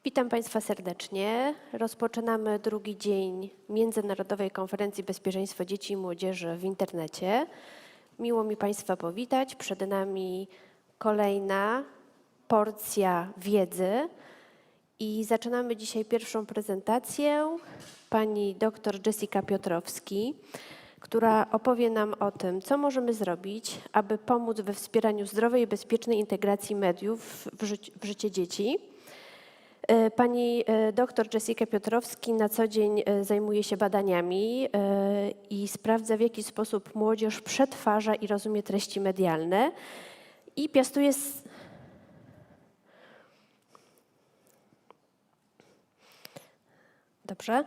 Witam Państwa serdecznie. Rozpoczynamy drugi dzień Międzynarodowej Konferencji Bezpieczeństwo Dzieci i Młodzieży w Internecie. Miło mi Państwa powitać. Przed nami kolejna porcja wiedzy i zaczynamy dzisiaj pierwszą prezentację pani dr Jessica Piotrowski, która opowie nam o tym, co możemy zrobić, aby pomóc we wspieraniu zdrowej i bezpiecznej integracji mediów w życie dzieci. Pani dr Jessica Piotrowski na co dzień zajmuje się badaniami i sprawdza, w jaki sposób młodzież przetwarza i rozumie treści medialne i piastuje... Dobrze.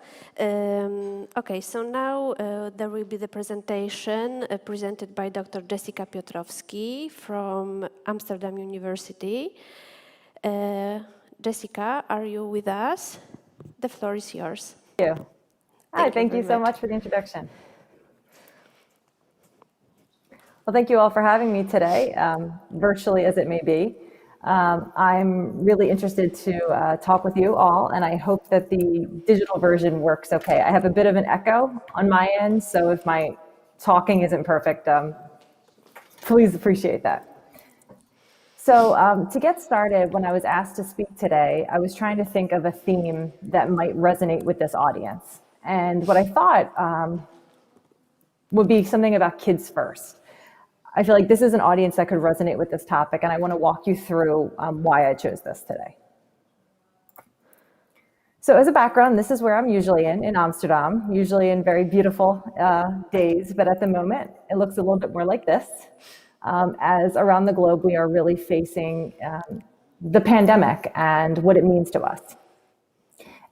Okay, so now there will be the presentation presented by Dr. Jessica Piotrowski from Amsterdam University. Jessica, are you with us? The floor is yours. Thank you. Hi, thank you so much for the introduction. Well, thank you all for having me today, virtually as it may be. I'm really interested to talk with you all, and I hope that the digital version works okay. I have a bit of an echo on my end, so if my talking isn't perfect, please appreciate that. So to get started, when I was asked to speak today, I was trying to think of a theme that might resonate with this audience. And what I thought would be something about kids first. I feel like this is an audience that could resonate with this topic, and I want to walk you through why I chose this today. So as a background, this is where I'm usually in Amsterdam, usually in very beautiful days, but at the moment, it looks a little bit more like this. As around the globe, we are really facing the pandemic and what it means to us.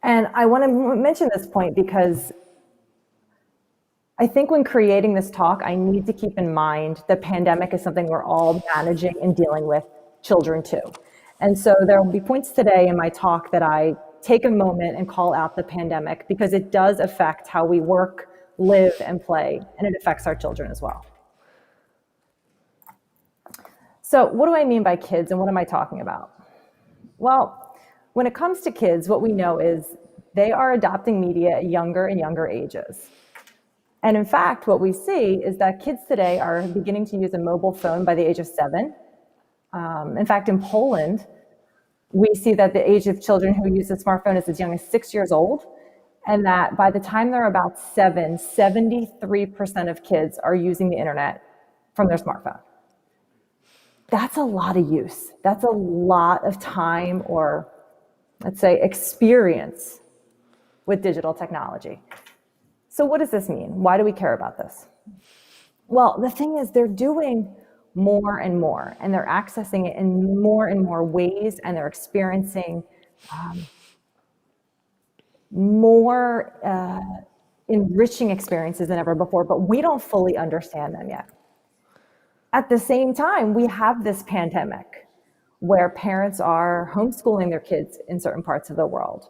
And I want to mention this point because I think when creating this talk, I need to keep in mind the pandemic is something we're all managing and dealing with, children too. And so there will be points today in my talk that I take a moment and call out the pandemic because it does affect how we work, live, and play, and it affects our children as well. So what do I mean by kids and what am I talking about? Well, when it comes to kids, what we know is they are adopting media at younger and younger ages. And in fact, what we see is that kids today are beginning to use a mobile phone by the age of 7. In fact, in Poland, we see that the age of children who use a smartphone is as young as 6 years old, and that by the time they're about 7, 73% of kids are using the internet from their smartphone. That's a lot of use. That's a lot of time or, let's say, experience with digital technology. So what does this mean? Why do we care about this? Well, the thing is they're doing more and more, and they're accessing it in more and more ways, and they're experiencing more enriching experiences than ever before, but we don't fully understand them yet. At the same time, we have this pandemic where parents are homeschooling their kids in certain parts of the world,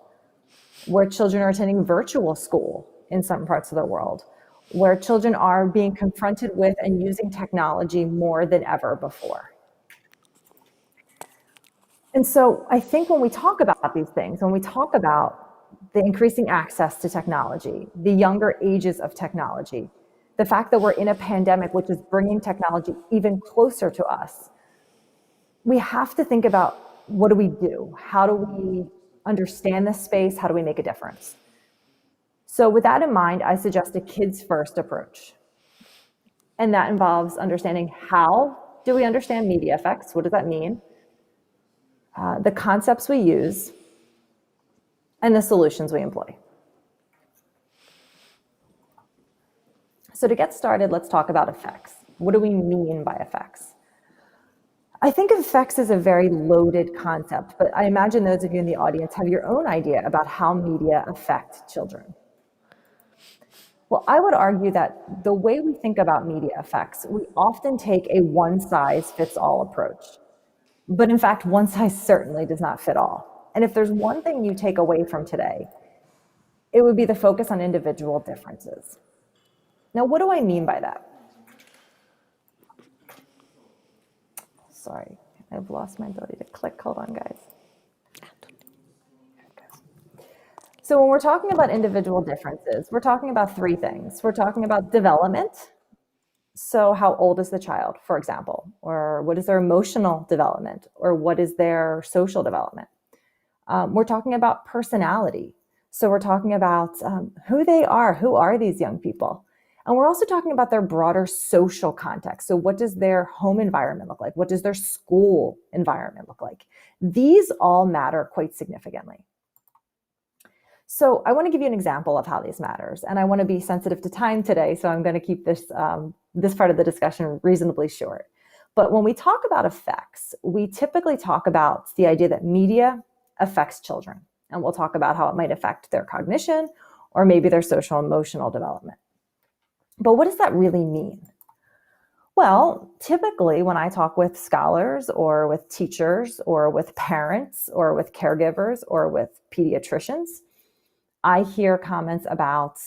where children are attending virtual school in some parts of the world, where children are being confronted with and using technology more than ever before. And so I think when we talk about these things, when we talk about the increasing access to technology, the younger ages of technology, the fact that we're in a pandemic, which is bringing technology even closer to us, we have to think about what do we do? How do we understand this space? How do we make a difference? So with that in mind, I suggest a kids first approach. And that involves understanding how do we understand media effects? What does that mean? The concepts we use and the solutions we employ. So to get started, let's talk about effects. What do we mean by effects? I think effects is a very loaded concept, but I imagine those of you in the audience have your own idea about how media affect children. Well, I would argue that the way we think about media effects, we often take a one-size-fits-all approach. But in fact, one size certainly does not fit all. And if there's one thing you take away from today, it would be the focus on individual differences. Now, what do I mean by that? Sorry, I've lost my ability to click. Hold on, guys. So when we're talking about individual differences, we're talking about three things. We're talking about development. So how old is the child, for example, or what is their emotional development, or what is their social development? We're talking about personality. So we're talking about who they are, who are these young people? And we're also talking about their broader social context. So what does their home environment look like? What does their school environment look like? These all matter quite significantly. So I want to give you an example of how this matters, and I want to be sensitive to time today, so I'm going to keep this part of the discussion reasonably short. But when we talk about effects, we typically talk about the idea that media affects children, and we'll talk about how it might affect their cognition or maybe their social emotional development. But what does that really mean? Well, typically when I talk with scholars or with teachers or with parents or with caregivers or with pediatricians, I hear comments about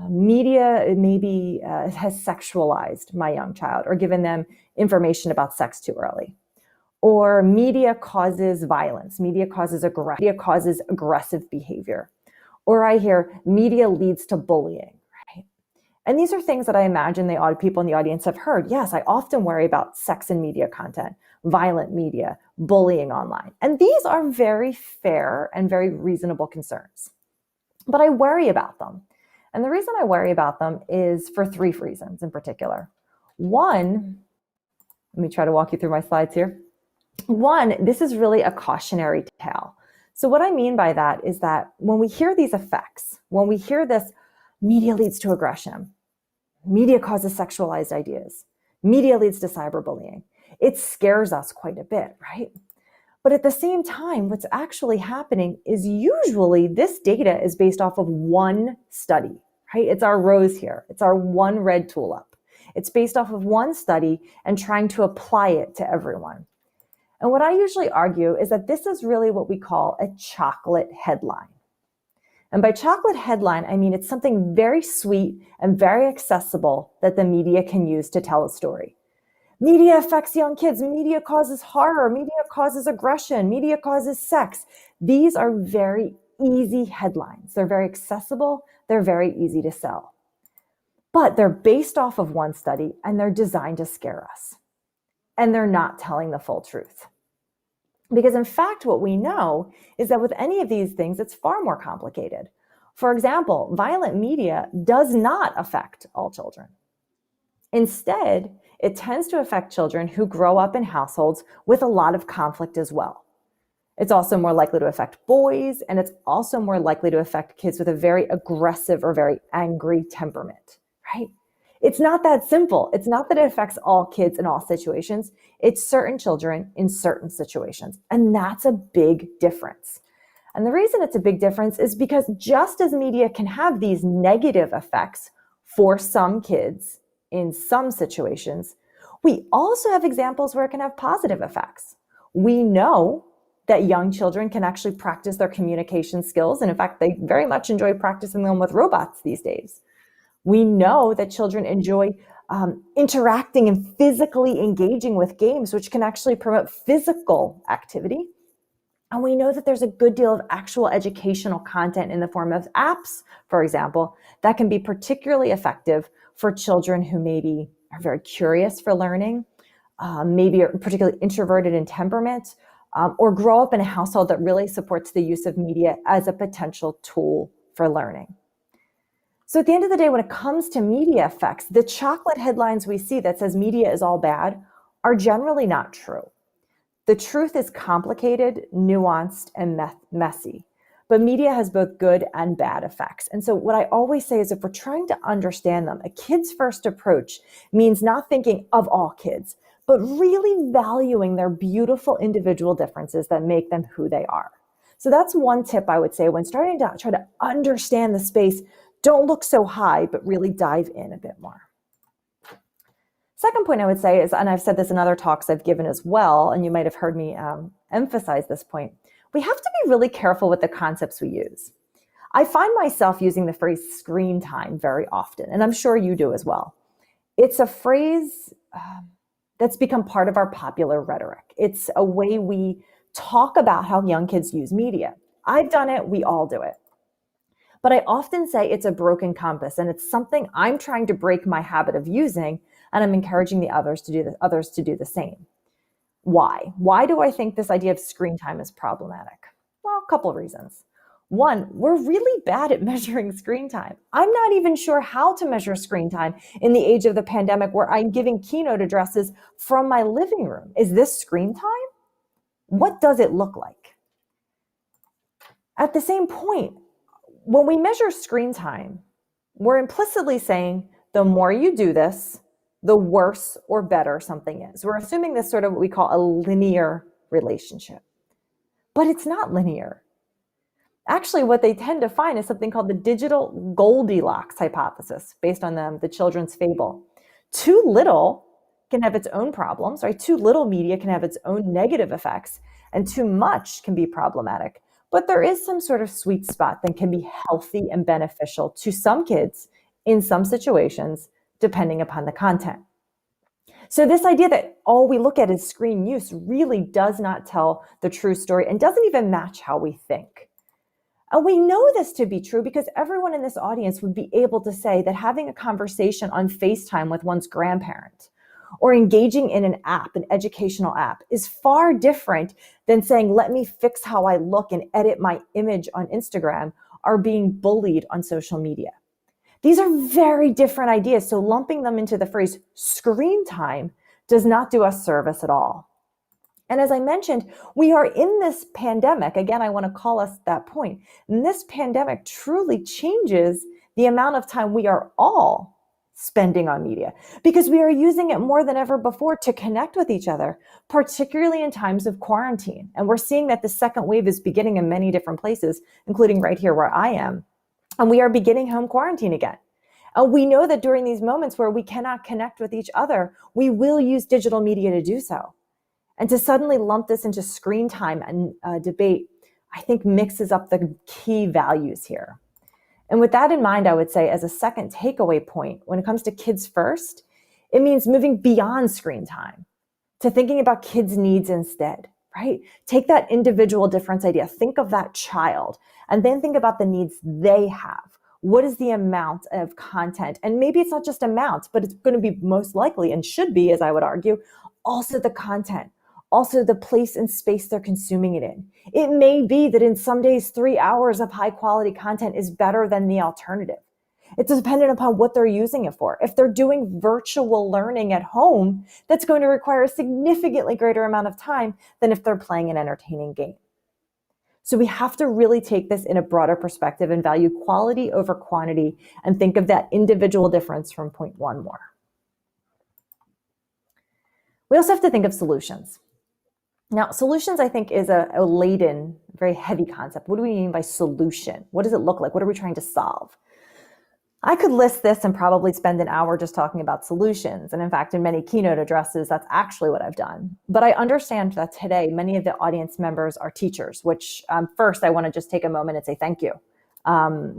media maybe has sexualized my young child or given them information about sex too early. Or media causes violence, media causes aggressive behavior. Or I hear media leads to bullying, right? And these are things that I imagine the people in the audience have heard. Yes, I often worry about sex and media content, violent media, bullying online. And these are very fair and very reasonable concerns. But I worry about them. And the reason I worry about them is for three reasons in particular. One, let me try to walk you through my slides here. One, this is really a cautionary tale. So what I mean by that is that when we hear these effects, when we hear this, media leads to aggression, media causes sexualized ideas, media leads to cyberbullying, it scares us quite a bit, right? But at the same time, what's actually happening is usually this data is based off of one study, right? It's our rose here. It's our one red tulip. It's based off of one study and trying to apply it to everyone. And what I usually argue is that this is really what we call a chocolate headline. And by chocolate headline, I mean it's something very sweet and very accessible that the media can use to tell a story. Media affects young kids. Media causes horror. Media causes aggression. Media causes sex. These are very easy headlines. They're very accessible. They're very easy to sell. But they're based off of one study and they're designed to scare us. And they're not telling the full truth. Because in fact, what we know is that with any of these things, it's far more complicated. For example, violent media does not affect all children. Instead, it tends to affect children who grow up in households with a lot of conflict as well. It's also more likely to affect boys, and it's also more likely to affect kids with a very aggressive or very angry temperament, right? It's not that simple. It's not that it affects all kids in all situations. It's certain children in certain situations, and that's a big difference. And the reason it's a big difference is because just as media can have these negative effects for some kids, in some situations, we also have examples where it can have positive effects. We know that young children can actually practice their communication skills. And in fact, they very much enjoy practicing them with robots these days. We know that children enjoy interacting and physically engaging with games, which can actually promote physical activity. And we know that there's a good deal of actual educational content in the form of apps, for example, that can be particularly effective for children who maybe are very curious for learning, maybe are particularly introverted in temperament, or grow up in a household that really supports the use of media as a potential tool for learning. So at the end of the day, when it comes to media effects, the chocolate headlines we see that says media is all bad are generally not true. The truth is complicated, nuanced, and messy. But media has both good and bad effects. And so what I always say is if we're trying to understand them, a kids first approach means not thinking of all kids, but really valuing their beautiful individual differences that make them who they are. So that's one tip I would say when starting to try to understand the space. Don't look so high, but really dive in a bit more. Second point I would say is, and I've said this in other talks I've given as well, and you might have heard me emphasize this point, we have to be really careful with the concepts we use. I find myself using the phrase screen time very often, and I'm sure you do as well. It's a phrase that's become part of our popular rhetoric. It's a way we talk about how young kids use media. I've done it, we all do it. But I often say it's a broken compass, and it's something I'm trying to break my habit of using, and I'm encouraging the others to do the same. Why? Why do I think this idea of screen time is problematic? Well, a couple of reasons. One, we're really bad at measuring screen time. I'm not even sure how to measure screen time in the age of the pandemic where I'm giving keynote addresses from my living room. Is this screen time? What does it look like? At the same point, when we measure screen time, we're implicitly saying the more you do this, the worse or better something is. We're assuming this sort of what we call a linear relationship. But it's not linear. Actually, what they tend to find is something called the digital Goldilocks hypothesis, based on the children's fable. Too little can have its own problems, right? Too little media can have its own negative effects, and too much can be problematic. But there is some sort of sweet spot that can be healthy and beneficial to some kids in some situations, depending upon the content. So this idea that all we look at is screen use really does not tell the true story and doesn't even match how we think. And we know this to be true because everyone in this audience would be able to say that having a conversation on FaceTime with one's grandparent or engaging in an app, an educational app, is far different than saying, let me fix how I look and edit my image on Instagram, or being bullied on social media. These are very different ideas, so lumping them into the phrase screen time does not do us service at all. And as I mentioned, we are in this pandemic. Again, I want to call us that point. And this pandemic truly changes the amount of time we are all spending on media because we are using it more than ever before to connect with each other, particularly in times of quarantine. And we're seeing that the second wave is beginning in many different places, including right here where I am. And we are beginning home quarantine again. And we know that during these moments where we cannot connect with each other, we will use digital media to do so. And to suddenly lump this into screen time and debate, I think mixes up the key values here. And with that in mind, I would say as a second takeaway point, when it comes to kids first, it means moving beyond screen time to thinking about kids' needs instead, right? Take that individual difference idea, think of that child, and then think about the needs they have. What is the amount of content? And maybe it's not just amount, but it's going to be most likely and should be, as I would argue, also the content. Also the place and space they're consuming it in. It may be that in some days, 3 hours of high quality content is better than the alternative. It's dependent upon what they're using it for. If they're doing virtual learning at home, that's going to require a significantly greater amount of time than if they're playing an entertaining game. So we have to really take this in a broader perspective and value quality over quantity and think of that individual difference from point one more. We also have to think of solutions. Now, solutions, I think, is a laden, very heavy concept. What do we mean by solution? What does it look like? What are we trying to solve? I could list this and probably spend an hour just talking about solutions. And in fact, in many keynote addresses, that's actually what I've done. But I understand that today, many of the audience members are teachers, which first, I want to just take a moment and say thank you.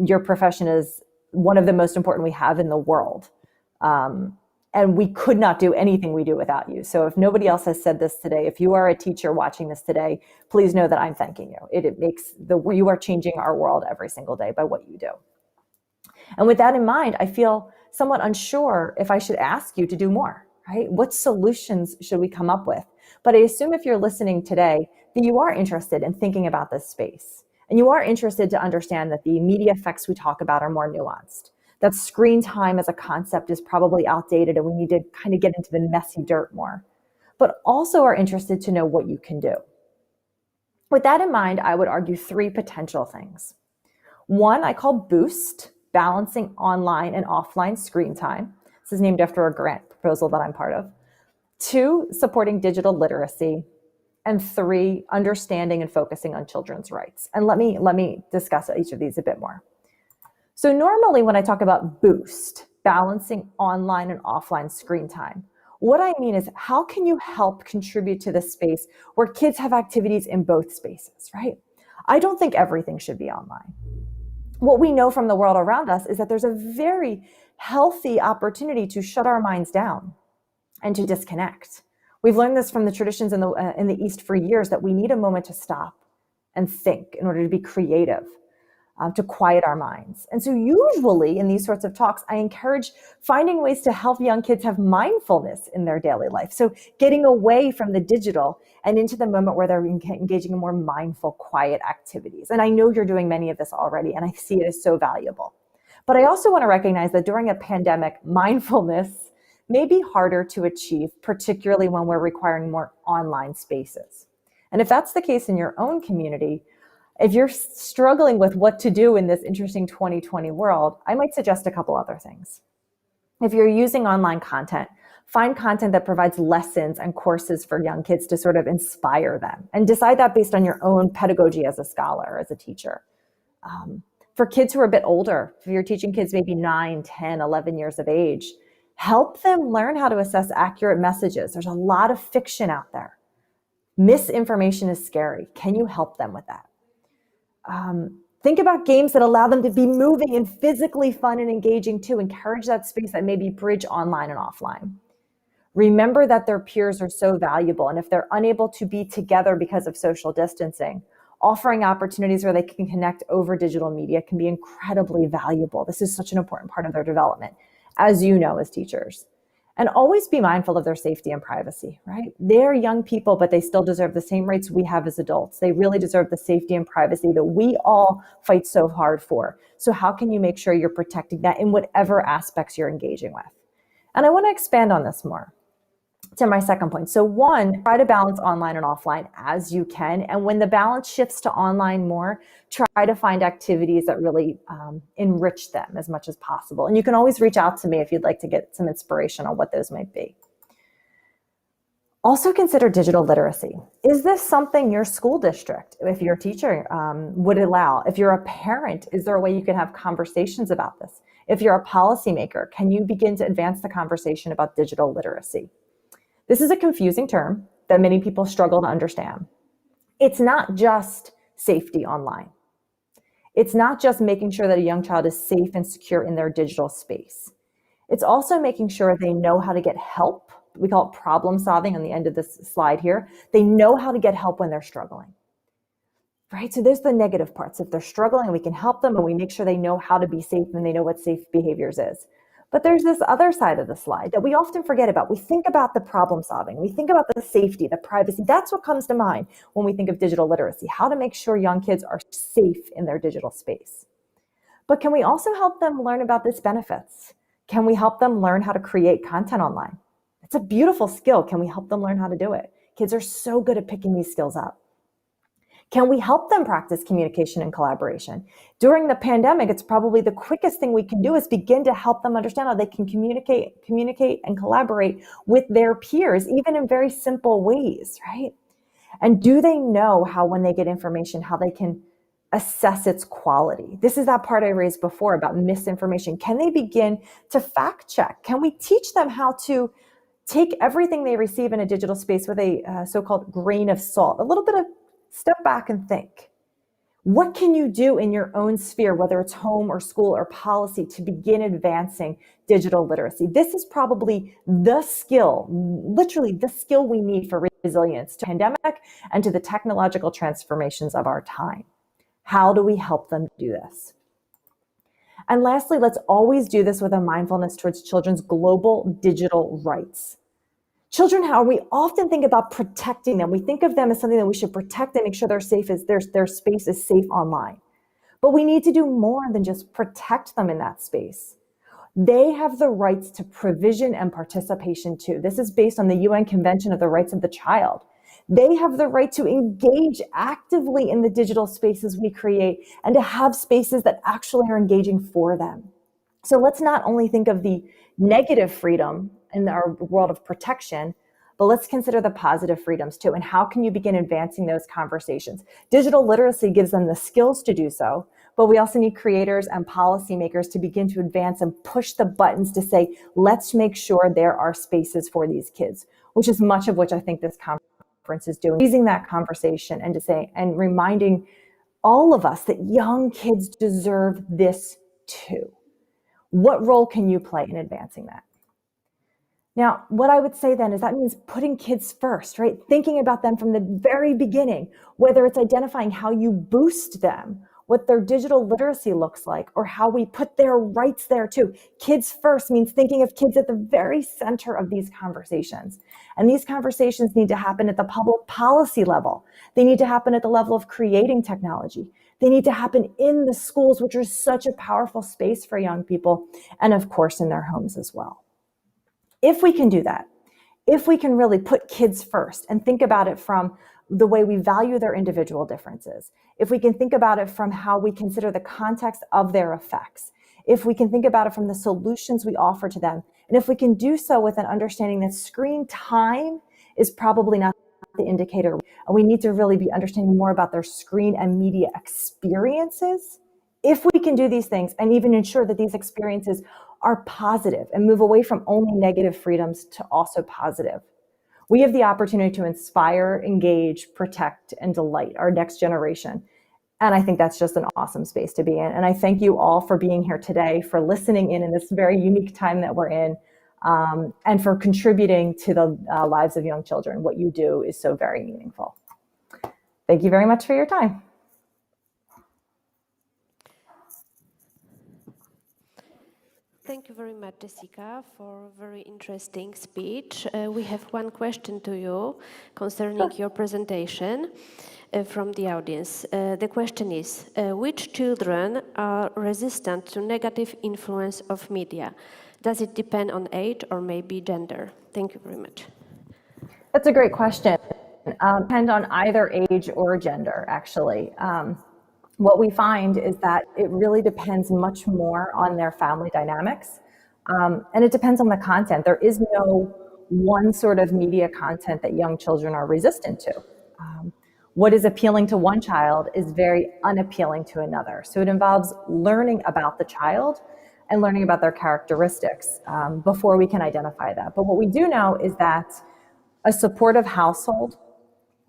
Your profession is one of the most important we have in the world. And we could not do anything we do without you. So if nobody else has said this today, if you are a teacher watching this today, please know that I'm thanking you. You are changing our world every single day by what you do. And with that in mind, I feel somewhat unsure if I should ask you to do more, right? What solutions should we come up with? But I assume if you're listening today that you are interested in thinking about this space and you are interested to understand that the media effects we talk about are more nuanced. That screen time as a concept is probably outdated and we need to kind of get into the messy dirt more, but also are interested to know what you can do. With that in mind, I would argue 3 potential things. 1, I call Boost, balancing online and offline screen time. This is named after a grant proposal that I'm part of. 2, supporting digital literacy. And 3, understanding and focusing on children's rights. And let me discuss each of these a bit more. So normally when I talk about Boost, balancing online and offline screen time, what I mean is how can you help contribute to the space where kids have activities in both spaces, right? I don't think everything should be online. What we know from the world around us is that there's a very healthy opportunity to shut our minds down and to disconnect. We've learned this from the traditions in the East for years that we need a moment to stop and think, in order to be creative, to quiet our minds. And so usually in these sorts of talks, I encourage finding ways to help young kids have mindfulness in their daily life. So getting away from the digital and into the moment where they're engaging in more mindful, quiet activities. And I know you're doing many of this already, and I see it as so valuable. But I also want to recognize that during a pandemic, mindfulness may be harder to achieve, particularly when we're requiring more online spaces. And if that's the case in your own community, if you're struggling with what to do in this interesting 2020 world, I might suggest a couple other things. If you're using online content, find content that provides lessons and courses for young kids to sort of inspire them, and decide that based on your own pedagogy as a scholar, as a teacher. For kids who are a bit older, if you're teaching kids maybe 9, 10, 11 years of age, help them learn how to assess accurate messages. There's a lot of fiction out there. Misinformation is scary. Can you help them with that? Think about games that allow them to be moving and physically fun and engaging too. Encourage that space that maybe bridge online and offline. Remember that their peers are so valuable, and if they're unable to be together because of social distancing, offering opportunities where they can connect over digital media can be incredibly valuable. This is such an important part of their development, as you know, as teachers. And always be mindful of their safety and privacy, right? They're young people, but they still deserve the same rights we have as adults. They really deserve the safety and privacy that we all fight so hard for. So how can you make sure you're protecting that in whatever aspects you're engaging with? And I want to expand on this more to my second point. So one, try to balance online and offline as you can. And when the balance shifts to online more, try to find activities that really enrich them as much as possible. And you can always reach out to me if you'd like to get some inspiration on what those might be. Also consider digital literacy. Is this something your school district, if your teacher would allow? If you're a parent, is there a way you can have conversations about this? If you're a policymaker, can you begin to advance the conversation about digital literacy? This is a confusing term that many people struggle to understand. It's not just safety online. It's not just making sure that a young child is safe and secure in their digital space. It's also making sure they know how to get help. We call it problem solving on the end of this slide here. They know how to get help when they're struggling, right? So there's the negative parts. If they're struggling, we can help them, and we make sure they know how to be safe and they know what safe behaviors is. But there's this other side of the slide that we often forget about. We think about the problem solving. We think about the safety, the privacy. That's what comes to mind when we think of digital literacy, how to make sure young kids are safe in their digital space. But can we also help them learn about its benefits? Can we help them learn how to create content online? It's a beautiful skill. Can we help them learn how to do it? Kids are so good at picking these skills up. Can we help them practice communication and collaboration? During the pandemic, it's probably the quickest thing we can do is begin to help them understand how they can communicate and collaborate with their peers, even in very simple ways, right? And do they know how, when they get information, how they can assess its quality? This is that part I raised before about misinformation. Can they begin to fact check? Can we teach them how to take everything they receive in a digital space with a so-called grain of salt, a little bit of step back and think. What can you do in your own sphere, whether it's home or school or policy, to begin advancing digital literacy? This is probably the skill, literally the skill we need for resilience to the pandemic and to the technological transformations of our time. How do we help them do this? And lastly, let's always do this with a mindfulness towards children's global digital rights. Children, how we often think about protecting them. We think of them as something that we should protect and make sure they're safe, as their space is safe online. But we need to do more than just protect them in that space. They have the rights to provision and participation too. This is based on the UN Convention of the Rights of the Child. They have the right to engage actively in the digital spaces we create and to have spaces that actually are engaging for them. So let's not only think of the negative freedom in our world of protection, but let's consider the positive freedoms too. And how can you begin advancing those conversations? Digital literacy gives them the skills to do so, but we also need creators and policymakers to begin to advance and push the buttons to say, let's make sure there are spaces for these kids, which is much of which I think this conference is doing, raising that conversation and to say, and reminding all of us that young kids deserve this too. What role can you play in advancing that? Now, what I would say then is that means putting kids first, right? Thinking about them from the very beginning, whether it's identifying how you boost them, what their digital literacy looks like, or how we put their rights there too. Kids first means thinking of kids at the very center of these conversations. And these conversations need to happen at the public policy level. They need to happen at the level of creating technology. They need to happen in the schools, which are such a powerful space for young people, and of course in their homes as well. If we can do that, if we can really put kids first and think about it from the way we value their individual differences, if we can think about it from how we consider the context of their effects, if we can think about it from the solutions we offer to them, and if we can do so with an understanding that screen time is probably not the indicator, and we need to really be understanding more about their screen and media experiences. If we can do these things and even ensure that these experiences are positive and move away from only negative freedoms to also positive, we have the opportunity to inspire, engage, protect, and delight our next generation. And I think that's just an awesome space to be in. And I thank you all for being here today, for listening in this very unique time that we're in, and for contributing to the lives of young children. What you do is so very meaningful. Thank you very much for your time. Thank you very much, Jessica, for a very interesting speech. We have one question to you concerning your presentation from the audience. The question is, which children are resistant to negative influence of media? Does it depend on age or maybe gender? Thank you very much. That's a great question. Depend on either age or gender, actually. What we find is that it really depends much more on their family dynamics, and it depends on the content. There is no one sort of media content that young children are resistant to. What is appealing to one child is very unappealing to another. So it involves learning about the child and learning about their characteristics before we can identify that. But what we do know is that a supportive household,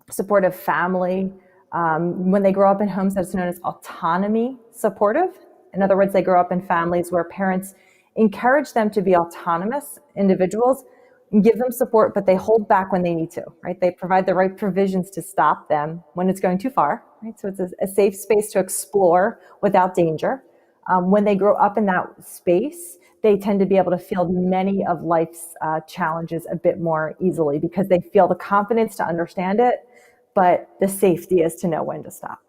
supportive family, when they grow up in homes that's known as autonomy supportive. In other words, they grow up in families where parents encourage them to be autonomous individuals and give them support, but they hold back when they need to, right? They provide the right provisions to stop them when it's going too far, right? So it's a safe space to explore without danger. When they grow up in that space, they tend to be able to field many of life's challenges a bit more easily because they feel the confidence to understand it, but the safety is to know when to stop.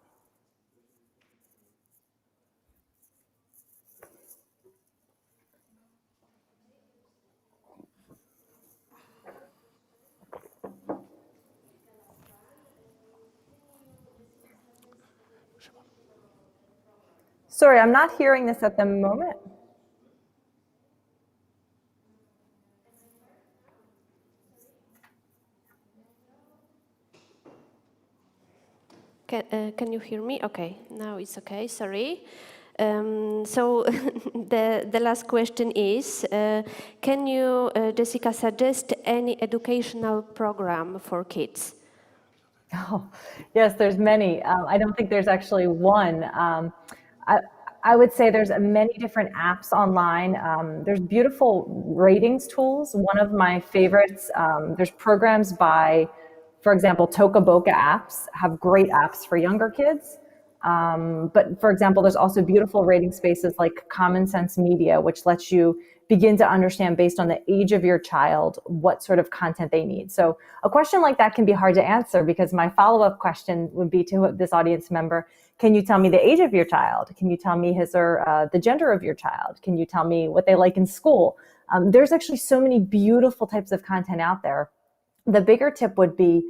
Sorry, I'm not hearing this at the moment. Can you hear me? Okay, now it's okay, sorry. So the last question is, can you, Jessica, suggest any educational program for kids? Oh, yes, there's many. I don't think there's actually one. I would say there's many different apps online. There's beautiful ratings tools. One of my favorites, there's programs by, for example, Toca Boca apps have great apps for younger kids. But for example, there's also beautiful rating spaces like Common Sense Media, which lets you begin to understand based on the age of your child what sort of content they need. So a question like that can be hard to answer because my follow-up question would be to this audience member, can you tell me the age of your child? Can you tell me his or the gender of your child? Can you tell me what they like in school? There's actually so many beautiful types of content out there. The bigger tip would be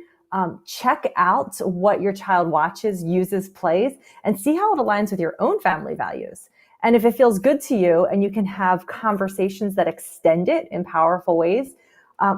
check out what your child watches, uses, plays, and see how it aligns with your own family values. And if it feels good to you and you can have conversations that extend it in powerful ways,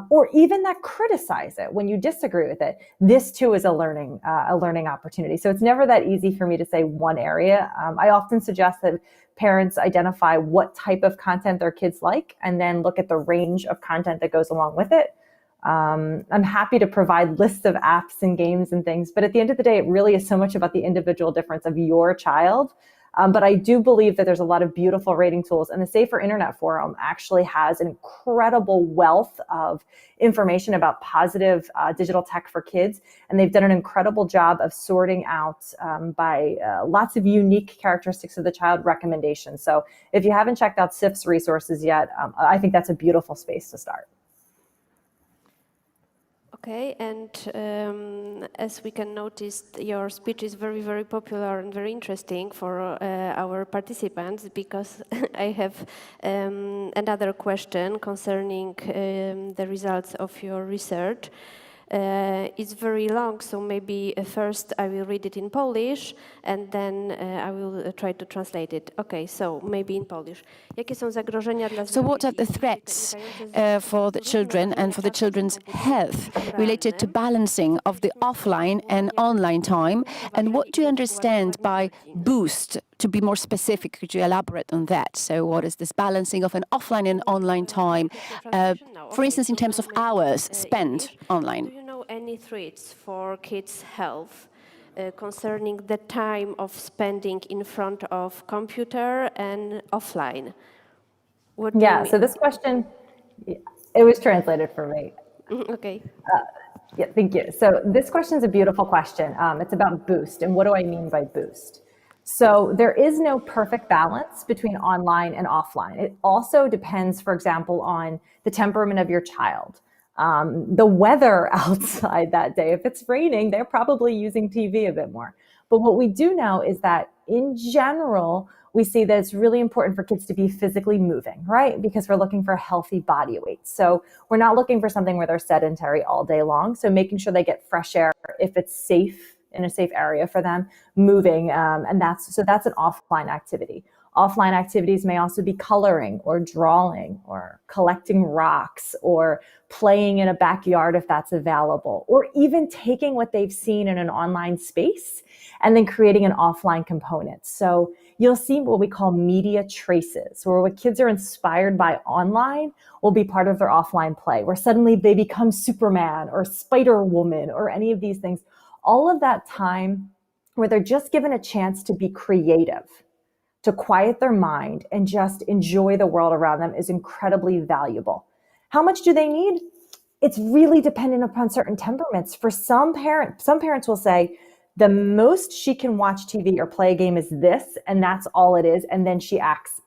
or even that criticize it when you disagree with it, this too is a learning opportunity. So it's never that easy for me to say one area. I often suggest that parents identify what type of content their kids like and then look at the range of content that goes along with it. I'm happy to provide lists of apps and games and things, but at the end of the day, it really is so much about the individual difference of your child But I do believe that there's a lot of beautiful rating tools, and the Safer Internet Forum actually has an incredible wealth of information about positive digital tech for kids, and they've done an incredible job of sorting out by lots of unique characteristics of the child recommendations. So if you haven't checked out SIF's resources yet, I think that's a beautiful space to start. Okay, and as we can notice, your speech is very, very popular and very interesting for our participants, because I have another question concerning the results of your research. It's very long, so maybe first I will read it in Polish and then I will try to translate it. Okay, so maybe in Polish. Jakie są zagrożenia dla So what are the threats for the children and for the children's health related to balancing of the offline and online time? And what do you understand by boost? To be more specific, could you elaborate on that? So what is this balancing of an offline and online time, for instance, in terms of hours spent online? Do you know any threats for kids' health concerning the time of spending in front of computer and offline? What do Yeah, you so this question, it was translated for me. Okay. Yeah, thank you. So this question is a beautiful question. It's about boost, and what do I mean by boost? So there is no perfect balance between online and offline. It also depends, for example, on the temperament of your child. The weather outside that day. If it's raining, they're probably using TV a bit more. But what we do know is that in general, we see that it's really important for kids to be physically moving, right? Because we're looking for a healthy body weight. So we're not looking for something where they're sedentary all day long. So making sure they get fresh air, if it's safe, in a safe area for them, moving, and that's an offline activity. Offline activities may also be coloring or drawing or collecting rocks or playing in a backyard if that's available, or even taking what they've seen in an online space and then creating an offline component. So you'll see what we call media traces, where what kids are inspired by online will be part of their offline play, where suddenly they become Superman or Spider-Woman or any of these things. All of that time where they're just given a chance to be creative, to quiet their mind and just enjoy the world around them is incredibly valuable. How much do they need? It's really dependent upon certain temperaments. For some parents will say, the most she can watch TV or play a game is this, and that's all it is, and then she acts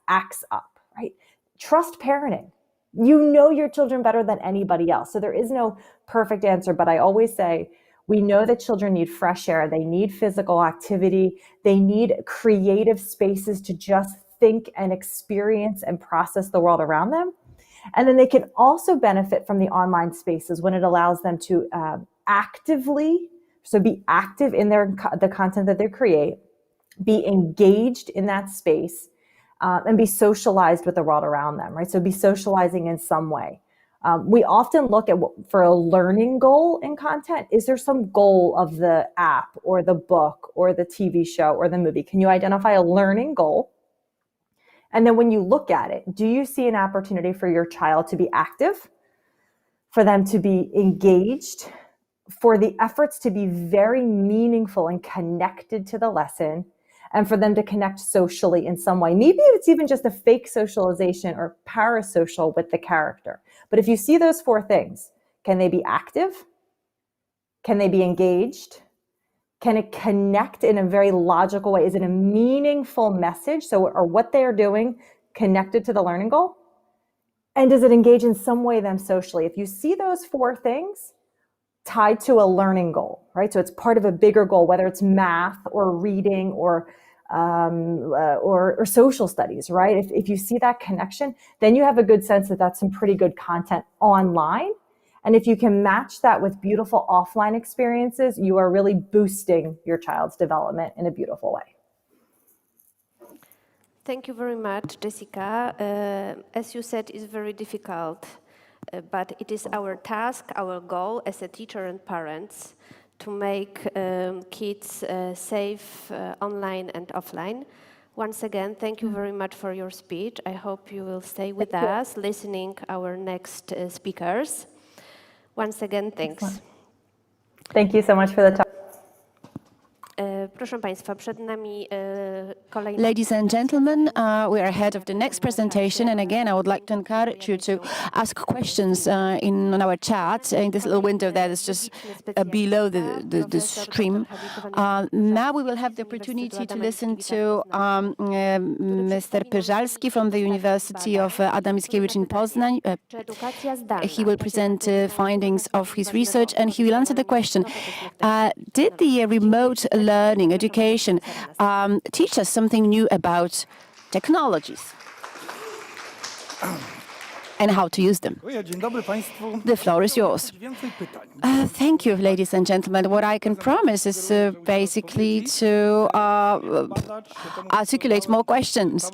up, right? Trust parenting. You know your children better than anybody else. So there is no perfect answer, but I always say, we know that children need fresh air, they need physical activity, they need creative spaces to just think and experience and process the world around them. And then they can also benefit from the online spaces when it allows them to be active in the content that they create, be engaged in that space, and be socialized with the world around them, right? So be socializing in some way. We often look at for a learning goal in content. Is there some goal of the app or the book or the TV show or the movie? Can you identify a learning goal? And then when you look at it, do you see an opportunity for your child to be active, for them to be engaged, for the efforts to be very meaningful and connected to the lesson, and for them to connect socially in some way? Maybe it's even just a fake socialization or parasocial with the character. But if you see those four things, can they be active? Can they be engaged? Can it connect in a very logical way? Is it a meaningful message? So are what they are doing connected to the learning goal? And does it engage in some way them socially? If you see those four things tied to a learning goal, right? So it's part of a bigger goal, whether it's math or reading or social studies, right? If you see that connection, then you have a good sense that that's some pretty good content online. And if you can match that with beautiful offline experiences, you are really boosting your child's development in a beautiful way. Thank you very much, Jessica. As you said, it's very difficult, but it is our task, our goal as a teacher and parents to make kids safe online and offline. Once again, thank you very much for your speech. I hope you will stay with us, listening our next speakers. Once again, thanks. Excellent. Thank you so much for the talk. Proszę Państwa, przed nami kolejna... Ladies and gentlemen, we are ahead of the next presentation, and again, I would like to encourage you to ask questions in our chat, in this little window that is just below the stream. Now we will have the opportunity to listen to Mr. Pyżalski from the University of Adam Mickiewicz in Poznań. Czy edukacja zdalna... He will present findings of his research, and he will answer the question, did the remote learning education teach us something new about technologies and how to use them? Dzień dobry Państwu. The floor is yours. Więcej pytań. Thank you, ladies and gentlemen. What I can promise is basically to articulate more questions.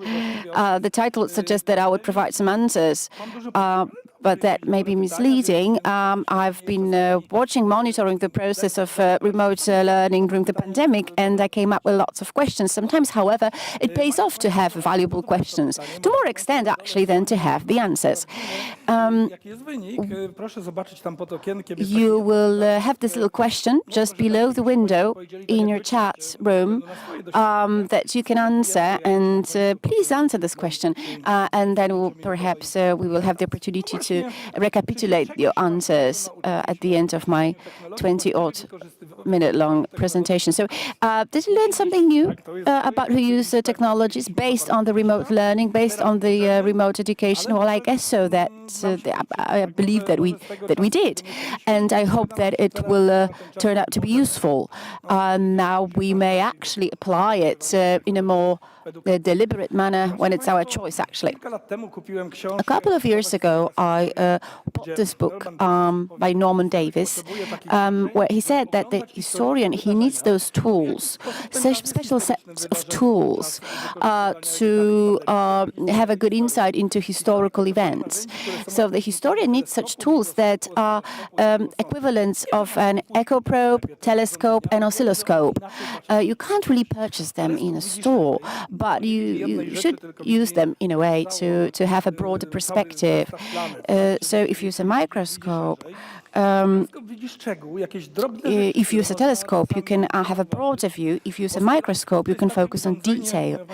The title suggests that I would provide some answers, but that may be misleading. I've been monitoring the process of remote learning during the pandemic, and I came up with lots of questions. Sometimes, however, it pays off to have valuable questions, to more extent, actually, than to have the answers. Jaki jest wynik? Proszę zobaczyć tam pod okienkiem. You will have this little question just below the window in your chat room that you can answer, and please answer this question, and then perhaps we will have the opportunity to recapitulate your answers at the end of my 20-odd minute-long presentation. So, did you learn something new about who use technologies based on the remote learning, based on the remote education? Well, I guess so. That I believe that we did, and I hope that it will turn out to be useful. Now we may actually apply it in a more deliberate manner when it's our choice, actually. A couple of years ago, I bought this book by Norman Davis, where he said that the historian, he needs those tools, special sets of tools to have a good insight into historical events. So the historian needs such tools that are equivalents of an echo probe, telescope, and oscilloscope. You can't really purchase them in a store, but you should use them in a way to have a broader perspective. So if you use a microscope, if you use a telescope, you can have a broader view. If you use a microscope, you can focus on detail.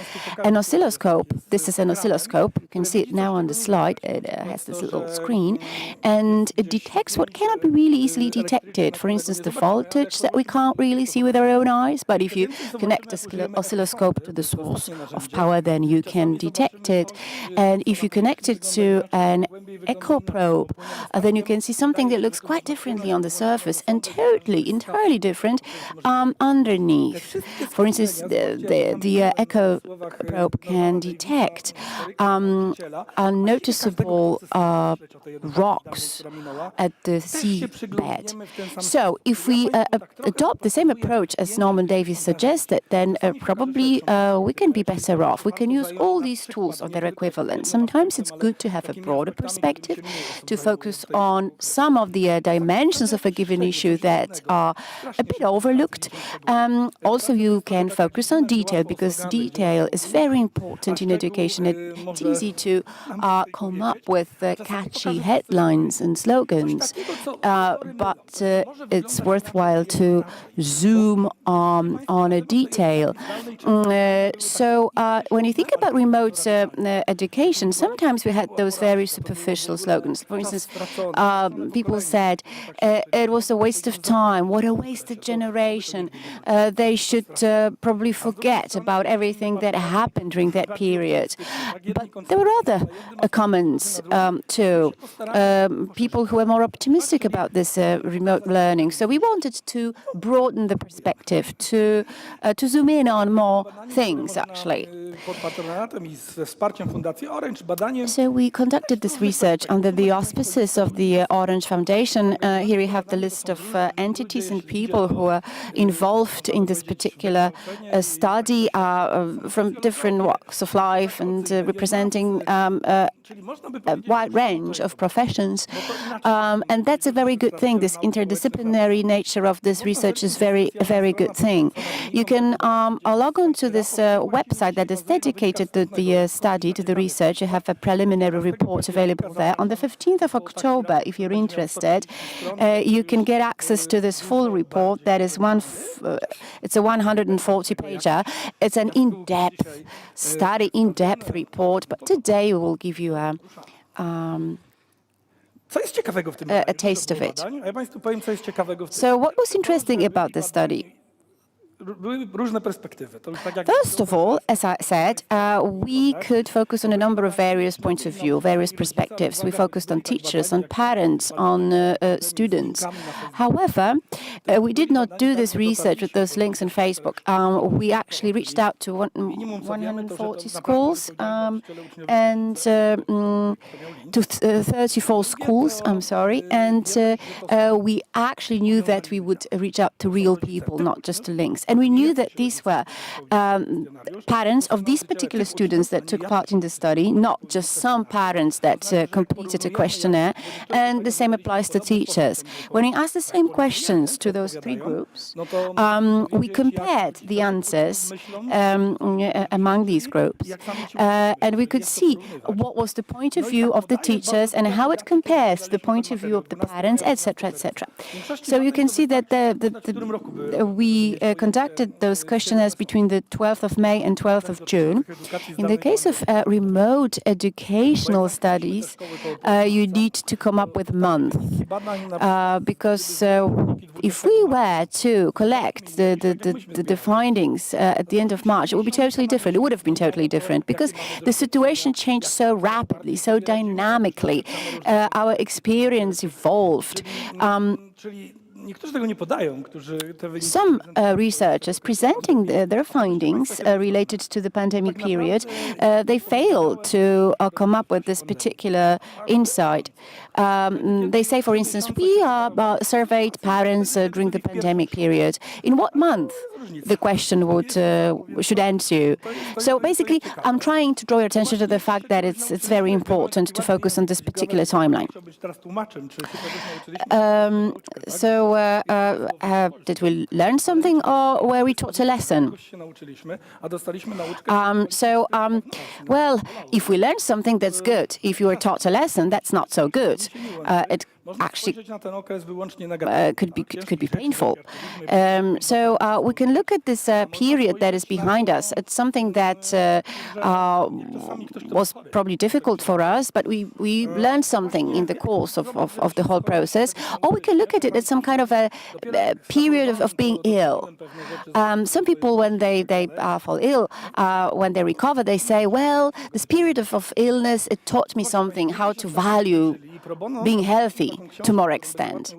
An oscilloscope, this is an oscilloscope, you can see it now on the slide, it has this little screen, and it detects what cannot be really easily detected. For instance, the voltage that we can't really see with our own eyes, but if you connect the oscilloscope to the source of power, then you can detect it. And if you connect it to an echo probe, then you can see something that looks quite differently on the surface and entirely different underneath. For instance, the echo probe can detect unnoticeable rocks at the seabed. So if we adopt the same approach as Norman Davies suggested, then probably we can be better off. We can use all these tools or their equivalent. Sometimes it's good to have a broader perspective, to focus on some of the dimensions of a given issue that are a bit overlooked. Also, you can focus on detail, because detail is very important in education. It's easy to come up with catchy headlines and slogans, but it's worthwhile to zoom on a detail. So when you think about remote education, sometimes we had those very superficial slogans. For instance, people said, it was a waste of time, what a wasted generation. They should probably forget about everything that happened during that period. But there were other comments too, people who were more optimistic about this remote learning. So we wanted to broaden the perspective, to zoom in on more things, actually. So we conducted this research under the auspices of the Orange Foundation. Here we have the list of entities and people who are involved in this particular study from different walks of life and representing a wide range of professions. And that's a very good thing. This interdisciplinary nature of this research is a very good thing. You can log on to this website that is dedicated to the study, to the research. You have a preliminary report available example there. On the 15th of October, if you're interested, you can get access to this full report. That is it's a 140-pager. It's an in-depth study, in-depth report. But today we will give you Co jest ciekawego w tym a taste of it. badaniu? A ja Państwu powiem, co jest ciekawego w tym. So what was interesting about the study? Były różne perspektywy. To już tak jak First of all, as I said, we could focus on a number of various points of view, various perspectives. We focused on teachers, on parents, on students. However, we did not do this research with those links on Facebook. We actually reached out to 140 schools and to 34 schools, I'm sorry, and we actually knew that we would reach out to real people, not just to links. And we knew that these were parents of these particular students that took part in the study, not just some parents that completed a questionnaire, and the same applies to teachers. When we asked the same questions to those three groups, we compared the answers among these groups, and we could see what was the point of view of the teachers and how it compares to the point of view of the parents, etc., etc. So you can see that we conducted those questionnaires between the 12th of May and 12th of June. In the case of remote educational studies, you need to come up with a month, because if we were to collect the findings at the end of March, it would be totally different. It would have been totally different because the situation changed so rapidly, so dynamically. Our experience evolved. Czyli niektórzy tego nie podają, którzy te wyniki... Some researchers presenting their findings related to the pandemic period, they failed to come up with this particular insight. They say, for instance, we surveyed parents during the pandemic period. In what month? The question should end you. So basically, I'm trying to draw your attention to the fact that it's very important to focus on this particular timeline. Did we learn something, or were we taught a lesson? Well, if we learned something, that's good. If you were taught a lesson, that's not so good. It actually could be painful. So we can look at this period that is behind us. It's something that was probably difficult for us, but we learned something in the course of the whole process. Or we can look at it as some kind of a period of being ill. Some people, when they fall ill, when they recover, they say, well, this period of illness, it taught me something, how to value being healthy to more extent.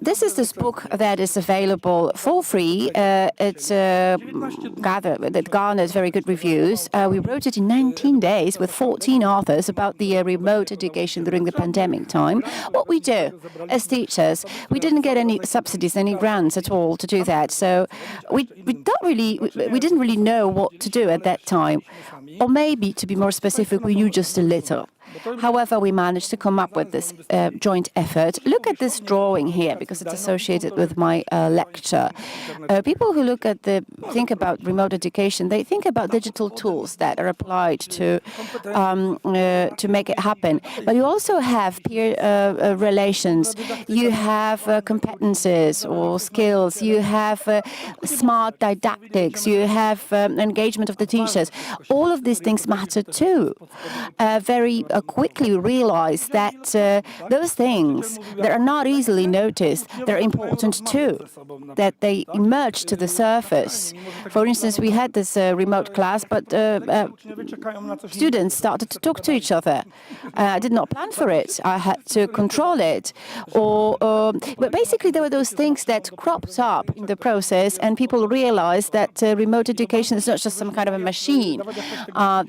This is this book that is available for free. It garnered very good reviews. We wrote it in 19 days with 14 authors about the remote education during the pandemic time. What we do as teachers, we didn't get any subsidies, any grants at all to do that. So we didn't really know what to do at that time. Or maybe, to be more specific, we knew just a little. However, we managed to come up with this joint effort. Look at this drawing here, because it's associated with my lecture. People who think about remote education, they think about digital tools that are applied to make it happen. But you also have peer relations. You have competences or skills. You have smart didactics. You have engagement of the teachers. All of these things matter too. Very quickly realize that those things that are not easily noticed, they're important too, that they emerge to the surface. For instance, we had this remote class, but students started to talk to each other. I did not plan for it. I had to control it. But basically, there were those things that cropped up in the process, and people realized that remote education is not just some kind of a machine,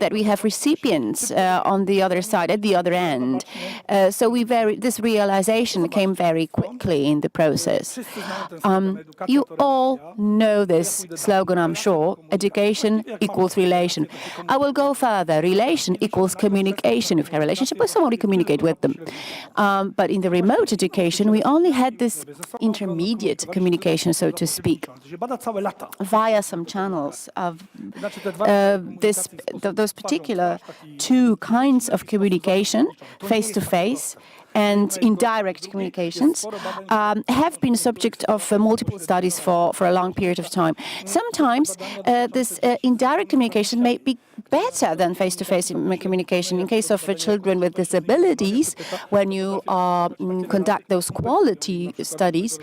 that we have recipients on the other side, at the other end. So this realization came very quickly in the process. You all know this slogan, I'm sure: education equals relation. I will go further. Relation equals communication. If you have a relationship with someone, we communicate with them. But in the remote education, we only had this intermediate communication, so to speak, via some channels of those particular two kinds of communication communication, face-to-face, and indirect communications have been subject of multiple studies for a long period of time. Sometimes this indirect communication may be better than face-to-face communication. In case of children with disabilities, when you conduct those quality studies,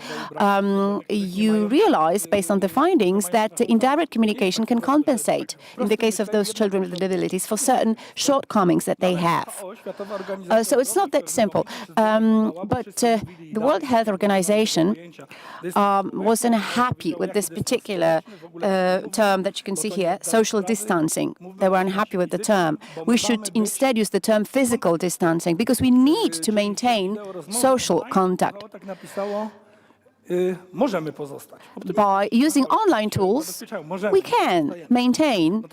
you realize, based on the findings, that indirect communication can compensate, in the case of those children with disabilities, for certain shortcomings that they have. So it's not that simple. But the World Health Organization wasn't happy with this particular term that you can see here, social distancing. They were unhappy with the term. We should instead use the term physical distancing, because we need to maintain social contact. By using online tools, we can maintain,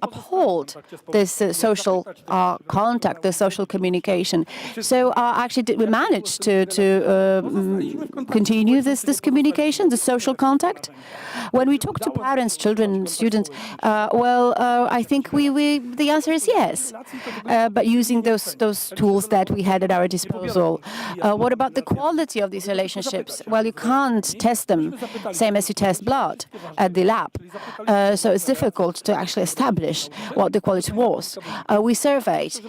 uphold this social contact, the social communication. So actually, we managed to continue this communication, the social contact. When we talk to parents, children, students, I think the answer is yes. But using those tools that we had at our disposal. What about the quality of these relationships? Well, you can't test them same as you test blood at the lab. So it's difficult to actually establish what the quality was. We surveyed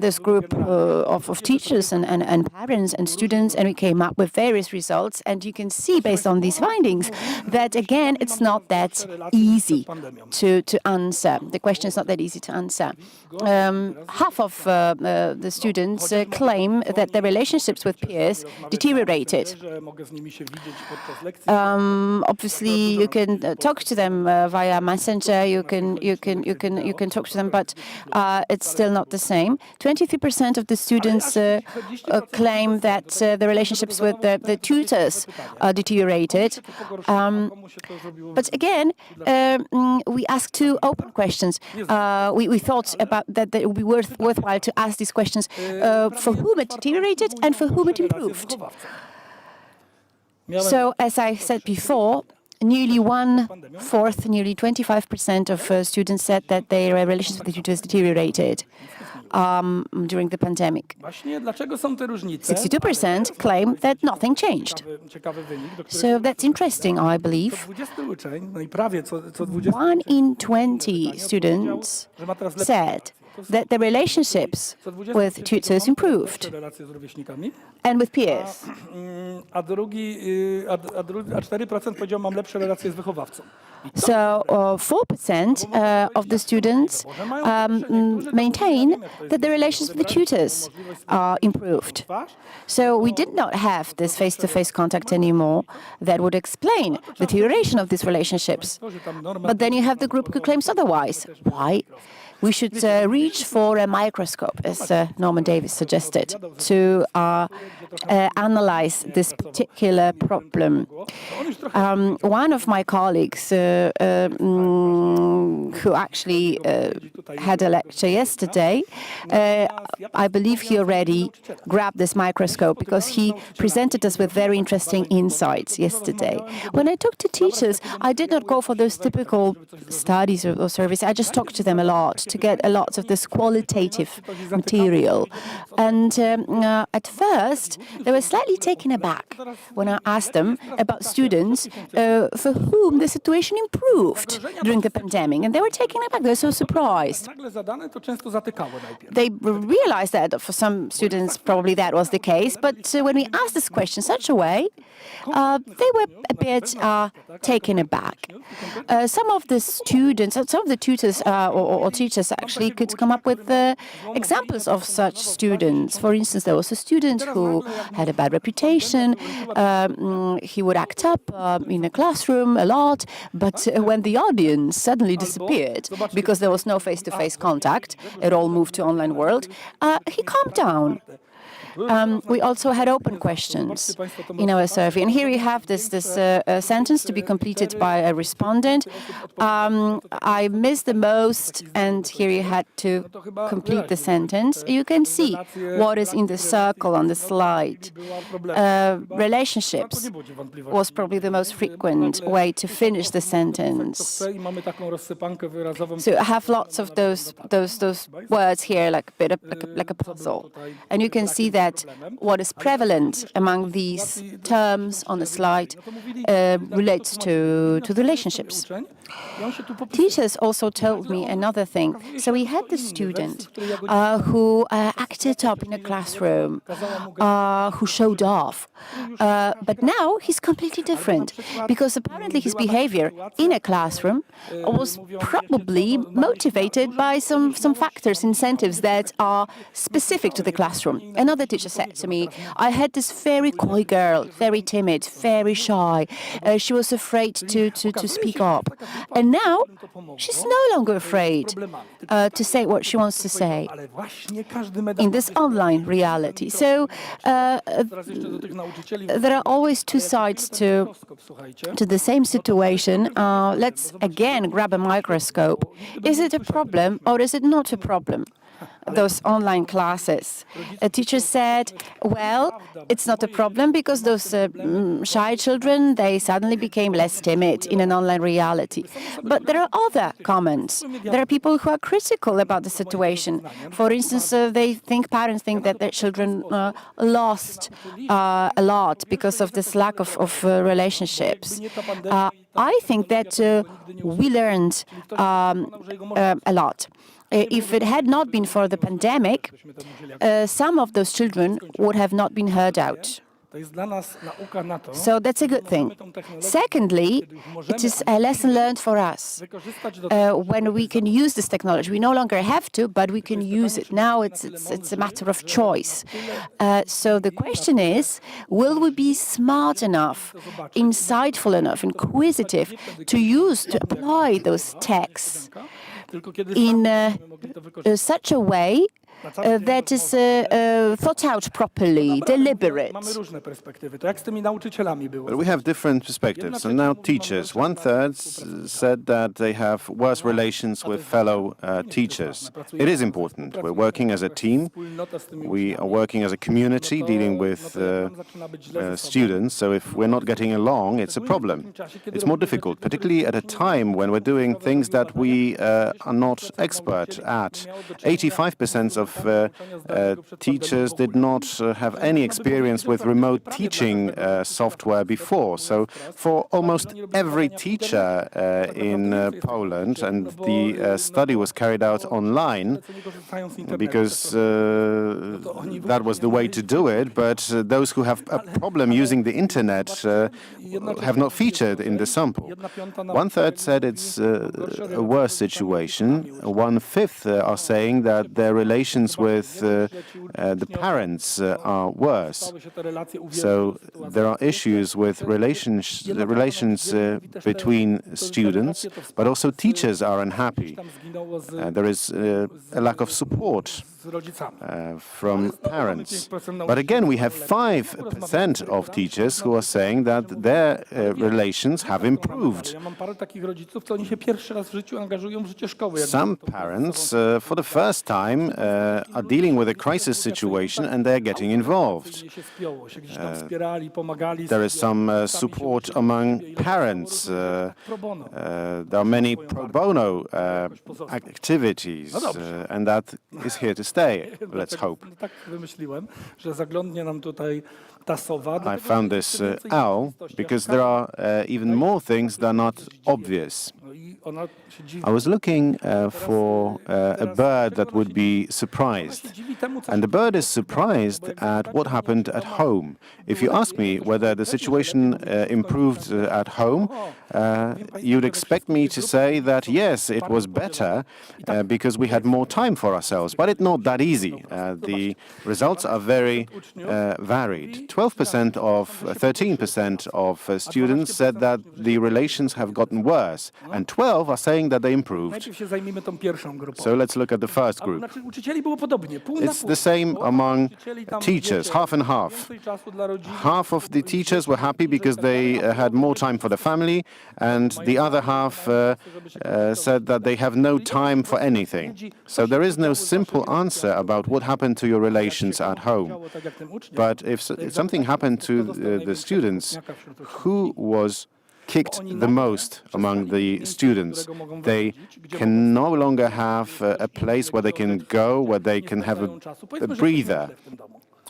this group of teachers and parents and students, and we came up with various results. And you can see, based on these findings, that again, it's not that easy to answer. The question is not that easy to answer. Half of the students claim that their relationships with peers deteriorated. Obviously, you can talk to them via Messenger. You can talk to them, but it's still not the same. 23% of the students claim that the relationships with the tutors deteriorated. But again, we asked two open questions. We thought about that it would be worthwhile to ask these questions for whom it deteriorated and for whom it improved. So, as I said before, nearly 1/4, nearly 25% of students said that their relations with the tutors deteriorated during the pandemic. 62% claim that nothing changed. So that's interesting, I believe. 1 in 20 students said that the relationships with tutors improved and with peers. So 4% of the students maintain that the relations with the tutors are improved. So we did not have this face-to-face contact anymore that would explain the deterioration of these relationships. But then you have the group who claims otherwise. Why? We should reach for a microscope, as Norman Davies suggested, to analyze this particular problem. One of my colleagues, who actually had a lecture yesterday, I believe he already grabbed this microscope because he presented us with very interesting insights yesterday. When I talked to teachers, I did not go for those typical studies or surveys. I just talked to them a lot to get a lot of this qualitative material. And at first, they were slightly taken aback when I asked them about students for whom the situation improved during the pandemic. And they were taken aback. They were so surprised. They realized that for some students, probably that was the case. But when we asked this question in such a way, they were a bit taken aback. Some of the students, some of the tutors or teachers actually could come up with examples of such students. For instance, there was a student who had a bad reputation. He would act up in a classroom a lot, but when the audience suddenly disappeared because there was no face-to-face contact, it all moved to online world, he calmed down. we also had open questions in our survey. And here you have this sentence to be completed by a respondent. I missed the most, and here you had to complete the sentence. You can see what is in the circle on the slide. Relationships was probably the most frequent way to finish the sentence. So I have lots of those words here, like a bit of, like a puzzle, and you can see that what is prevalent among these terms on the slide relates to relationships. Teachers also told me another thing. So we had the student who acted up in a classroom, who showed off. But now he's completely different, because apparently his behavior in a classroom was probably motivated by some factors, incentives that are specific to the classroom. Another teacher said to me, I had this very coy girl, very timid, very shy. She was afraid to speak up. And now she's no longer afraid to say what she wants to say in this online reality. So there are always two sides to the same situation. Let's again grab a microscope. Is it a problem or is it not a problem? Those online classes. A teacher said, well, it's not a problem because those shy children, they suddenly became less timid in an online reality. But there are other comments. There are people who are critical about the situation. For instance, parents think that their children lost a lot because of this lack of relationships. I think that we learned a lot. If it had not been for the pandemic, some of those children would have not been heard out. So that's a good thing. Secondly, it is a lesson learned for us. When we can use this technology, we no longer have to, but we can use it. Now it's a matter of choice. So the question is, will we be smart enough, insightful enough, inquisitive to apply those texts in such a way that is thought out properly, deliberate? But we have different perspectives. And now teachers. 1/3 said that they have worse relations with fellow teachers. It is important. We're working as a team. We are working as a community dealing with students. So if we're not getting along, it's a problem. It's more difficult, particularly at a time when we're doing things that we are not expert at. 85% of teachers did not have any experience with remote teaching software before. So for almost every teacher in Poland, and the study was carried out online because that was the way to do it, but those who have a problem using the internet have not featured in the sample. 1/3 said it's a worse situation. 1/5 are saying that their relations with the parents are worse. So there are issues with the relations between students, but also teachers are unhappy. There is a lack of support from parents. But again, we have 5% of teachers who are saying that their relations have improved. Some parents, for the first time, are dealing with a crisis situation and they're getting involved. There is some support among parents. There are many pro bono activities, and that is here to stay, let's hope. I found this owl because there are even more things that are not obvious. I was looking for a bird that would be surprised. And the bird is surprised at what happened at home. If you ask me whether the situation improved at home, you'd expect me to say that, yes, it was better because we had more time for ourselves, but it's not that easy. The results are very varied. 13% of students said that the relations have gotten worse, and 12 are saying that they improved. Najpierw się zajmijmy tą pierwszą grupą. So let's look at the first group. Znaczy uczycieli było podobnie, pół na It's pół. the same Połowa among nauczycieli tam, teachers, wiecie, half and half. więcej czasu dla rodziny, Half of the teachers were happy because they had more time for the family, and the other half said that they have no time for anything. So there is no simple answer about what happened to your relations at home. tak jak tym uczniom. But if something happened to the students, who was kicked the most among the students? They can no longer have a place where they can go, where they can have a breather.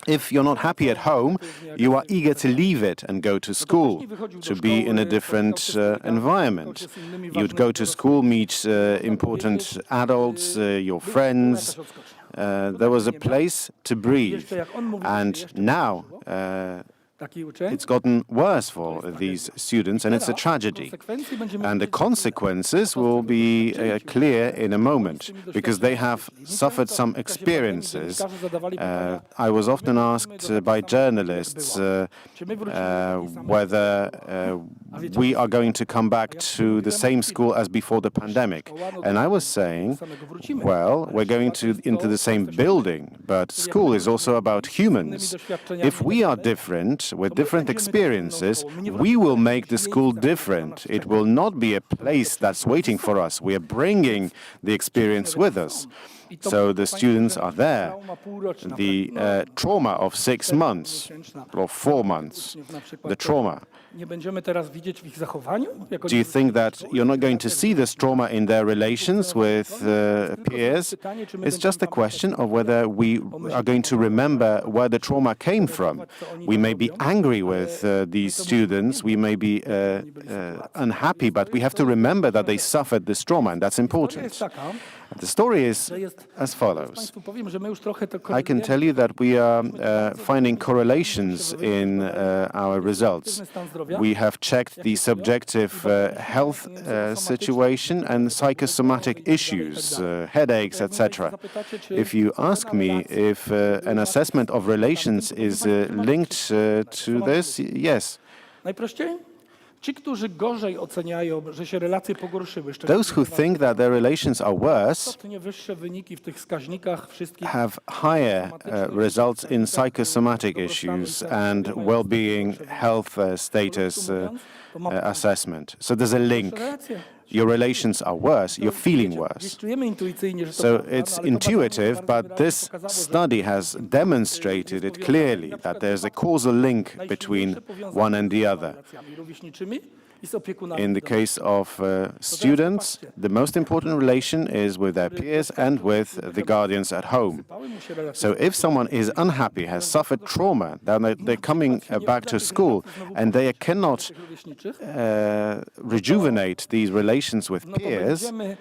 If you're not happy at home, you are eager to leave it and go to school, to be in a different environment. You'd go to school, meet important adults, your friends. There was a place to breathe. And now Taki uczeń. it's gotten worse for these students, and it's a tragedy. And the consequences will be clear in a moment, because they have suffered some experiences. I was often asked by journalists whether we are going to come back to the same school as before the pandemic. And I was saying, well, we're going into the same building, but school is also about humans. If we are different, with different experiences, we will make the school different. It will not be a place that's waiting for us. We are bringing the experience with us. So the students are there. The trauma of 6 months or 4 months, the trauma. Nie będziemy teraz widzieć w ich zachowaniu? Do you think that you're not going to see this trauma in their relations with peers? It's just a question of whether we are going to remember where the trauma came from. We may be angry with these students, we may be unhappy, but we have to remember that they suffered this trauma, and that's important. The story is as follows. I can tell you that we are finding correlations in our results. We have checked the subjective health situation and psychosomatic issues, headaches, etc. If you ask me if an assessment of relations is linked to this, yes. Najprościej? Ci, którzy gorzej oceniają, że się relacje pogorszyły, Those who think that their relations are worse istotnie wyższe wyniki w tych wskaźnikach wszystkich have higher results in psychosomatic issues and well-being, health status assessment. So there's a link. Your relations are worse, you're feeling worse. czujemy intuicyjnie, że to So prawda, it's ale to intuitive, badania but this pokazały, że study has demonstrated it clearly that there's a causal link between one and the other. relacjami rówieśniczymi i z opiekunami In the domowymi. case of students, the most important relation is with their peers and with the guardians at home. Sypały mu się relacje. So if someone is unhappy, has suffered trauma, then they're coming back to school and they cannot Rówieśniczych, rejuvenate these relations with no to peers, będziemy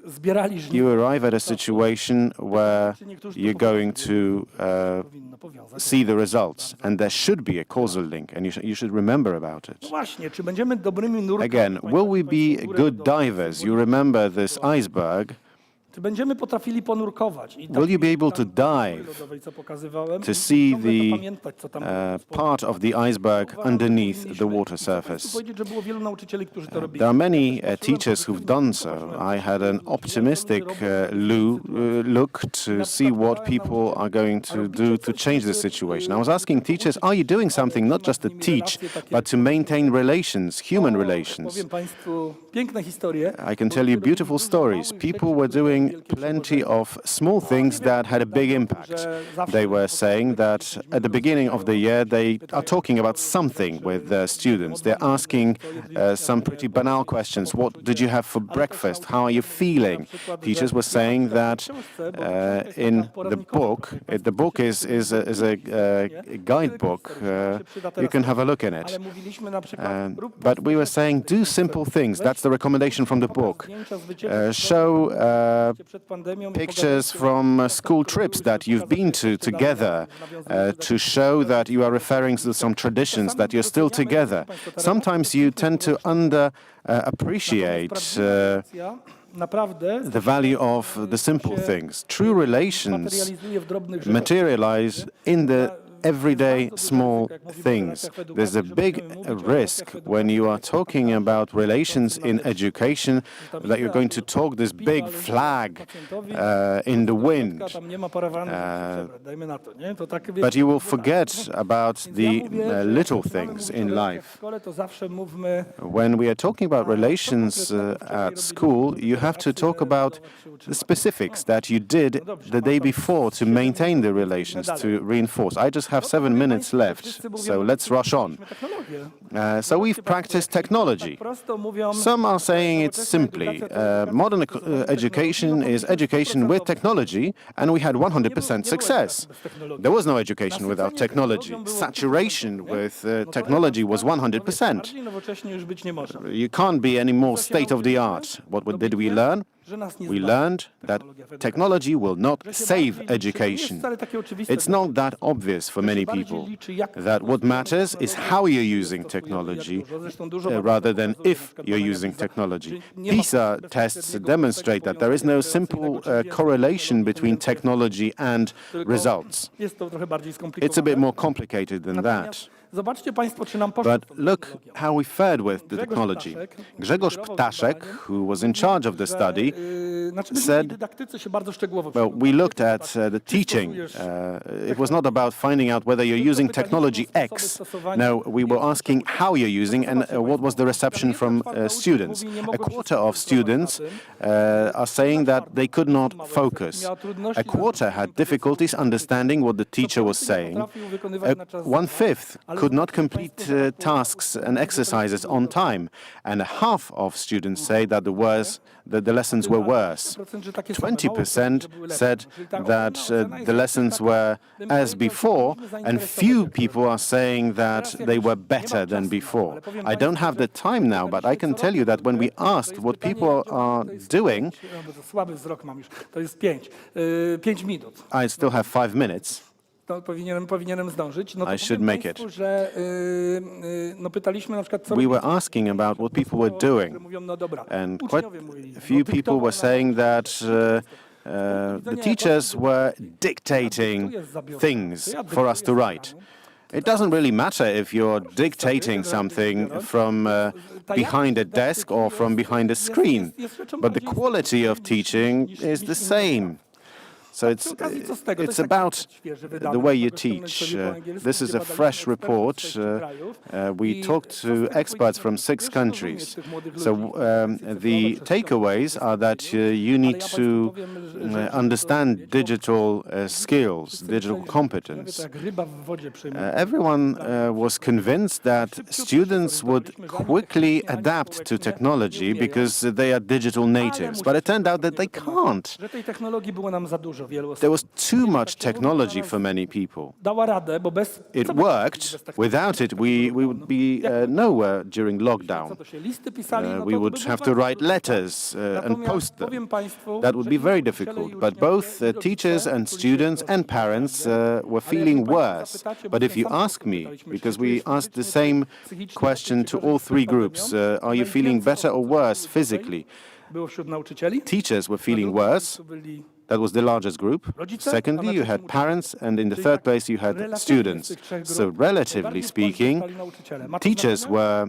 zbierali żniwo. you arrive at a situation where you're going to Powinno powiązać. see the results, and there should be a causal link, and you should remember about it. Właśnie, czy będziemy dobrymi nurkami? Again, will we be good divers? You remember this iceberg. Czy będziemy potrafili ponurkować? I Will you be able to takiej dive lodowej, co pokazywałem, to i see ciągle to the pamiętać, co tam było. part of the iceberg underneath the water surface? Powiedzieć, że było wielu nauczycieli, którzy to robili. There are many teachers who've done so. I had an optimistic look to see what people are going to do to change the situation. I was asking teachers, are you doing something not just to teach, but to maintain relations, human relations? Powiem Państwu piękne historie. I can tell you beautiful stories. People were doing plenty of small things that had a big impact. They were saying that at the beginning of the year they are talking about something with their students. They're asking some pretty banal questions. What did you have for breakfast? How are you feeling? Teachers were saying that in the book is a guidebook. You can have a look in it. Ale mówiliśmy na przykład, But we were saying, do simple things. That's the recommendation from the book. Show przed pandemią i pictures from school trips that you've been to together to show that you are referring to some traditions, that you're still together. Sometimes you tend to appreciate the value of the simple things. True relations materialize in the everyday small things. There's a big risk when you are talking about relations in education that you're going to talk this big flag in the wind. But you will forget about the little things in life. When we are talking about relations at school, you have to talk about the specifics that you did the day before to maintain the relations, to reinforce. I just have 7 minutes left, so let's rush on. So we've practiced technology. Some are saying it simply. Modern education is education with technology, and we had 100% success. There was no education without technology. Saturation with technology was 100%. You can't be any more state-of-the-art. What did we learn? We learned that technology will not save education. It's not that obvious for many people that what matters is how you're using technology rather than if you're using technology. PISA tests demonstrate that there is no simple correlation between technology and results. It's a bit more complicated than that. But look how we fared with the technology. Grzegorz Ptaszek, who was in charge of the study, said, well, we looked at the teaching. It was not about finding out whether you're using technology X. No, we were asking how you're using and what was the reception from students. A quarter of students are saying that they could not focus. A quarter had difficulties understanding what the teacher was saying. 1/5 could not complete tasks and exercises on time, and half of students say that the lessons were worse. 20% said that the lessons were as before, and few people are saying that they were better than before. I don't have the time now, but I can tell you that when we asked what people are doing, I still have 5 minutes. I should make it. We were asking about what people were doing, and quite a few people were saying that the teachers were dictating things for us to write. It doesn't really matter if you're dictating something from behind a desk or from behind a screen, but the quality of teaching is the same. So it's about the way you teach. This is a fresh report. We talked to experts from 6 countries. So the takeaways are that you need to understand digital skills, digital competence. Everyone was convinced that students would quickly adapt to technology because they are digital natives. But it turned out that they can't. There was too much technology for many people. It worked. Without it, we would be nowhere during lockdown. We would have to write letters and post them. That would be very difficult. But both teachers and students and parents were feeling worse. But if you ask me, because we asked the same question to all 3 groups, are you feeling better or worse physically? Teachers were feeling worse. That was the largest group. Secondly, you had parents, and in the third place, you had students. So relatively speaking, teachers were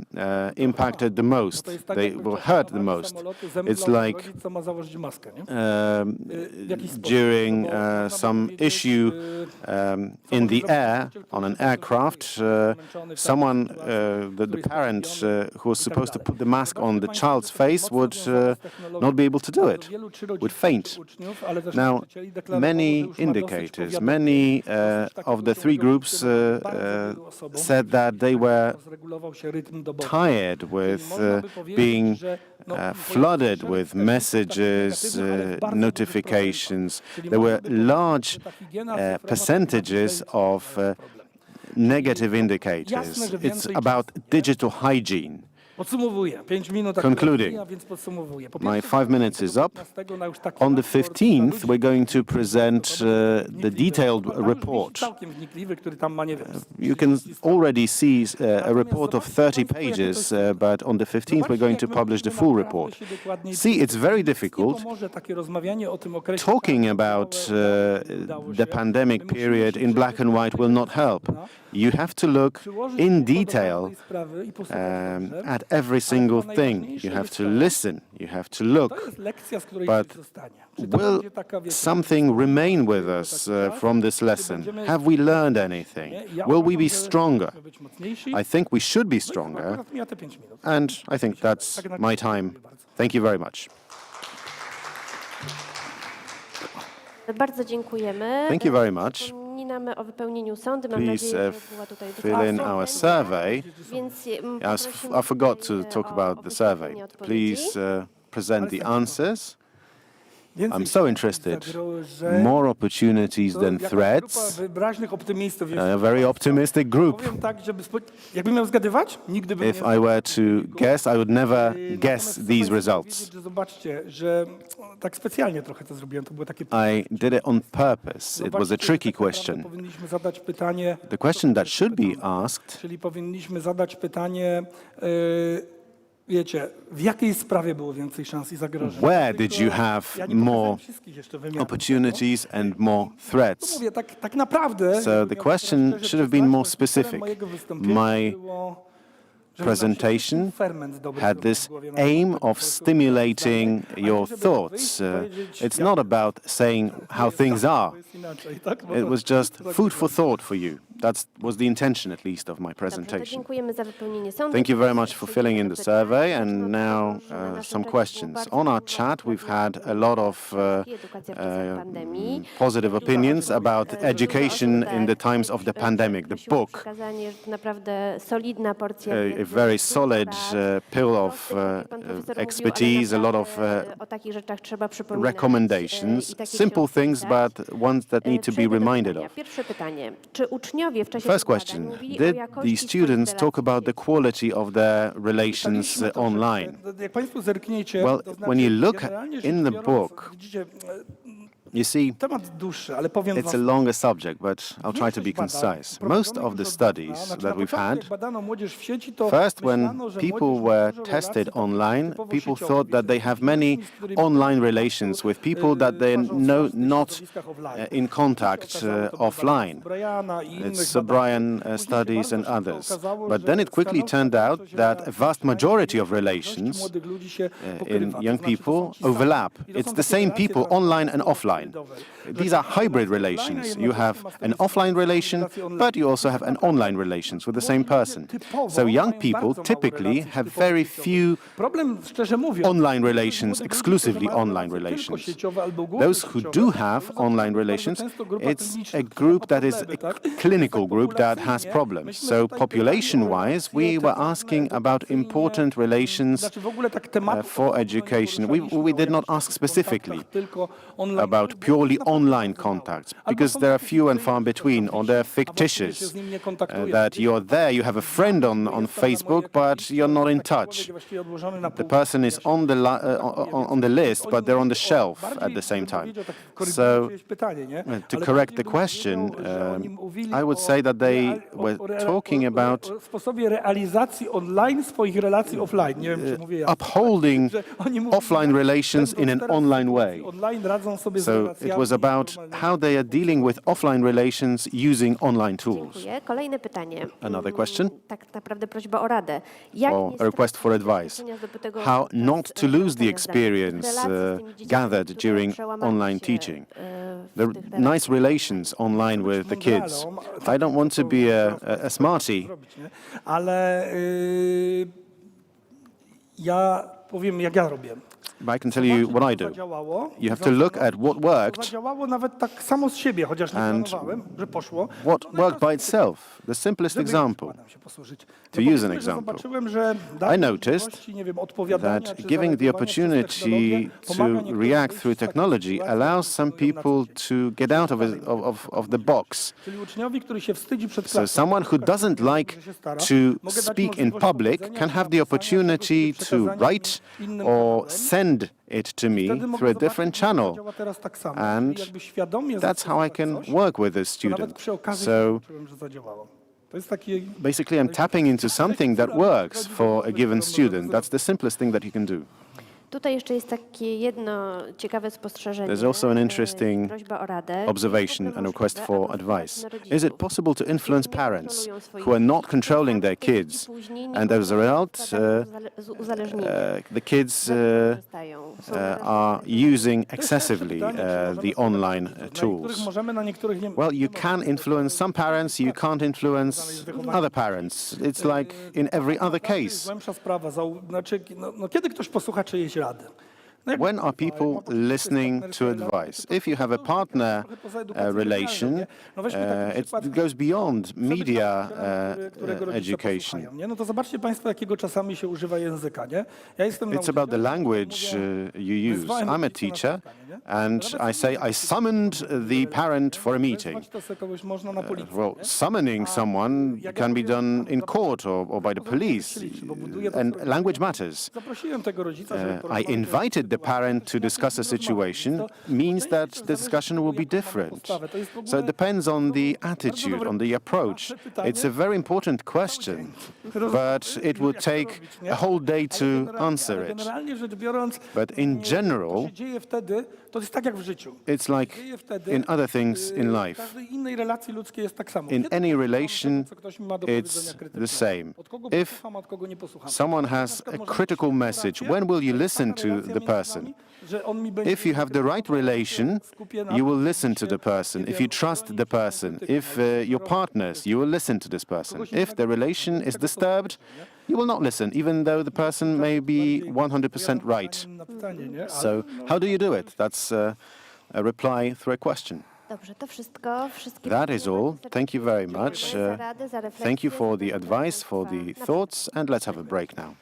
impacted the most. They were hurt the most. It's like during some issue in the air, on an aircraft, someone, the parent who was supposed to put the mask on the child's face would not be able to do it, would faint. Now, many indicators, many of the 3 groups said that they were tired with being flooded with messages, notifications. There were large percentages of negative indicators. It's about digital hygiene. Podsumowuję. 5 minut. Concluding. A więc podsumowuję. Po My pierwsze, 5 minutes is up. 15 na już taki On the raport dla 15th, ludzi, we're going to present the detailed tam już report. całkiem wnikliwy, który tam ma, nie wiem, You can already see a report of 30 pages, but on the 15th we're going to publish the full report. See, it's very difficult. Talking about the pandemic period in black and white will not help. You have to look in detail at every single thing. You have to listen, you have to look. But will something remain with us from this lesson? Have we learned anything? Will we be stronger? I think we should be stronger, and I think that's my time. Thank you very much. Bardzo dziękujemy. Thank you very much. Przypominamy o wypełnieniu sondy. Mam Please nadzieję, że była tutaj fill in our survey. Więc I forgot to talk about the survey. Please present the answers. I'm so interested. More opportunities than threats. A very optimistic group. Jakbym miał zgadywać, nigdy bym If I were to guess, I would never guess these results. Zobaczcie, że tak specjalnie trochę to zrobiłem. To było takie I did it on purpose. It was a tricky question. Powinniśmy zadać pytanie, The question that should be asked, czyli powinniśmy zadać pytanie, wiecie, w jakiej sprawie było więcej szans i zagrożeń? where did you have Ja nie more pokazałem wszystkich jeszcze wymiarów. opportunities and more threats? Mówię, tak naprawdę. So the question should have been more specific. My presentation had this aim of stimulating your thoughts. It's not about saying how things are. It was just food for thought for you. That was the intention, at least, of my presentation. dziękujemy za wypełnienie sondy. Thank you very much for filling in the survey. And now some questions. On our chat, we've had a lot of positive opinions about education in the times of the pandemic. The book, Naprawdę solidna porcja a very solid pill of expertise, a lot of o takich rzeczach trzeba przypominać. recommendations, simple things, but ones that need to be reminded of. Pierwsze pytanie. Czy uczniowie w czasie First badań question, mówili o did jakości the swoich students talk relacji? about the quality of their relations online? Jak państwo zerkniecie, Well, to when you look generalnie rzecz in the biorąc, book, widzicie, you see, temat dłuższy, ale powiem it's a wam, longer subject, but I'll try to be concise. Most of the studies that we've had, first, when people were tested online, people thought that they have many online relations with people that they're not in contact offline. It's O'Brien studies and others. But then it quickly turned out that a vast majority of relations in young people overlap. It's the same people online and offline. These are hybrid relations. You have an offline relation, but you also have an online relations with the same person. So young people typically have very few online relations, exclusively online relations. Those who do have online relations, it's a group that is a clinical group that has problems. So population-wise, we were asking about important relations for education. We did not ask specifically about purely online contacts, because there are few and far between, or they're fictitious, that you're there, you have a friend on Facebook, but you're not in touch. The person is on the list, but they're on the shelf at the same time. So, to correct the question, I would say that they were talking about upholding offline relations in an online way. So it was about how they are dealing with offline relations using online tools. Dziękuję. Kolejne pytanie. Another question? Tak naprawdę prośba o radę. Jak Or nie a request for advice. stracić zdobytego How podczas not to lose the prowadzenia experience zajęć? Relacje z tymi dziećmi, gathered które during przełamali online się, teaching. w The tych relacjach. nice relations online with the kids. I don't want to be a smarty, ale ja powiem, jak ja robię. I can tell you what I do. You have to look at what worked Zadziałało nawet tak samo z siebie, chociaż nie and planowałem, że poszło. what worked by itself. The simplest example. To use an example. I noticed that giving the opportunity to react through technology allows some people to get out of the box. So someone who doesn't like to speak in public can have the opportunity to write or send it to me through a different channel. And that's how I can work with a student. So basically, I'm tapping into something that works for a given student. That's the simplest thing that you can do. Tutaj jeszcze jest takie jedno ciekawe spostrzeżenie. There's also an interesting prośba o radę. observation and request for advice. Is it possible to influence parents who are not controlling their kids, and as a result, the kids are using excessively the online tools? Well, you can influence some parents, you can't influence other parents. It's like in every other case. Głębsza sprawa, kiedy ktoś posłucha czyjejś rady? When are people listening to advice? If you have a partner relation, it goes beyond media education. No to zobaczcie Państwo, jakiego czasami się używa języka, nie? Ja jestem It's about the language you use. I'm a teacher, and I say I summoned the parent for a meeting. Well, summoning someone can be done in court or by the police, and language matters. I invited the parent to discuss a situation means that the discussion will be different. So it depends on the attitude, on the approach. It's a very important question, but it would take a whole day to answer it. But in general, it's like in other things in life. In any relation, it's the same. If someone has a critical message, when will you listen to the person? If you have the right relation, you will listen to the person. If you trust the person, if you're partners, you will listen to this person. If the relation is disturbed, you will not listen, even though the person may be 100% right. So how do you do it? That's a reply through a question. Dobrze, to wszystko. That is all. Thank you very much. Thank you for the advice, for the thoughts, and let's have a break now.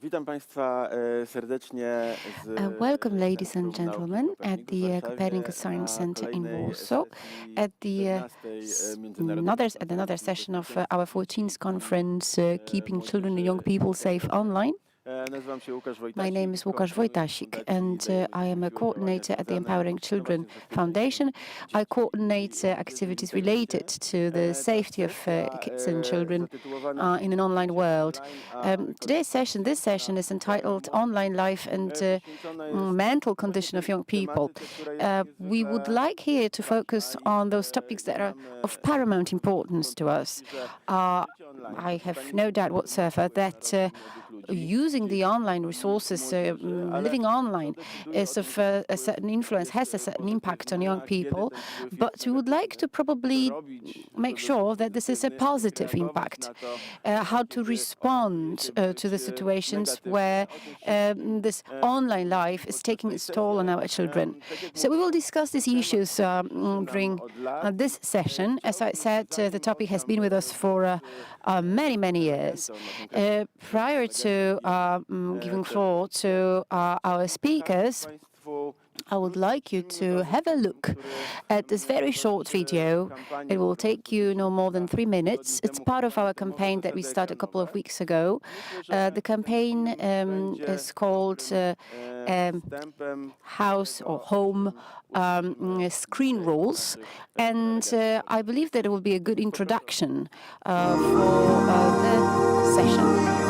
Witam Państwa serdecznie z Welcome, ladies and Centrum gentlemen, Nauki at Kopernikus w the Warszawie Copernicus Science na Center in kolejnej Warsaw, sesji at the 15. Międzynarodowej another session of our 14th conference, Keeping Children and Młodzieży Young People Safe Online. Nazywam się Łukasz My Wojtasik. name is Łukasz Wojtasik, and I am a coordinator at the Empowering Children Foundation. I coordinate activities related to the safety of kids and children in an online world. This session is entitled Online Life and Mental Condition of Young People. We would like here to focus on those topics that are of paramount importance to us. I have no doubt whatsoever that using the online resources, living online, is of a certain influence, has a certain impact on young people, but we would like to probably make sure that this is a positive impact. How to respond to the situations where this online life is taking its toll on our children. So we will discuss these issues during this session. As I said, the topic has been with us for many, many years. Prior to giving floor to our speakers, I would like you to have a look at this very short video. It will take you no more than 3 minutes. It's part of our campaign that we started a couple of weeks ago. The campaign is called House or Home Screen Rules, and I believe that it will be a good introduction for the session.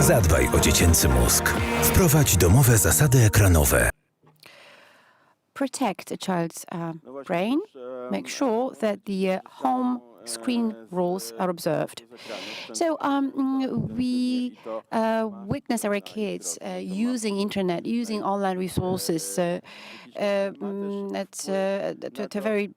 Zadbaj o dziecięcy mózg. Wprowadź domowe zasady ekranowe. Protect a child's brain. Make sure that the home screen rules are observed. So we witness our kids using internet, using online resources to a very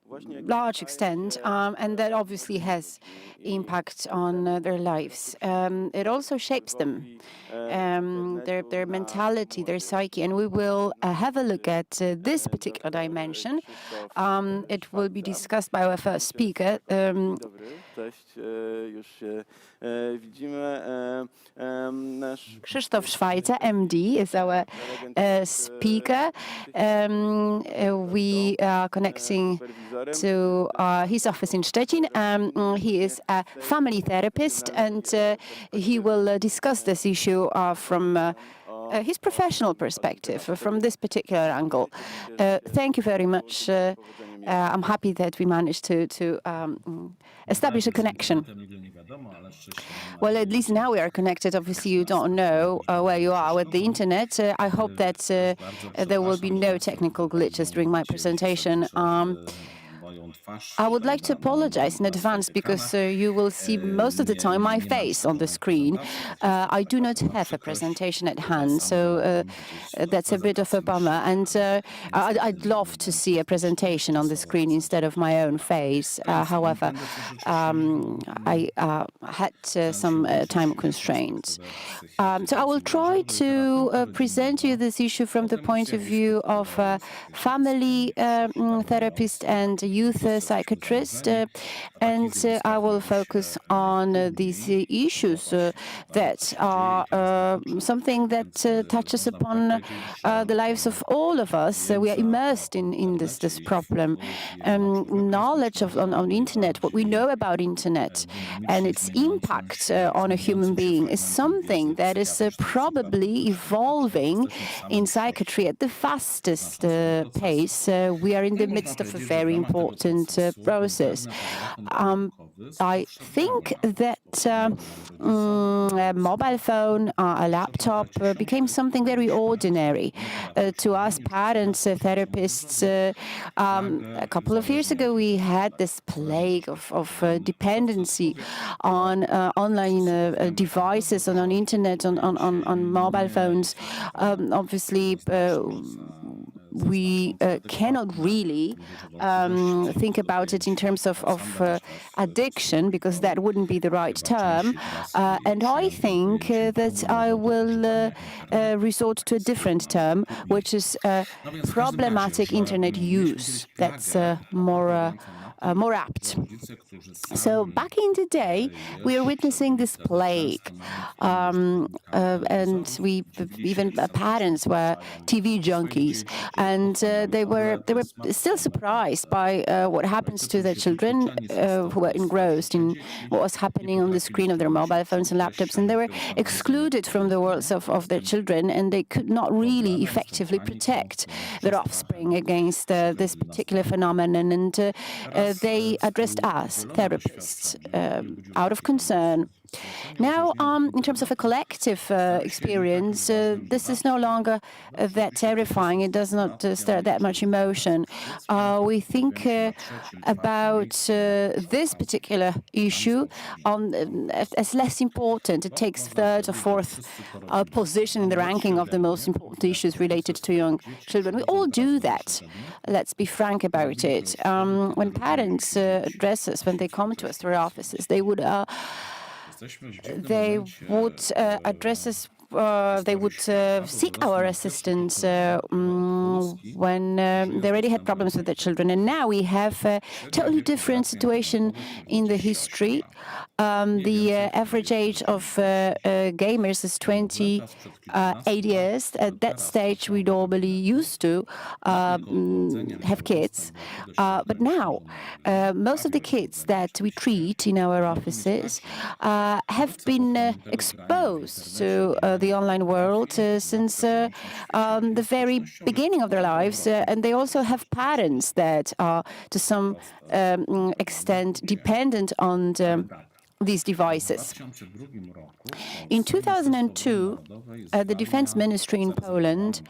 large extent, and that obviously has impact on their lives. It also shapes them, their mentality, their psyche, and we will have a look at this particular dimension. It will be discussed by our first speaker. Dobry, cześć. Już się widzimy. Nasz Krzysztof Schweitzer, MD, is our speaker. We are connecting to his office in Szczecin. He is a family therapist, and he will discuss this issue from his professional perspective, from this particular angle. Thank you very much. I'm happy that we managed to establish a connection. Well, at least now we are connected. Obviously, you don't know where you are with the internet. I hope that there will be no technical glitches during my presentation. I would like to apologize in advance because you will see most of the time my face on the screen. I do not have a presentation at hand, so that's a bit of a bummer. And I'd love to see a presentation on the screen instead of my own face. However, I had some time constraints. So I will try to present you this issue from the point of view of a family therapist and youth psychiatrist, and I will focus on these issues that are something that touches upon the lives of all of us. We are immersed in this problem. Knowledge on the internet, what we know about internet and its impact on a human being is something that is probably evolving in psychiatry at the fastest pace. We are in the midst of a very important process. I think that a mobile phone, a laptop became something very ordinary to us parents, therapists. A couple of years ago, we had this plague of dependency on online devices and on internet, on mobile phones. Obviously, we cannot really think about it in terms of addiction, because that wouldn't be the right term. And I think that I will resort to a different term, which is problematic internet use. That's more apt. So back in the day, we are witnessing this plague, and we even parents were TV junkies, and they were still surprised by what happens to their children who were engrossed in what was happening on the screen of their mobile phones and laptops, and they were excluded from the worlds of their children, and they could not really effectively protect their offspring against this particular phenomenon. And they addressed us, therapists, out of concern. Now, in terms of a collective experience, this is no longer that terrifying. It does not stir that much emotion. We think about this particular issue as less important. It takes third or fourth position in the ranking of the most important issues related to young children. We all do that. Let's be frank about it. When parents address us, when they come to us to our offices, they would address us. They would seek our assistance when they already had problems with their children. And now we have a totally different situation in the history. The average age of gamers is 28 years. At that stage, we normally used to have kids. But now, most of the kids that we treat in our offices have been exposed to the online world since the very beginning of their lives, and they also have parents that are to some extent dependent on these devices. In 2002, the Defense Ministry in Poland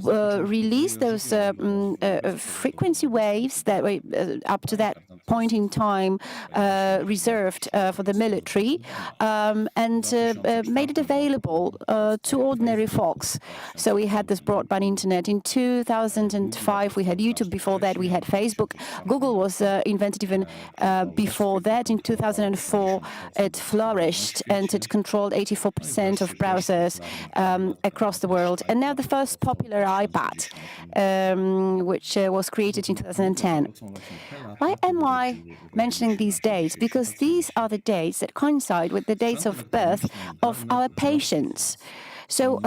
released those frequency waves that were up to that point in time reserved for the military, and made it available to ordinary folks. So we had this broadband internet. In 2005, we had YouTube. Before that, we had Facebook. Google was invented even before that. In 2004, it flourished, and it controlled 84% of browsers across the world. And now the first popular iPad, which was created in 2010. Why am I mentioning these dates? Because these are the dates that coincide with the dates of birth of our patients. So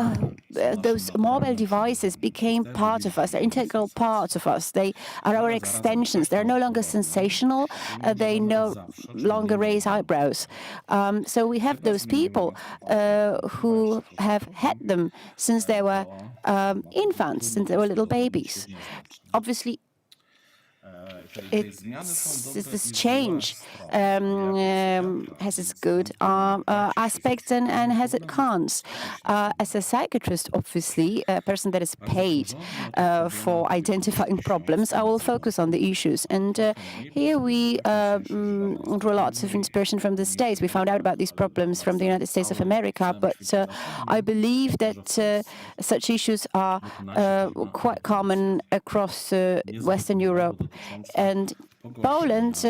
those mobile devices became part of us, an integral part of us. They are our extensions. They're no longer sensational. They no longer raise eyebrows. So we have those people who have had them since they were infants, since they were little babies. Obviously, this change has its good aspects and has its cons. As a psychiatrist, obviously, a person that is paid for identifying problems, I will focus on the issues. And here we draw lots of inspiration from the States. We found out about these problems from the United States of America, but I believe that such issues are quite common across Western Europe. And Poland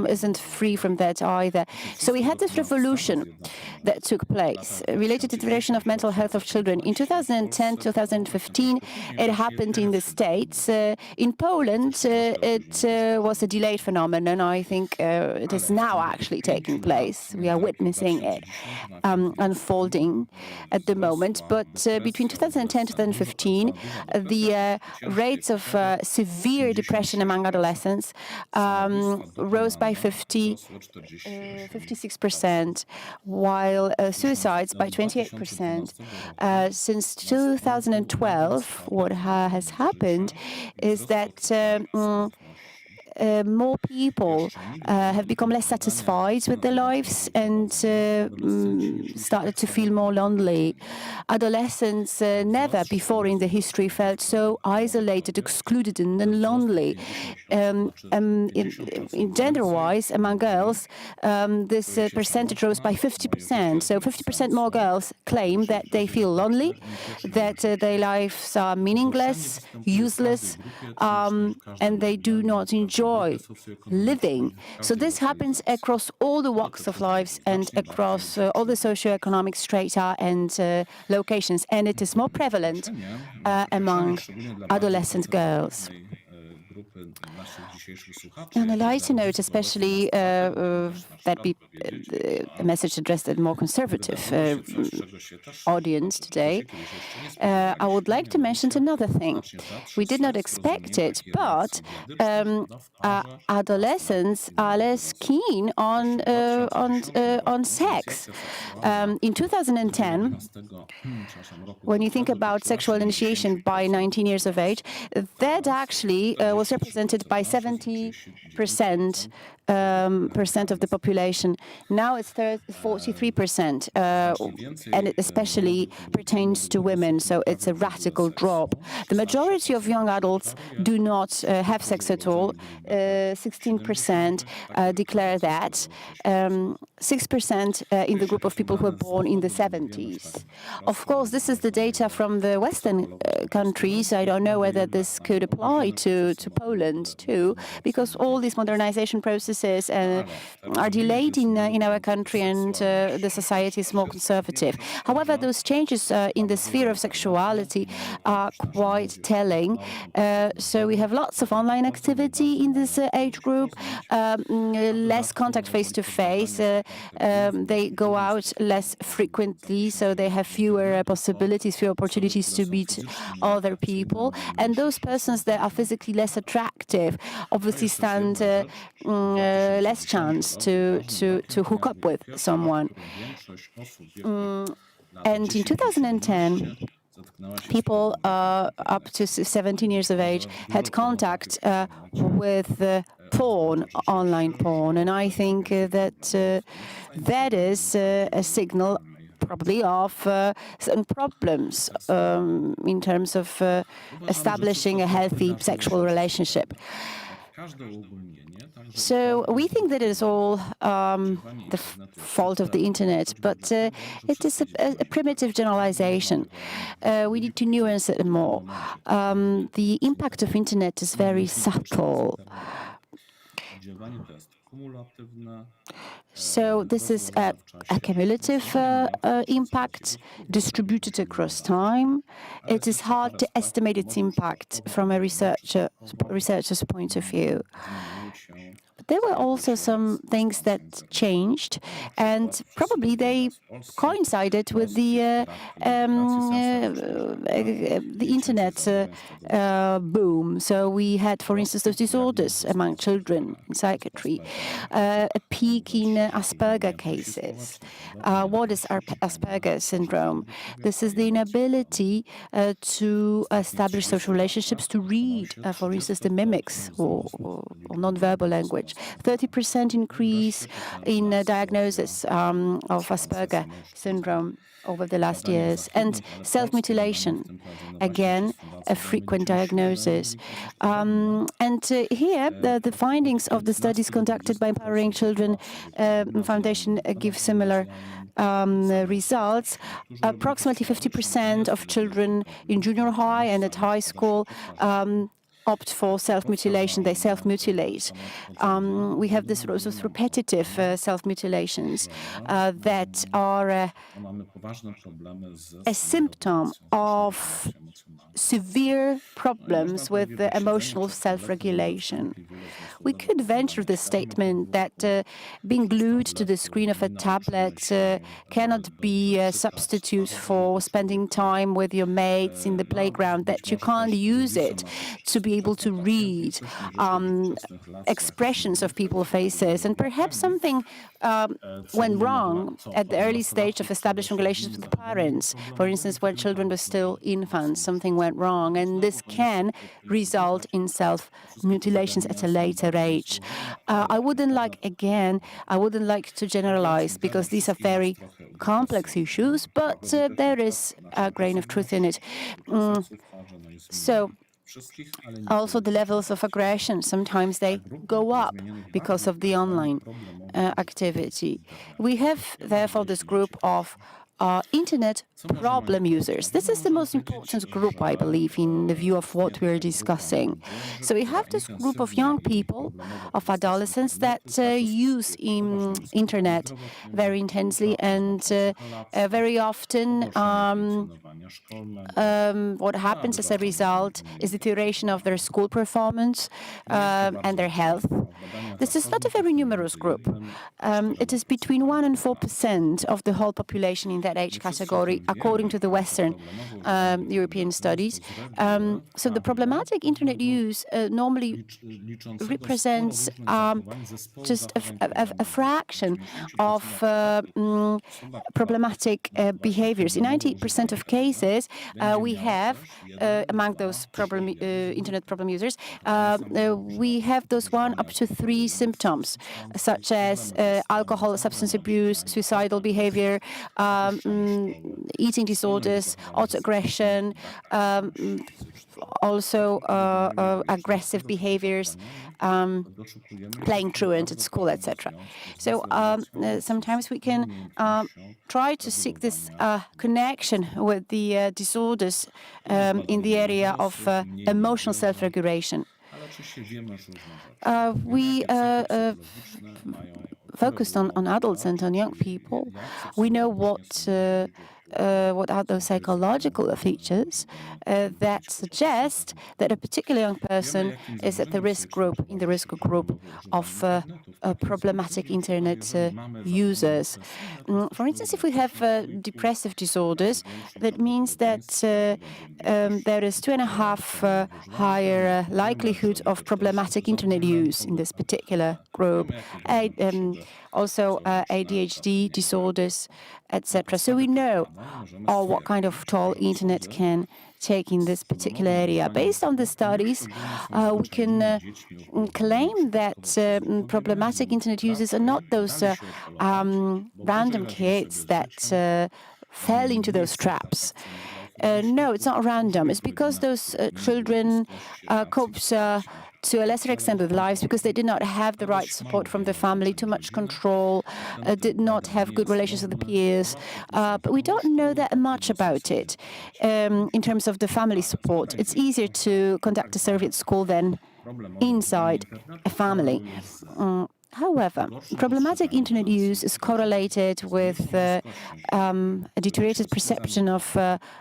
isn't free from that either. So we had this revolution that took place related to the duration of mental health of children. In 2010, 2015, it happened in the States. In Poland, it was a delayed phenomenon. I think it is now actually taking place. We are witnessing it unfolding at the moment. But between 2010 and 2015, the rates of severe depression among adolescents rose by 56%, while suicides by 28%. Since 2012, what has happened is that more people have become less satisfied with their lives and started to feel more lonely. Adolescents never before in the history felt so isolated, excluded, and lonely. In gender-wise, among girls, this percentage rose by 50%. So 50% more girls claim that they feel lonely, that their lives are meaningless, useless, and they do not enjoy living. So this happens across all the walks of lives and across all the socioeconomic strata and locations, and it is more prevalent among adolescent girls. On a lighter note, especially that be a message addressed at a more conservative audience today, I would like to mention another thing. We did not expect it, but adolescents are less keen on sex. In 2010, when you think about sexual initiation by 19 years of age, that actually was represented by 70% of the population. Now it's 43%, and it especially pertains to women, so it's a radical drop. The majority of young adults do not have sex at all. 16% declare that. 6% in the group of people who were born in the 70s. Of course, this is the data from the Western countries. I don't know whether this could apply to Poland too, because all these modernization processes are delayed in our country, and the society is more conservative. However, those changes in the sphere of sexuality are quite telling. So we have lots of online activity in this age group, less contact face-to-face. They go out less frequently, so they have fewer possibilities, fewer opportunities to meet other people. And those persons that are physically less attractive obviously stand less chance to hook up with someone. And in 2010, people up to 17 years of age had contact with porn, online porn, and I think that that is a signal probably of certain problems in terms of establishing a healthy sexual relationship. So we think that it is all the fault of the internet, but it is a primitive generalization. We need to nuance it more. The impact of internet is very subtle. So this is a cumulative impact distributed across time. It is hard to estimate its impact from a researcher's point of view. But there were also some things that changed, and probably they coincided with the internet boom. So we had, for instance, those disorders among children in psychiatry, a peak in Asperger cases. What is Asperger syndrome? This is the inability to establish social relationships, to read, for instance, the mimics or non-verbal language. 30% increase in diagnosis of Asperger syndrome over the last years. And self-mutilation, again, a frequent diagnosis. Here, the findings of the studies conducted by Empowering Children Foundation give similar results. Approximately 50% of children in junior high and at high school opt for self-mutilation, they self-mutilate. We have this those repetitive self-mutilations that are a symptom of severe problems with the emotional self-regulation. We could venture the statement that being glued to the screen of a tablet cannot be a substitute for spending time with your mates in the playground, that you can't use it to be able to read expressions of people's faces. And perhaps something went wrong at the early stage of establishing relationships with parents. For instance, when children were still infants, something went wrong, and this can result in self-mutilations at a later age. I wouldn't like to generalize, because these are very complex issues, but there is a grain of truth in it. So also the levels of aggression, sometimes they go up because of the online activity. We have, therefore, this group of internet problem users. This is the most important group, I believe, in the view of what we're discussing. So we have this group of young people, of adolescents, that use internet very intensely, and very often what happens as a result is deterioration of their school performance and their health. This is not a very numerous group. It is between 1% and 4% of the whole population in that age category, according to the Western European studies. So the problematic internet use normally represents just a fraction of problematic behaviors. In 90% of cases, we have, among those internet problem users, we have those 1 up to 3 symptoms, such as alcohol, substance abuse, suicidal behavior, eating disorders, autoaggression, also aggressive behaviors, playing truant at school, etc. So sometimes we can try to seek this connection with the disorders in the area of emotional self-regulation. We focused on adults and on young people. We know what are those psychological features that suggest that a particular young person is at the risk group, in the risk group of problematic internet users. For instance, if we have depressive disorders, that means that there is 2.5 higher likelihood of problematic internet use in this particular group. Also ADHD disorders, etc. So we know what kind of toll internet can take in this particular area. Based on the studies, we can claim that problematic internet users are not those random kids that fell into those traps. No, it's not random. It's because those children cope to a lesser extent with lives because they did not have the right support from the family, too much control, did not have good relations with the peers. But we don't know that much about it in terms of the family support. It's easier to conduct a survey at school than inside a family. However, problematic internet use is correlated with a deteriorated perception of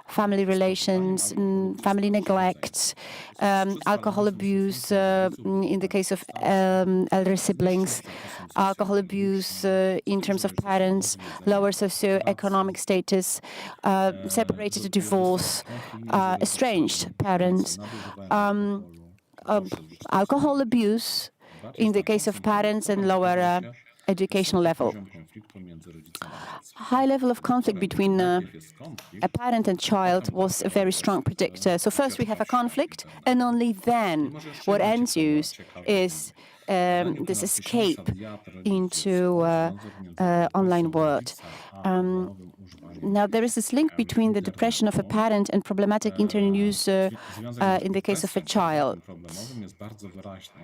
family relations, family neglect, alcohol abuse in the case of elder siblings, alcohol abuse in terms of parents, lower socioeconomic status, separated divorce, estranged parents, alcohol abuse in the case of parents and lower educational level. High level of conflict between a parent and child was a very strong predictor. So first we have a conflict, and only then what ensues is this escape into online world. Now, there is this link between the depression of a parent and problematic internet use in the case of a child.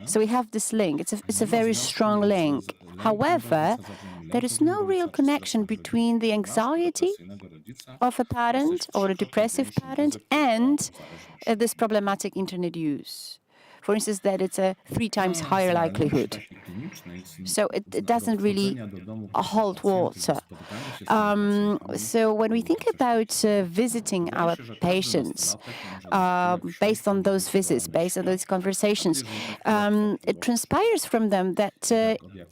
So we have this link. It's a very strong link. However, there is no real connection between the anxiety of a parent or a depressive parent and this problematic internet use. For instance, that it's a 3 times higher likelihood. So it doesn't really hold water. So when we think about visiting our patients, based on those visits, based on those conversations, it transpires from them that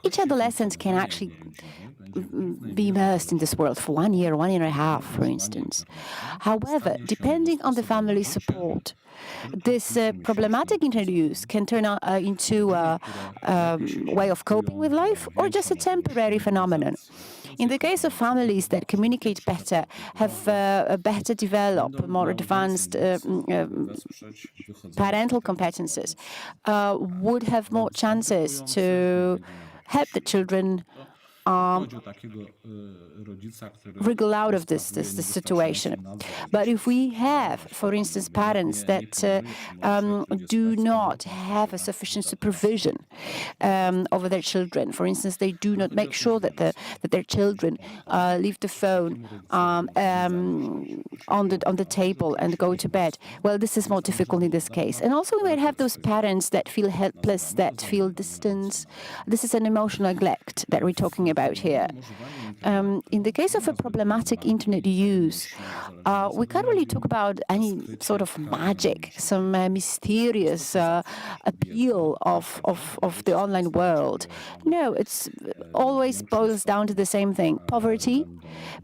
each adolescent can actually be immersed in this world for 1 year, 1.5 years, for instance. However, depending on the family support, this problematic internet use can turn into a way of coping with life or just a temporary phenomenon. In the case of families that communicate better, have better developed, more advanced parental competences, would have more chances to help the children wriggle out of this situation. But if we have, for instance, parents that do not have a sufficient supervision over their children, for instance, they do not make sure that their children leave the phone on the table and go to bed, well, this is more difficult in this case. And also we might have those parents that feel helpless, that feel distance. This is an emotional neglect that we're talking about here. In the case of a problematic internet use, we can't really talk about any sort of magic, some mysterious appeal of the online world. No, it's always boils down to the same thing, poverty,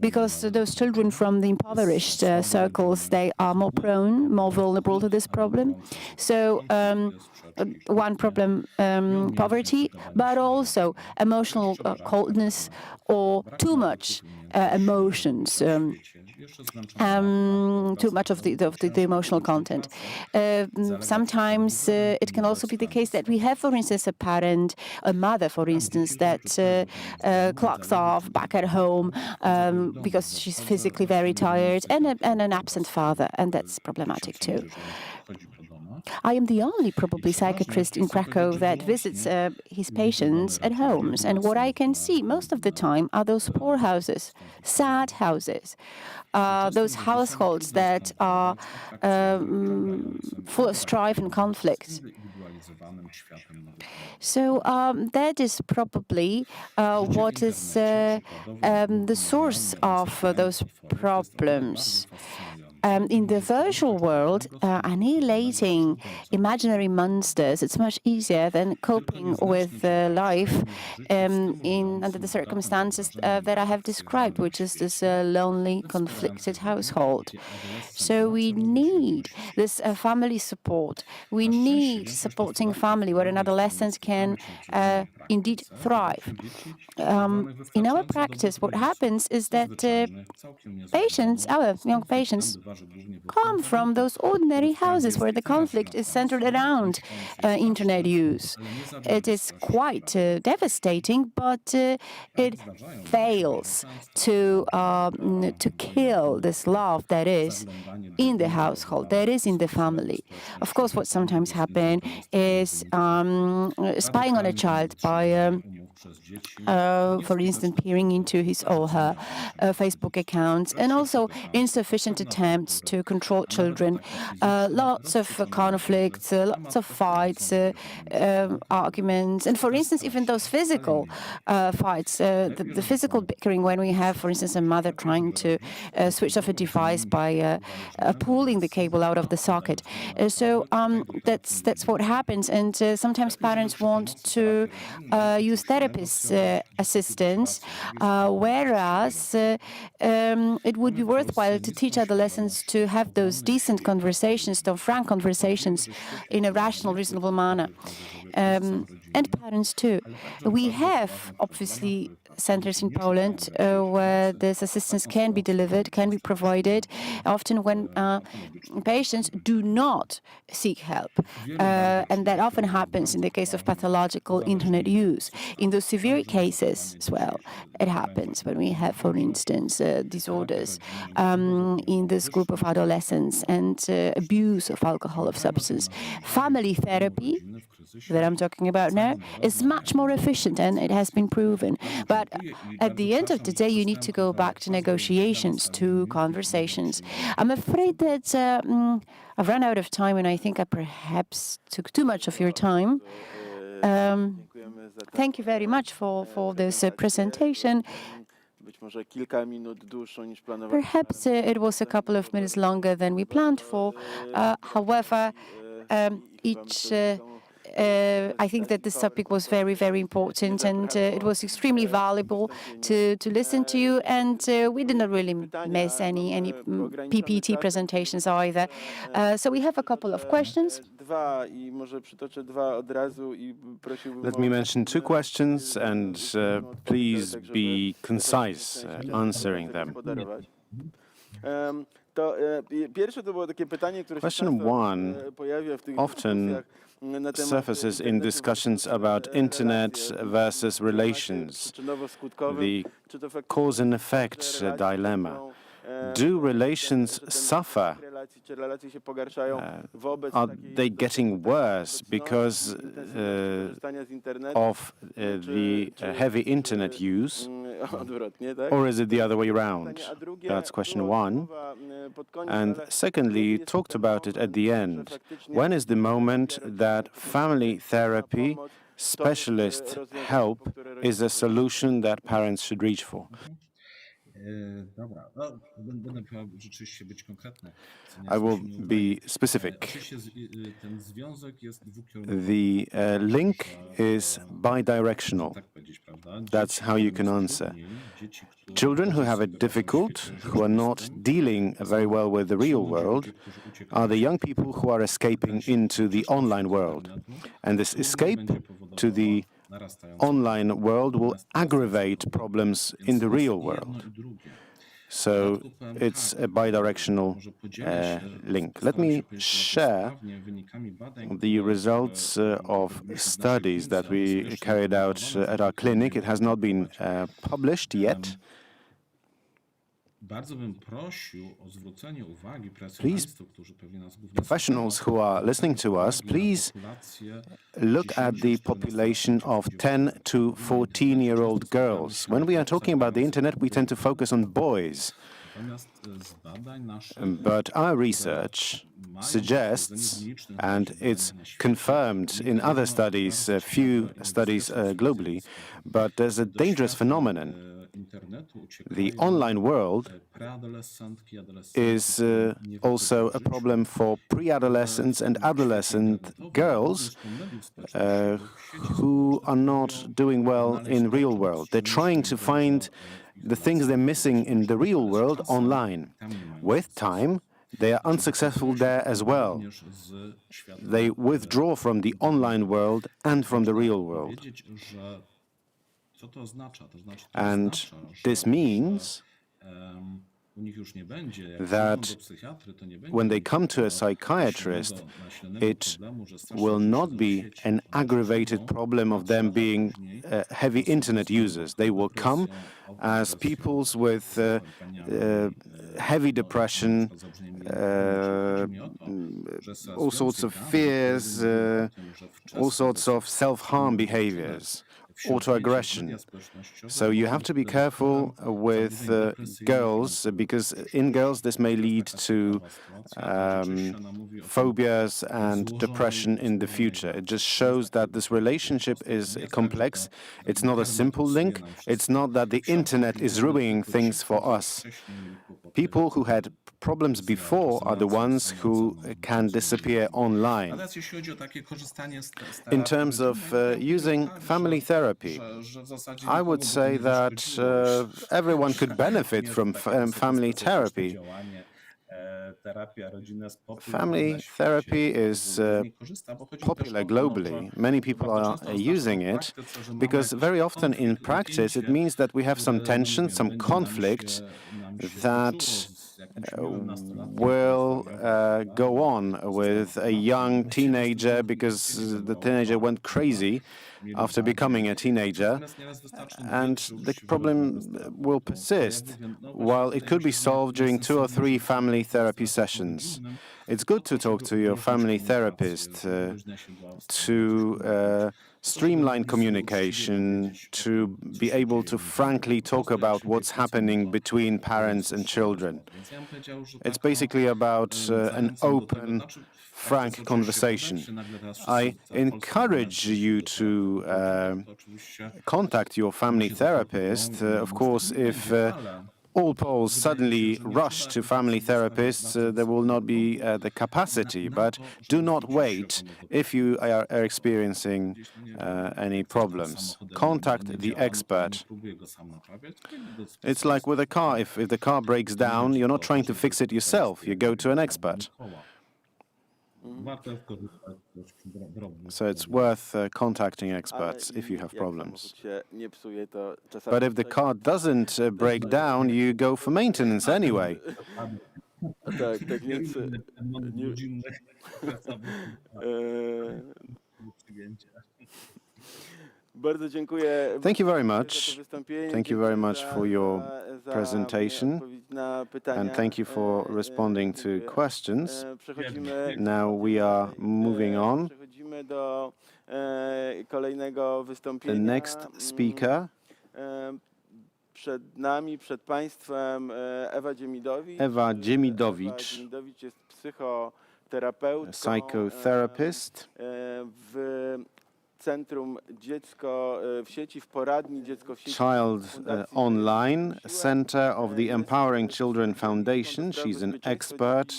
because those children from the impoverished circles, they are more prone, more vulnerable to this problem. So one problem, poverty, but also emotional coldness or too much emotions, too much of the emotional content. Sometimes it can also be the case that we have, for instance, a mother, for instance, that clocks off back at home because she's physically very tired, and an absent father, and that's problematic too. I am the only probably psychiatrist in Krakow that visits his patients at homes, and what I can see most of the time are those poor houses, sad houses, those households that are full of strife and conflict. So that is probably what is the source of those problems. In the virtual world, annihilating imaginary monsters, it's much easier than coping with life under the circumstances that I have described, which is this lonely, conflicted household. So we need this family support. We need supporting family where an adolescent can indeed thrive. In our practice, what happens is that patients, our young patients, come from those ordinary houses where the conflict is centered around internet use. It is quite devastating, but it fails to kill this love that is in the household, that is in the family. Of course, what sometimes happens is spying on a child by for instance, peering into his or her Facebook accounts, and also insufficient attempts to control children. Lots of conflicts, lots of fights, arguments, and for instance, even those physical fights, the physical bickering when we have, for instance, a mother trying to switch off a device by pulling the cable out of the socket. So that's what happens, and sometimes parents want to use therapist assistance, whereas it would be worthwhile to teach adolescents to have those decent conversations, those frank conversations in a rational, reasonable manner. And parents too. We have, obviously, centers in Poland where this assistance can be delivered, can be provided, often when patients do not seek help. And that often happens in the case of pathological internet use. In those severe cases as well, it happens when we have, for instance, disorders in this group of adolescents and abuse of alcohol, of substance. Family therapy that I'm talking about now is much more efficient, and it has been proven. But at the end of the day, you need to go back to negotiations, to conversations. I'm afraid that I've run out of time, and I think I perhaps took too much of your time. Thank you very much for this presentation. Perhaps it was a couple of minutes longer than we planned for. However, I think that this topic was very, very important, and it was extremely valuable to listen to you. And we did not really miss any PPT presentations either. So we have a couple of questions. Let me mention two questions, and please be concise answering them. Question one often surfaces in discussions about internet versus relations, the cause and effect dilemma. Do relations suffer? Are they getting worse because of the heavy internet use, or is it the other way around? That's question one. And secondly, you talked about it at the end. When is the moment that family therapy, specialist help, is a solution that parents should reach for? I will be specific. The link is bidirectional. That's how you can answer. Children who have it difficult, who are not dealing very well with the real world, are the young people who are escaping into the online world. And this escape to the online world will aggravate problems in the real world. So it's a bidirectional link. Let me share the results of studies that we carried out at our clinic. It has not been published yet. Please, professionals who are listening to us, please look at the population of 10 to 14-year-old girls. When we are talking about the internet, we tend to focus on boys. But our research suggests, and it's confirmed in other studies, a few studies globally, but there's a dangerous phenomenon. The online world is also a problem for pre-adolescents and adolescent girls who are not doing well in the real world. They're trying to find the things they're missing in the real world online. With time, they are unsuccessful there as well. They withdraw from the online world and from the real world. And this means that when they come to a psychiatrist, it will not be an aggravated problem of them being heavy internet users. They will come as peoples with heavy depression, all sorts of fears, all sorts of self-harm behaviors, autoaggression. So you have to be careful with girls, because in girls this may lead to phobias and depression in the future. It just shows that this relationship is complex. It's not a simple link. It's not that the internet is ruining things for us. People who had problems before are the ones who can disappear online. In terms of using family therapy, I would say that everyone could benefit from family therapy. Family therapy is popular globally. Many people are using it because very often in practice it means that we have some tension, some conflict that will go on with a young teenager because the teenager went crazy after becoming a teenager, and the problem will persist, while it could be solved during 2 or 3 family therapy sessions. It's good to talk to your family therapist to streamline communication, to be able to frankly talk about what's happening between parents and children. It's basically about an open, frank conversation. I encourage you to contact your family therapist. Of course, if all Poles suddenly rush to family therapists, there will not be the capacity. But do not wait if you are experiencing any problems. Contact the expert. It's like with a car. If the car breaks down, you're not trying to fix it yourself. You go to an expert. So it's worth contacting experts if you have problems. But if the car doesn't break down, you go for maintenance anyway. Tak, więc bardzo dziękuję. Thank you very much. Thank you very much for your presentation, and thank you for responding to questions. Now we are moving on. Przechodzimy do kolejnego wystąpienia. The next speaker, Przed nami, przed państwem Ewa Dziemidowicz. Ewa Dziemidowicz, Dziemidowicz jest psychoterapeutką. psychotherapist W Centrum Dziecko w sieci, w poradni Dziecko w sieci. Child Online Center of the Empowering Children Foundation. She's an expert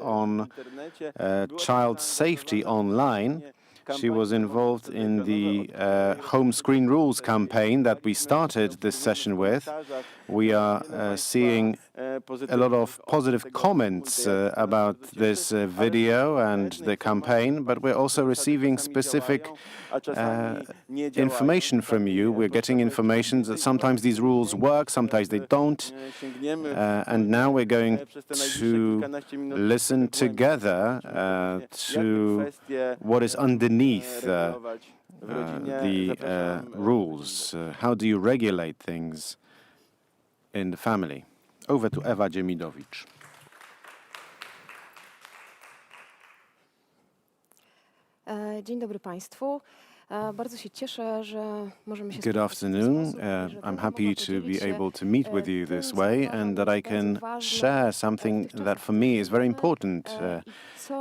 on child safety online. She was involved in the Home Screen Rules campaign that we started this session with. We are seeing a lot of positive comments about this video and the campaign, but we're also receiving specific information from you. We're getting information that sometimes these rules work, sometimes they don't. And now we're going to listen together to what is underneath the rules. How do you regulate things in the family? Over to Ewa Dziemidowicz. Dzień dobry Państwu. Bardzo się cieszę, że możemy się Good afternoon. I'm happy to be able to meet with you this way and that I can share something that for me is very important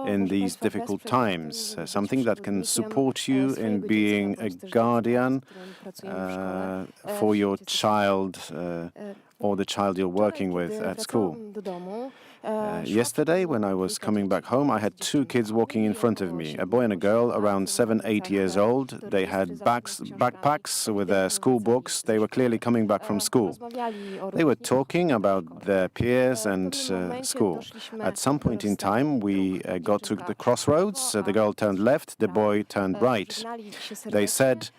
in these difficult times, something that can support you in being a guardian for your child or the child you're working with at school. Yesterday, when I was coming back home, I had 2 kids walking in front of me, a boy and a girl around 7, 8 years old. They had backpacks with their school books. They were clearly coming back from school. They were talking about their peers and school. At some point in time, we got to the crossroads. The girl turned left, the boy turned right. They said,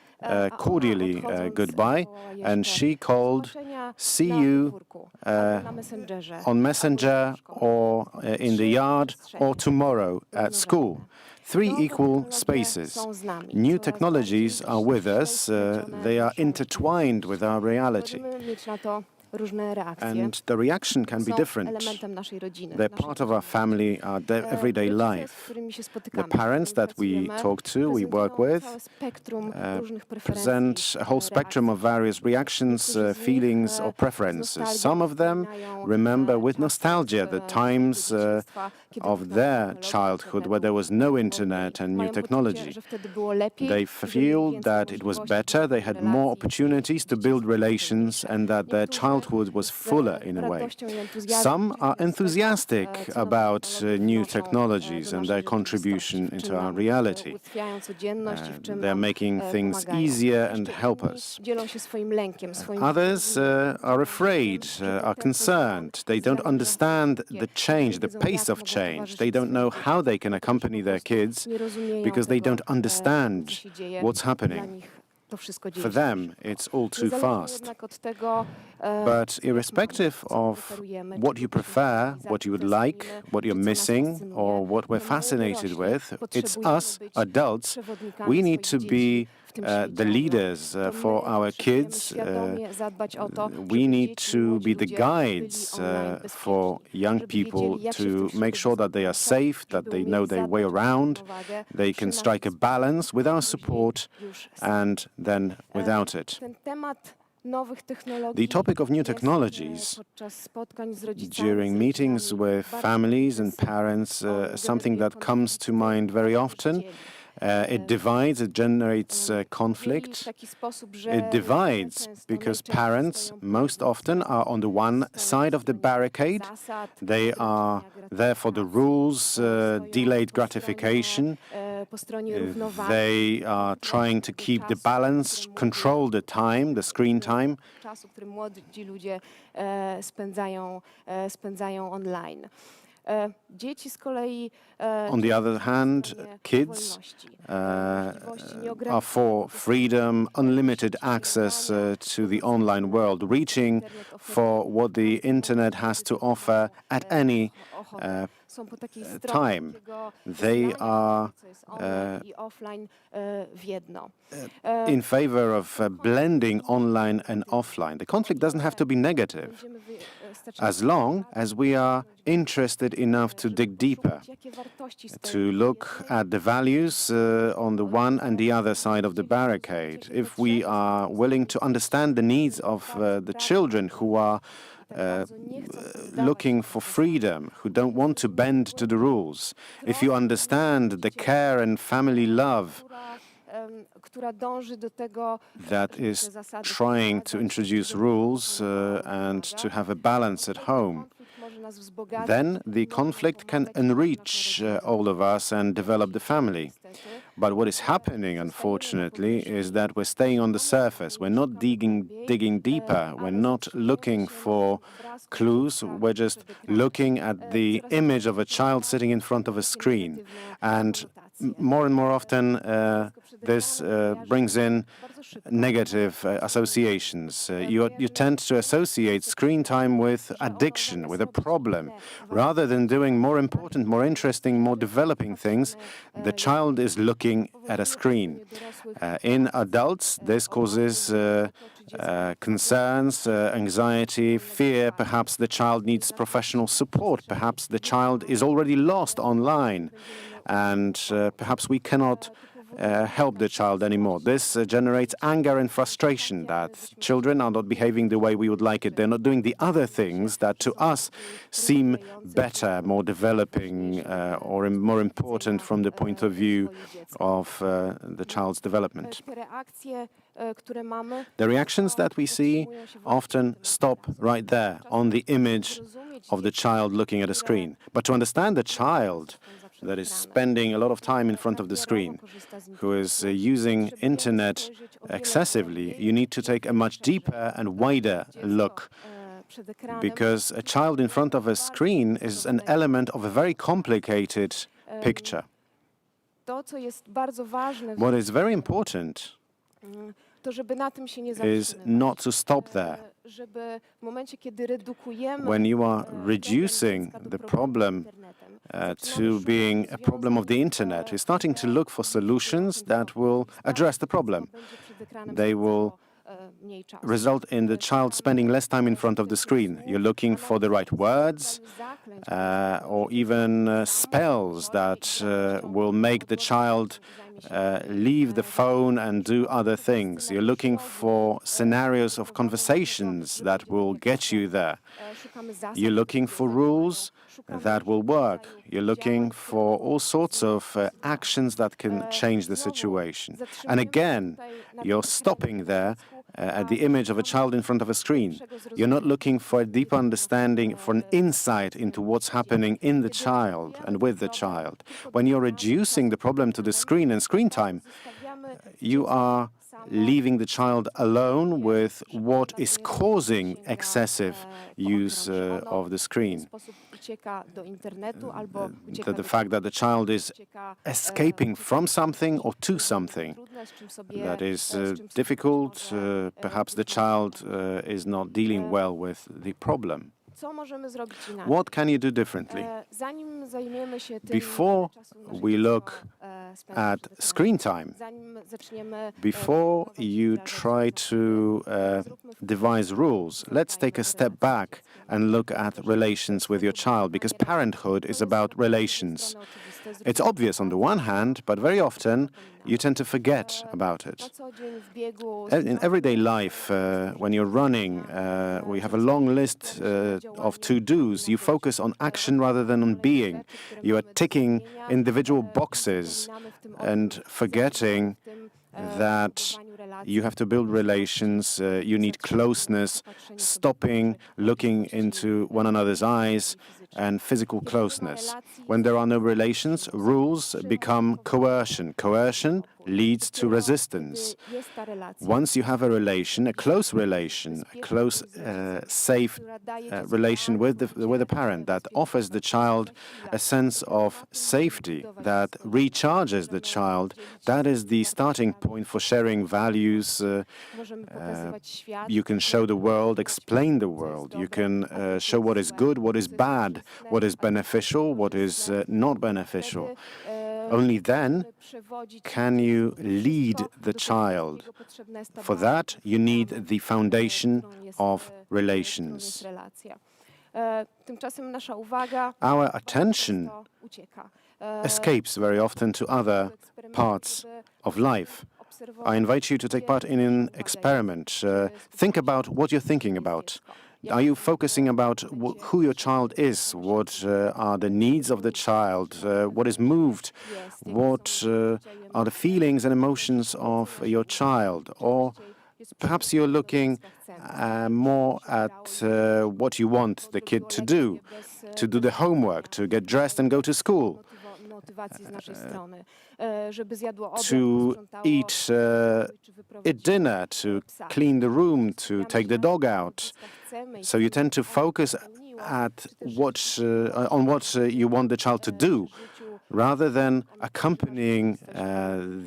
cordially goodbye, and she called, "See you on Messenger or in the yard or tomorrow at school." 3 equal spaces. New technologies are with us. They are intertwined with our reality. Możemy mieć na to różne reakcje. And the reaction can be Są different. elementem naszej rodziny. They're naszej part of our family, our everyday rodzice, z life. którymi się The spotykamy, parents z którymi that we pracujemy, talk to, we work prezentują with, całe spektrum różnych preferencji, present a whole spectrum of various reactions, feelings, or preferences. Some of them remember with nostalgia the times of their childhood where there was no internet and new technology. They feel that it was better, they had more opportunities to build relations, and that their childhood was fuller in a way. Some are enthusiastic about new technologies and their contribution into our reality. They're making things easier and help us. Dzielą się swoim lękiem, swoim Others are afraid, are concerned. They don't understand the change, the pace of change. They don't know how they can accompany their kids because they don't understand what's happening. For them, it's all too fast. But irrespective of what you prefer, what you would like, what you're missing, or what we're fascinated with, it's us, adults, we need to be the leaders for our kids. We need to be the guides for young people to make sure that they are safe, that they know their way around, they can strike a balance with our support and then without it. The topic of new technologies during meetings with families and parents is something that comes to mind very often. It divides, it generates conflict. It divides because parents most often are on the one side of the barricade. They are there for the rules, delayed gratification. They are trying to keep the balance, control the time, the screen time. Czasu, który młodzi ludzie spędzają online. Dzieci z kolei On the other hand, kids are for freedom, unlimited access to the online world, reaching for what the internet has to offer at any time. They are in favor of blending online and offline. The conflict doesn't have to be negative, as long as we are interested enough to dig deeper, to look at the values on the one and the other side of the barricade. If we are willing to understand the needs of the children who are looking for freedom, who don't want to bend to the rules, if you understand the care and family love that is trying to introduce rules and to have a balance at home, then the conflict can enrich all of us and develop the family. But what is happening, unfortunately, is that we're staying on the surface. We're not digging deeper. We're not looking for clues. We're just looking at the image of a child sitting in front of a screen. And more often, this brings in negative associations. You tend to associate screen time with addiction, with a problem. Rather than doing more important, more interesting, more developing things, the child is looking at a screen. In adults, this causes concerns, anxiety, fear. Perhaps the child needs professional support. Perhaps the child is already lost online. And perhaps we cannot help the child anymore. This generates anger and frustration that children are not behaving the way we would like it. They're not doing the other things that to us seem better, more developing, or more important from the point of view of the child's development. The reactions that we see often stop right there on the image of the child looking at a screen. But to understand the child that is spending a lot of time in front of the screen, who is using internet excessively, you need to take a much deeper and wider look, because a child in front of a screen is an element of a very complicated picture. What is very important to żeby na tym się nie is zatrzymywać. not to stop there. Żeby w momencie, kiedy redukujemy When you are dostęp reducing dziecka do the problemu problem internetem, to zaczynamy szukać being a problem of the internet, you're starting to look for solutions that will address the problem. będzie przed ekranem They will mniej czasu. result in the child spending less time in front of the screen. You're looking for the right words or even spells that will make the child leave the phone and do other things. You're looking for scenarios of conversations that will get you there. You're looking for rules that will work. You're looking for all sorts of actions that can change the situation. And again, you're stopping there at the image of a child in front of a screen. You're not looking for a deep understanding, for an insight into what's happening in the child and with the child. When you're reducing the problem to the screen and screen time, you are leaving the child alone with what is causing excessive use of the screen. The fact that the child is escaping from something or to something that is difficult, perhaps the child is not dealing well with the problem. Co możemy zrobić inaczej? What can you do differently? Zanim zajmiemy się tym, Before ile czasu nаше we dziecko, look spędza at przed ekranem, screen time, zanim zaczniemy, before prowadzić you dialog try z to devise rules, let's take a step back and look at relations with your child, because parenthood is about relations. It's obvious on the one hand, but very often you tend to forget about na it. co dzień w biegu In everyday life, when you're running, we have a long list of to-dos. You focus on action rather than on being. You are ticking individual boxes and forgetting that you have to build relations, you need closeness, stopping, looking into one another's eyes, and physical closeness. When there are no relations, rules become coercion. Coercion leads to resistance. jest ta relacja, Once you have a relation, a close, safe relation with a parent that offers the child a sense of safety, that recharges the child, that is the starting point for sharing values. możemy pokazywać świat, You can show the world, explain the world. You can show what is good, what is bad, what is beneficial, what is not beneficial. Only then przewodzić can you lead the child. For that, you need the foundation of relations. relacja. Tymczasem nasza uwaga Our attention to ucieka. escapes very often to other parts of life. I invite you to take part in an experiment. Think about what you're thinking about. Are you focusing about who your child is? What are the needs of the child? What is moved? What are the feelings and emotions of your child? Or perhaps you're looking more at what you want the kid to do the homework, to get dressed and go to school, motywacji z naszej strony, żeby zjadło obiad, to posprzątało eat czy wyprowadziło dinner, to clean the room, to take the dog out. chcemy i So you tend to focus at on what you want the child to do, rather than accompanying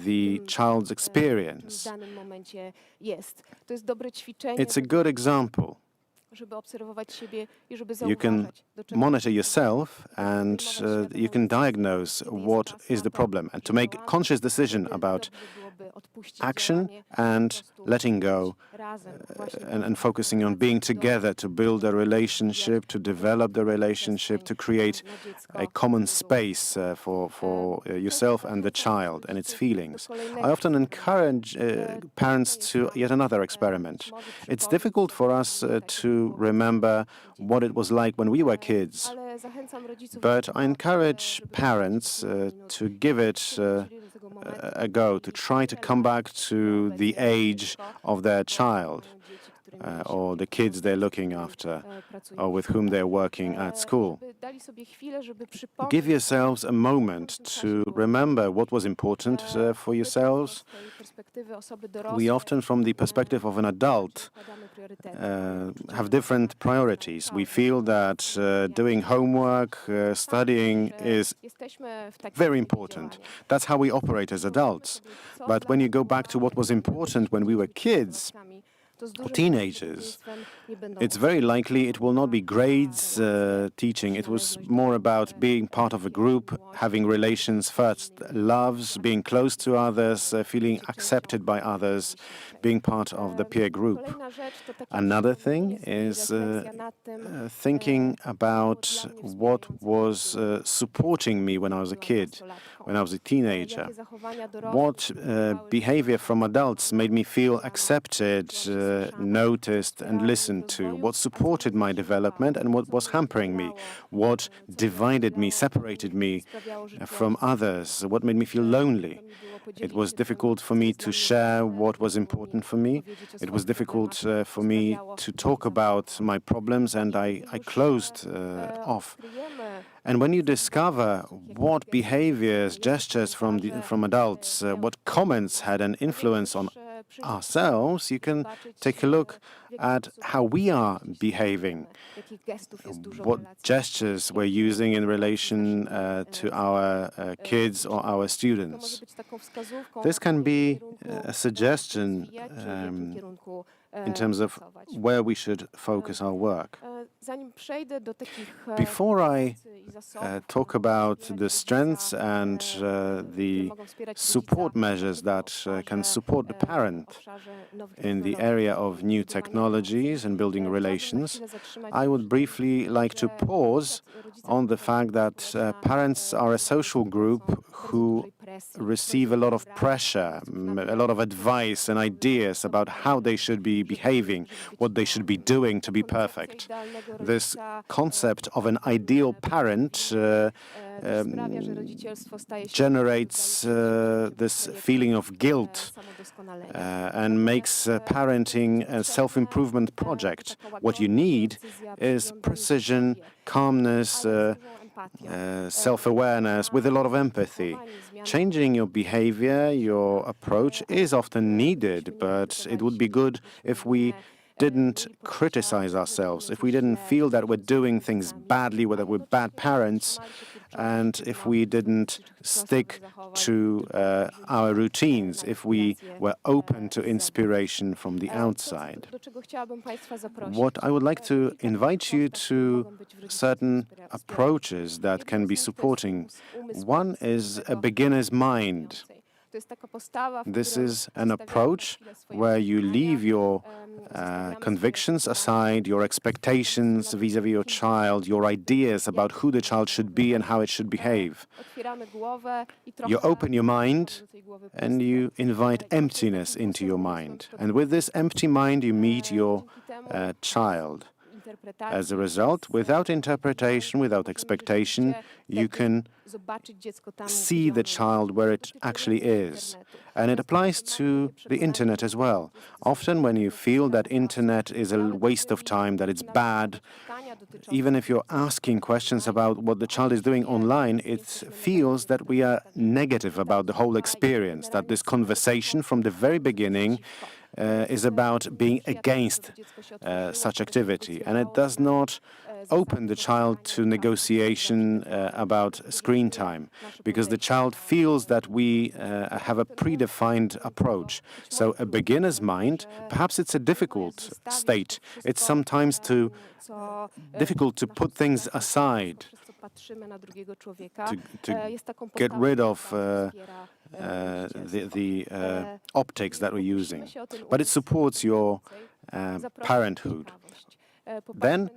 the child's w experience. danym momencie jest. To jest dobre ćwiczenie, It's a good example. żeby obserwować siebie i żeby You can zauważać, do czego monitor yourself and you can diagnose what is the problem and to make a conscious decision about byłoby odpuścić action działanie, and letting go razem właśnie and focusing on being together to build a relationship, to develop the relationship, to create a common space for yourself and the child and its feelings. I often encourage parents to yet another experiment. It's difficult for us to remember what it was like when we were kids, ale zachęcam rodziców but I encourage parents to give it a go, to try to come back to the age of their child. or the kids they're looking after, or with whom they're working at school. Żeby dali sobie chwilę, żeby przypomnieć Give yourselves a moment to remember what was important for yourselves. z tej perspektywy osoby We dorosłej, often, from the perspective of an adult, układamy priorytety. have different priorities. We feel that doing homework, studying is Jesteśmy w takim very typie important. działania. That's how we operate as adults. But when you go back to what was important when we were kids, To z or dużym teenagers, prawdopodobieństwem nie będą it's very likely it will not be grades teaching. It was more about being part of a group, having relations first, loves, being close to others, feeling accepted by others, being part of the peer group. Kolejna rzecz to takie Another przypomnienie thing sobie, is refleksja nad tym, thinking about what was supporting me when I was a kid, when I was a teenager. jakie zachowania dorosłych What behavior from adults made me feel accepted, noticed, and listened to? What supported my development and what was hampering me? What divided me, separated me from others? What made me feel lonely? It was difficult for me to share what was important for me. It was difficult for me to talk about my problems, and I closed off. Kryjemy And when you discover what behaviors, gestures from adults, what comments had an influence on ourselves, you can take a look at how we are behaving, jakich gestów jest dużo w what relacji. gestures we're using in relation to our kids or our To może students. być taką wskazówką, This w can którym be kierunku a suggestion rozwijać, czy w jakim kierunku in terms of pracować. where we should focus our work. Zanim przejdę do takich Before I pomocy i zasobów, talk about the strengths and które the mogą wspierać support rodzica measures that w can obszarze, support the w parent obszarze nowych in the technologii, area of new budowania technologies and building relacji, relations, chciałabym na chwilę zatrzymać I would się briefly like to że pause rodzice on the są fact that parents are a social group who receive a lot of pressure, a lot of advice and ideas about how they should be behaving, what they should be doing to be perfect. This concept of an ideal parent sprawia, że rodzicielstwo staje się generates this feeling of guilt and makes parenting a self-improvement project. What you need is precision, calmness, self-awareness with a lot of empathy. Changing your behavior, your approach is often needed, but it would be good if we didn't criticize ourselves, if we didn't feel that we're doing things badly, whether we're bad parents, and if we didn't stick to our routines, if we were open to inspiration from the outside. Do czego chciałabym Państwa zaprosić? What I would like to invite you to certain approaches that can be supporting. One is a beginner's mind. To jest taka postawa, w This której is an zostawiamy approach na chwilę swoje where you oczekiwania, leave your zostawiamy convictions swoje aside, your expectations vis-a-vis your child, your ideas about who the child should be and how it should behave. otwieramy głowę i trochę You open your mind do tej głowy and you invite emptiness into your mind. And with this empty mind, you meet your child. interpretacji. As a result, without interpretation, without expectation, you can Zobaczyć dziecko tam, see the child where it actually is. And it applies to the internet as well. Often when you feel that internet is a waste of time, that it's bad, even if you're asking questions about what the child is doing online, it feels that we are negative about the whole experience, that this conversation from the very beginning is about being against such activity. And it does not open the child to negotiation about screen time, because the child feels that we have a predefined approach. So a beginner's mind, perhaps it's a difficult state. It's sometimes difficult to put things aside, to get rid of the optics that we're using. But it supports your parenthood. Then,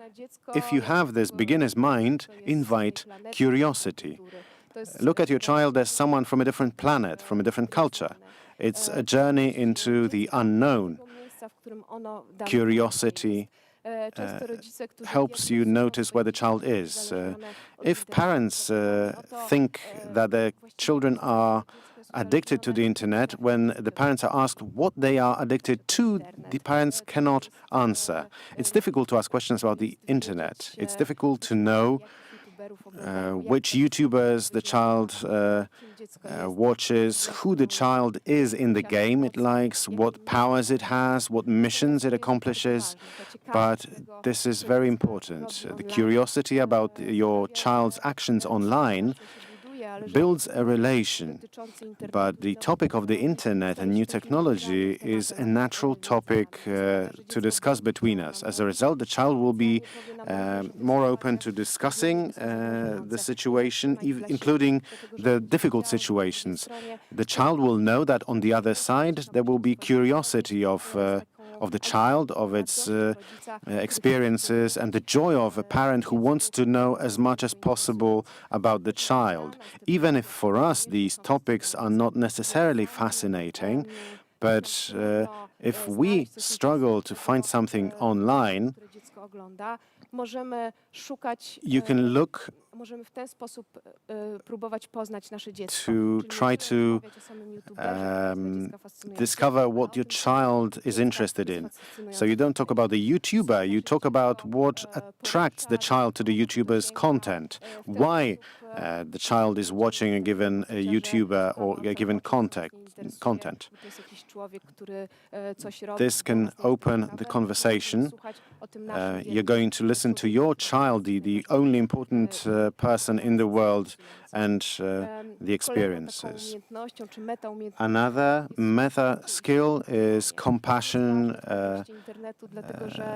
if you have this beginner's mind, invite curiosity. Look at your child as someone from a different planet, from a different culture. It's a journey into the unknown. Curiosity helps you notice where the child is. If parents think that their children are addicted to the internet, when the parents are asked what they are addicted to, the parents cannot answer. It's difficult to ask questions about the internet. It's difficult to know which YouTubers the child watches, who the child is in the game it likes, what powers it has, what missions it accomplishes. But this is very important. The curiosity about your child's actions online builds a relation, but the topic of the internet and new technology is a natural topic to discuss between us. As a result, the child will be more open to discussing the situation, including the difficult situations. The child will know that on the other side there will be curiosity of the child, of its experiences, and the joy of a parent who wants to know as much as possible about the child. Even if for us these topics are not necessarily fascinating, but if we struggle to find something online, you can look to try to discover what your child is interested in. So you don't talk about the YouTuber, you talk about what attracts the child to the YouTuber's content, why the child is watching a given YouTuber or a given content. This can open the conversation. You're going to listen to your child, the only important person in the world, and the experiences. Another meta skill is compassion,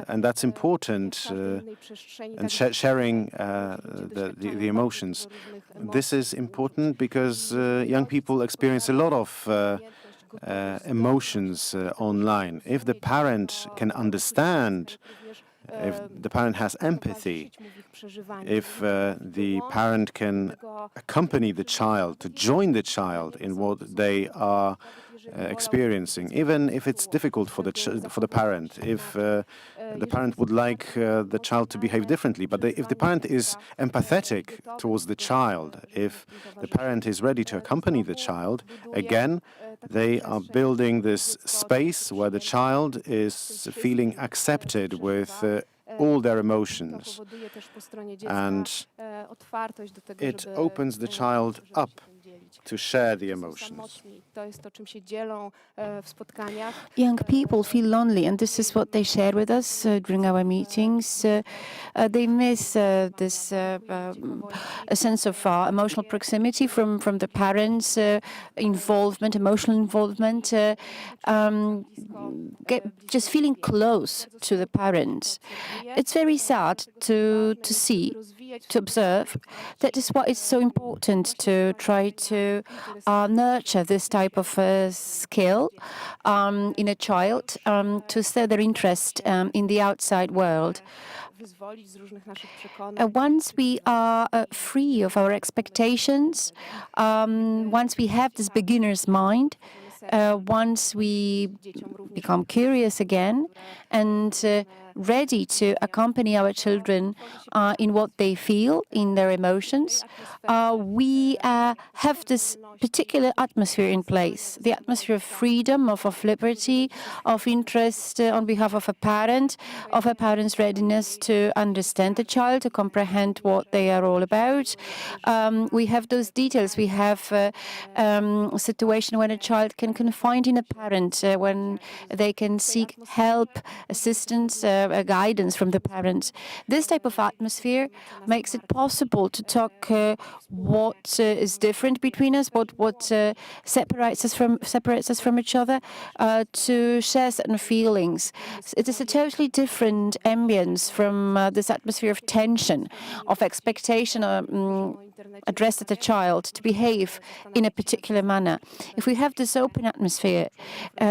and that's important, and sharing the emotions. This is important because young people experience a lot of emotions online. If the parent can understand, if the parent has empathy, if the parent can accompany the child, to join the child in what they are experiencing, even if it's difficult for the parent, if the parent would like the child to behave differently, but if the parent is empathetic towards the child, if the parent is ready to accompany the child, again, they are building this space where the child is feeling accepted with all their emotions, and it opens the child up to share the emotions. Young people feel lonely, and this is what they share with us during our meetings. They miss this a sense of emotional proximity from the parents' involvement, emotional involvement, just feeling close to the parents. It's very sad to see, to observe. That is why it's so important to try to nurture this type of skill in a child, to stir their interest in the outside world. Once we are free of our expectations, once we have this beginner's mind, once we become curious again and ready to accompany our children in what they feel, in their emotions, we have this particular atmosphere in place, the atmosphere of freedom, of liberty, of interest on behalf of a parent's readiness to understand the child, to comprehend what they are all about. We have those details. We have a situation when a child can confide in a parent, when they can seek help, assistance, guidance from the parents. This type of atmosphere makes it possible to talk what is different between us, what separates us from each other, to share certain feelings. It is a totally different ambience from this atmosphere of tension, of expectation addressed at a child to behave in a particular manner. If we have this open atmosphere,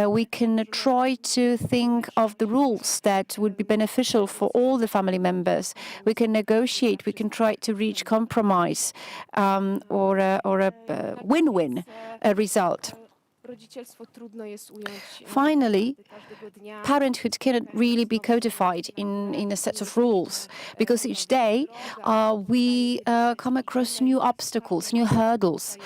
we can try to think of the rules that would be beneficial for all the family members. We can negotiate, we can try to reach compromise or a win-win result. Rodzicielstwo trudno jest ująć Finally, każdego dnia. parenthood cannot really be codified in a set of rules because each day we come across new obstacles, new hurdles.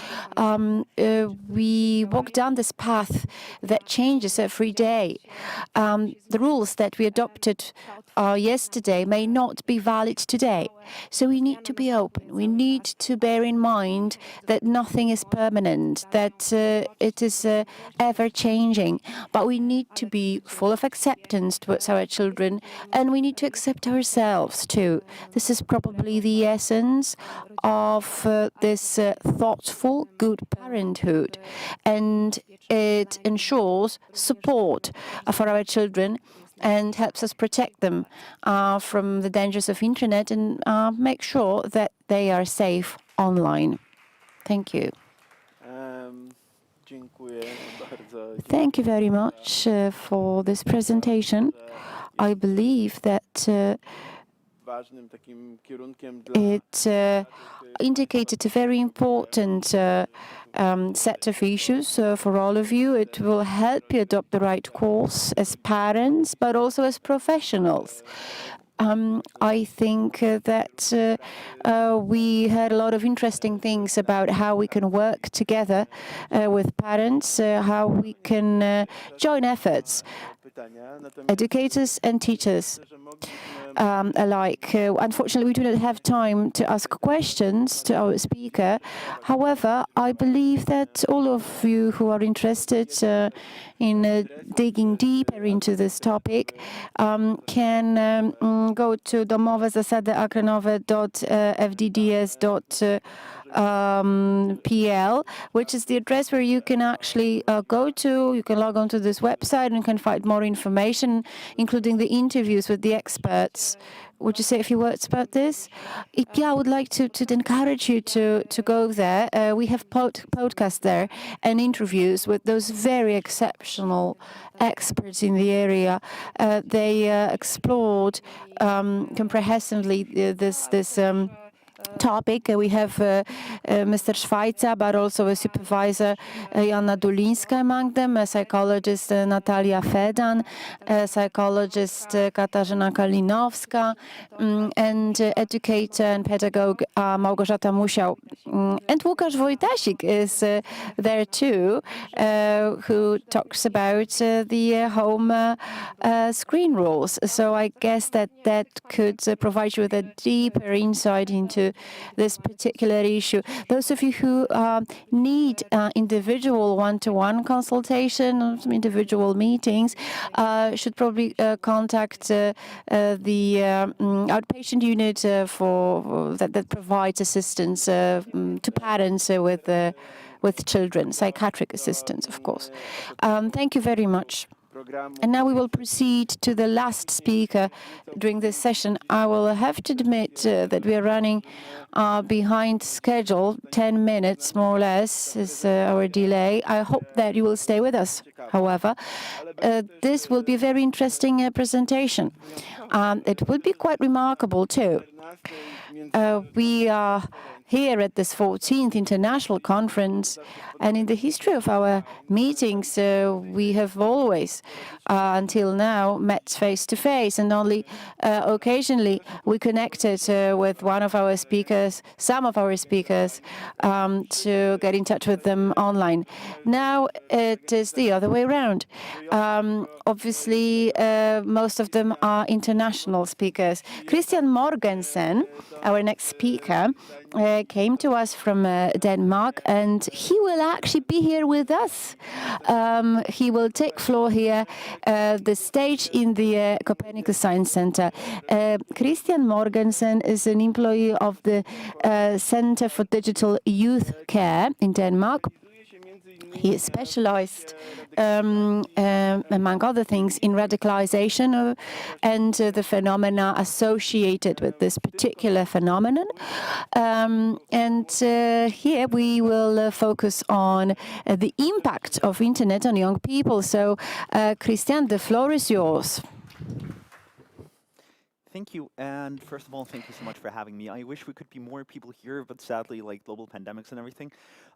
We walk down this path that changes every day. The rules that we adopted yesterday may not be valid today. So we need to be open. We need to bear in mind that nothing is permanent, that it is ever changing. But we need to be full of acceptance towards our children, and we need to accept ourselves too. This is probably the essence of this thoughtful, good parenthood. And it ensures support for our children and helps us protect them from the dangers of internet and make sure that they are safe online. Thank you. Dziękuję bardzo. Thank you very much for this presentation. I believe that Ważnym takim kierunkiem dla it indicated a very important set of issues for all of you. It will help you adopt the right course as parents, but also as professionals. I think that we heard a lot of interesting things about how we can work together with parents, how we can join efforts, pytania. Natomiast educators and teachers że mogliśmy alike. Unfortunately, we do not have time to ask questions to our speaker. However, I believe that all of you who are interested in digging deeper into this topic can go to domowezasadeakranowe.fdds.pl, which is the address where you can actually go to. You can log on to this website and can find more information, including the interviews with the experts. Would you say a few words about this? Yeah, I would like to encourage you to go there. We have podcasts there and interviews with those very exceptional experts in the area. They explored comprehensively this topic. We have Mr. Schweitzer, but also a supervisor, Joanna Dulińska among them, a psychologist, Natalia Fedan, a psychologist, Katarzyna Kalinowska, and educator and pedagogue, Małgorzata Musiał. And Łukasz Wojtasik is there too, who talks about the home screen rules. So I guess that could provide you with a deeper insight into this particular issue. Those of you who need individual one-to-one consultation or some individual meetings should probably contact the outpatient unit that provides assistance to parents with children, psychiatric assistance, of course. Thank you very much. And now we will proceed to the last speaker during this session. I will have to admit that we are running behind schedule. 10 minutes, more or less, is our delay. I hope that you will stay with us, however. This will be a very interesting presentation. It will be quite remarkable, too. We are here at this 14th International Conference, and in the history of our meetings, we have always, until now, met face-to-face, and only occasionally we connected with one of our speakers, some of our speakers, to get in touch with them online. Now it is the other way around. Obviously, most of them are international speakers. Christian Morgensen, our next speaker, came to us from Denmark, and he will actually be here with us. He will take floor here, the stage in the Copernicus Science Center. Christian Morgensen is an employee of the Center for Digital Youth Care in Denmark. He is specialized, among other things, in radicalization and the phenomena associated with this particular phenomenon. And here we will focus on the impact of internet on young people. So, Christian, the floor is yours. Thank you. And first of all, thank you so much for having me. I wish we could be more people here, but sadly, like global pandemics and everything,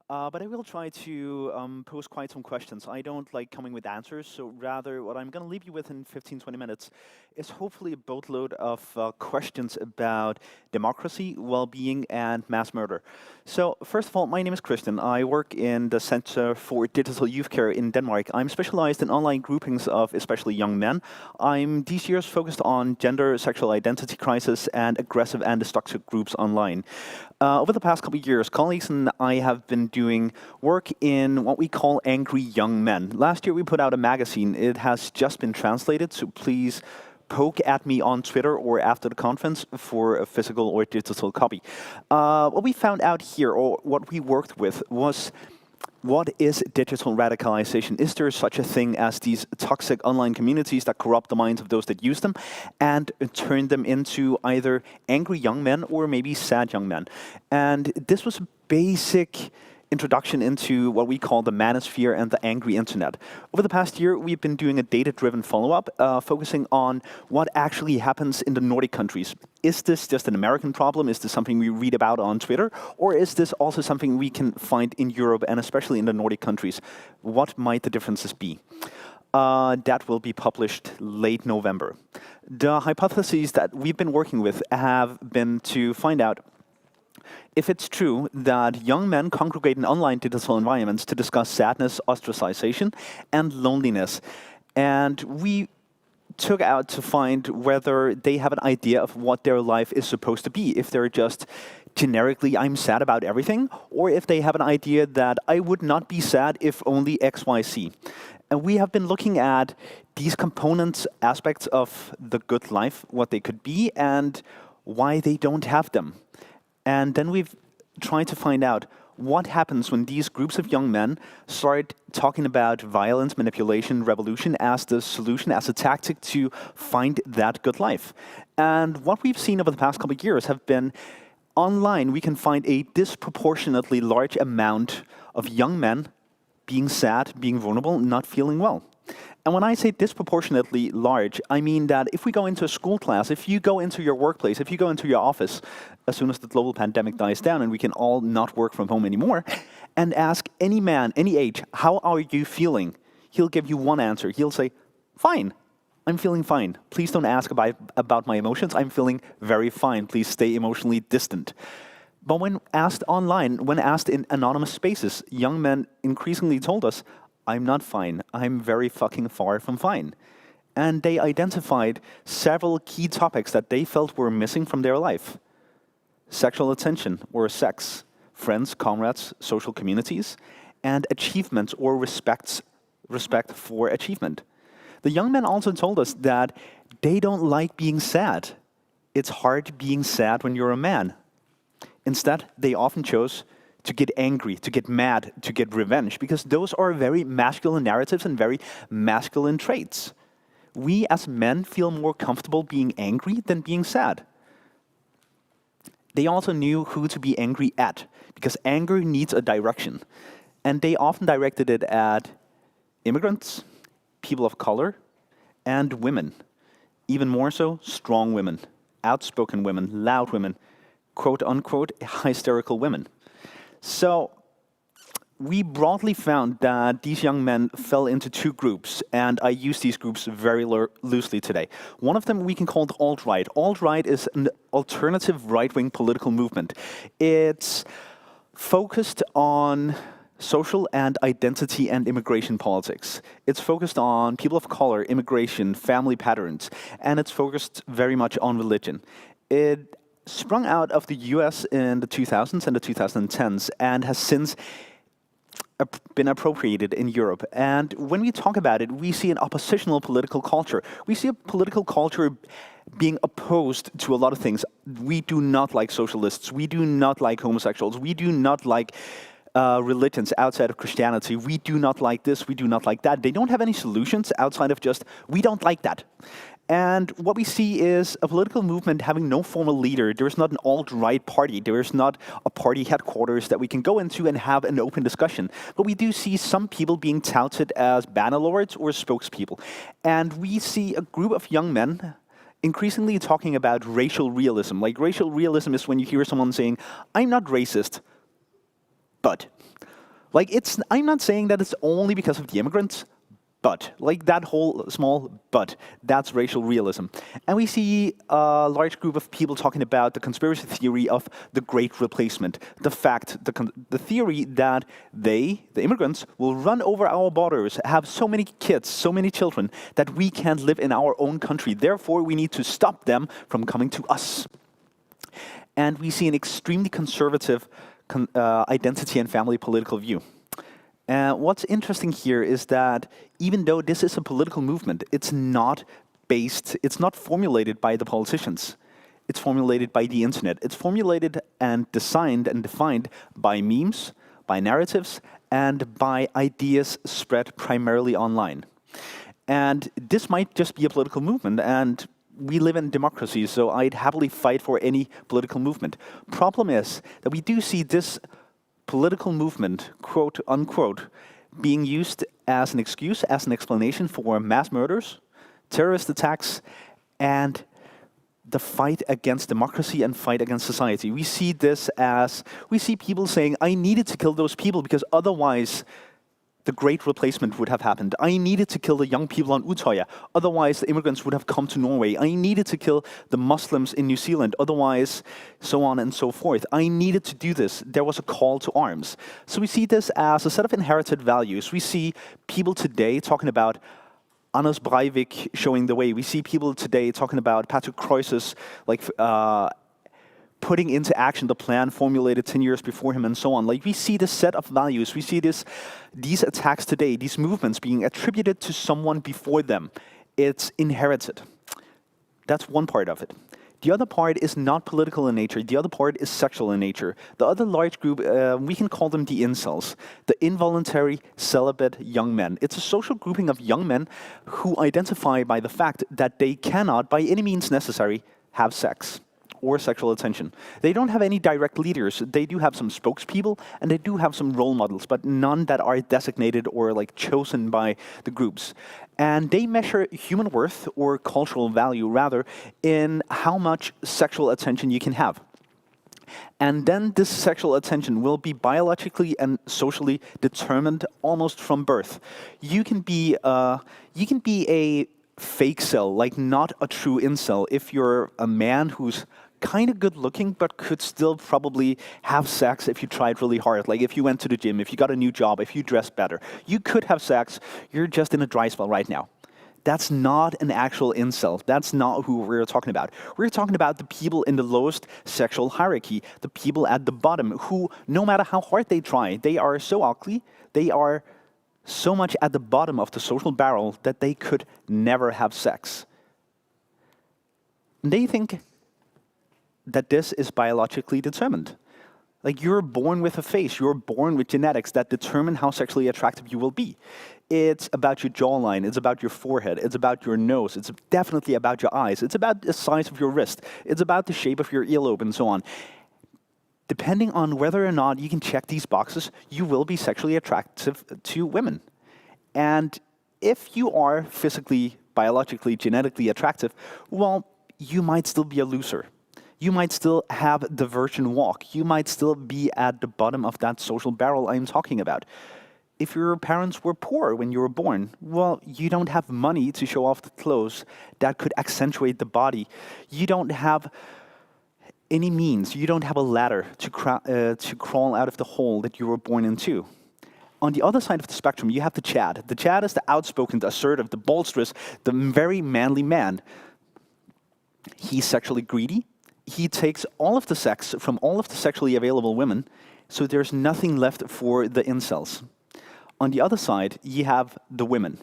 But I will try to pose quite some questions. I don't like coming with answers, so rather what I'm going to leave you with in 15, 20 minutes is hopefully a boatload of questions about democracy, well-being, and mass murder. So first of all, my name is Christian. I work in the Center for Digital Youth Care in Denmark. I'm specialized in online groupings of especially young men. I'm these years focused on gender, sexual identity crisis, and aggressive and destructive groups online. Over the past couple of years, colleagues and I have been doing work in what we call Angry Young Men. Last year we put out a magazine. It has just been translated, so please poke at me on Twitter or after the conference for a physical or digital copy. What we found out here, or what we worked with, was what is digital radicalization? Is there such a thing as these toxic online communities that corrupt the minds of those that use them and turn them into either angry young men or maybe sad young men? And this was a basic introduction into what we call the manosphere and the angry internet. Over the past year, we've been doing a data-driven follow-up, focusing on what actually happens in the Nordic countries. Is this just an American problem? Is this something we read about on Twitter? Or is this also something we can find in Europe and especially in the Nordic countries? What might the differences be? That will be published late November. The hypotheses that we've been working with have been to find out if it's true that young men congregate in online digital environments to discuss sadness, ostracization, and loneliness. And we took out to find whether they have an idea of what their life is supposed to be, if they're just generically, I'm sad about everything, or if they have an idea that I would not be sad if only X, Y, Z. And we have been looking at these components, aspects of the good life, what they could be, and why they don't have them. And then we've tried to find out what happens when these groups of young men start talking about violence, manipulation, revolution as the solution, as a tactic to find that good life. And what we've seen over the past couple of years have been online, we can find a disproportionately large amount of young men being sad, being vulnerable, not feeling well. And when I say disproportionately large, I mean that if we go into a school class, if you go into your workplace, if you go into your office, as soon as the global pandemic dies down and we can all not work from home anymore, and ask any man, any age, how are you feeling? He'll give you one answer. He'll say, fine, I'm feeling fine. Please don't ask about my emotions. I'm feeling very fine. Please stay emotionally distant. But when asked online, when asked in anonymous spaces, young men increasingly told us, I'm not fine. I'm very fucking far from fine. And they identified several key topics that they felt were missing from their life. Sexual attention or sex, friends, comrades, social communities, and achievements or respect for achievement. The young men also told us that they don't like being sad. It's hard being sad when you're a man. Instead, they often chose to get angry, to get mad, to get revenge, because those are very masculine narratives and very masculine traits. We as men feel more comfortable being angry than being sad. They also knew who to be angry at, because anger needs a direction. And they often directed it at immigrants, people of color, and women. Even more so, strong women, outspoken women, loud women, quote-unquote hysterical women. So we broadly found that these young men fell into two groups, and I use these groups very loosely today. One of them we can call the alt-right. Alt-right is an alternative right-wing political movement. It's focused on social and identity and immigration politics. It's focused on people of color, immigration, family patterns, and it's focused very much on religion. It sprung out of the US in the 2000s and the 2010s and has since been appropriated in Europe. And when we talk about it, we see an oppositional political culture. We see a political culture being opposed to a lot of things. We do not like socialists. We do not like homosexuals. We do not like religions outside of Christianity. We do not like this. We do not like that. They don't have any solutions outside of just, we don't like that. And what we see is a political movement having no formal leader. There is not an alt-right party. There is not a party headquarters that we can go into and have an open discussion. But we do see some people being touted as bannerlords or spokespeople. And we see a group of young men increasingly talking about racial realism. Like racial realism is when you hear someone saying, I'm not racist, but. Like, I'm not saying that it's only because of the immigrants, but, like that whole small but, that's racial realism. And we see a large group of people talking about the conspiracy theory of the Great Replacement. The theory that the immigrants, will run over our borders, have so many kids, so many children, that we can't live in our own country. Therefore, we need to stop them from coming to us. And we see an extremely conservative identity and family political view. What's interesting here is that even though this is a political movement, it's not formulated by the politicians. It's formulated by the internet. It's formulated and designed and defined by memes, by narratives, and by ideas spread primarily online. And this might just be a political movement, and we live in democracy, so I'd happily fight for any political movement. Problem is that we do see this political movement, quote unquote, being used as an excuse, as an explanation for mass murders, terrorist attacks, and the fight against democracy and fight against society. We see people saying, I needed to kill those people because otherwise the Great Replacement would have happened. I needed to kill the young people on Utøya, otherwise the immigrants would have come to Norway. I needed to kill the Muslims in New Zealand, otherwise so on and so forth. I needed to do this. There was a call to arms. So we see this as a set of inherited values. We see people today talking about Anders Breivik showing the way. We see people today talking about Patrick Kreutz's putting into action the plan formulated 10 years before him and so on. Like, we see this set of values. We see these attacks today, these movements being attributed to someone before them. It's inherited. That's one part of it. The other part is not political in nature. The other part is sexual in nature. The other large group, we can call them the incels, the involuntary celibate young men. It's a social grouping of young men who identify by the fact that they cannot, by any means necessary, have sex or sexual attention. They don't have any direct leaders. They do have some spokespeople, and they do have some role models, but none that are designated or like chosen by the groups. And they measure human worth, or cultural value rather, in how much sexual attention you can have. And then this sexual attention will be biologically and socially determined almost from birth. You can be a fake cell, like not a true incel, if you're a man who's kind of good looking, but could still probably have sex if you tried really hard. Like if you went to the gym, if you got a new job, if you dressed better, you could have sex. You're just in a dry spell right now. That's not an actual incel. That's not who we're talking about. We're talking about the people in the lowest sexual hierarchy, the people at the bottom who, no matter how hard they try, they are so ugly, they are so much at the bottom of the social barrel that they could never have sex. And they think that this is biologically determined. Like, you're born with a face, you're born with genetics that determine how sexually attractive you will be. It's about your jawline, it's about your forehead, it's about your nose, it's definitely about your eyes, it's about the size of your wrist, it's about the shape of your earlobe and so on. Depending on whether or not you can check these boxes, you will be sexually attractive to women. And if you are physically, biologically, genetically attractive, well, you might still be a loser. You might still have the virgin walk. You might still be at the bottom of that social barrel I'm talking about. If your parents were poor when you were born, well, you don't have money to show off the clothes that could accentuate the body. You don't have any means. You don't have a ladder to crawl out of the hole that you were born into. On the other side of the spectrum, you have the Chad. The Chad is the outspoken, the assertive, the boisterous, the very manly man. He's sexually greedy. He takes all of the sex from all of the sexually available women, so there's nothing left for the incels. On the other side, you have the women.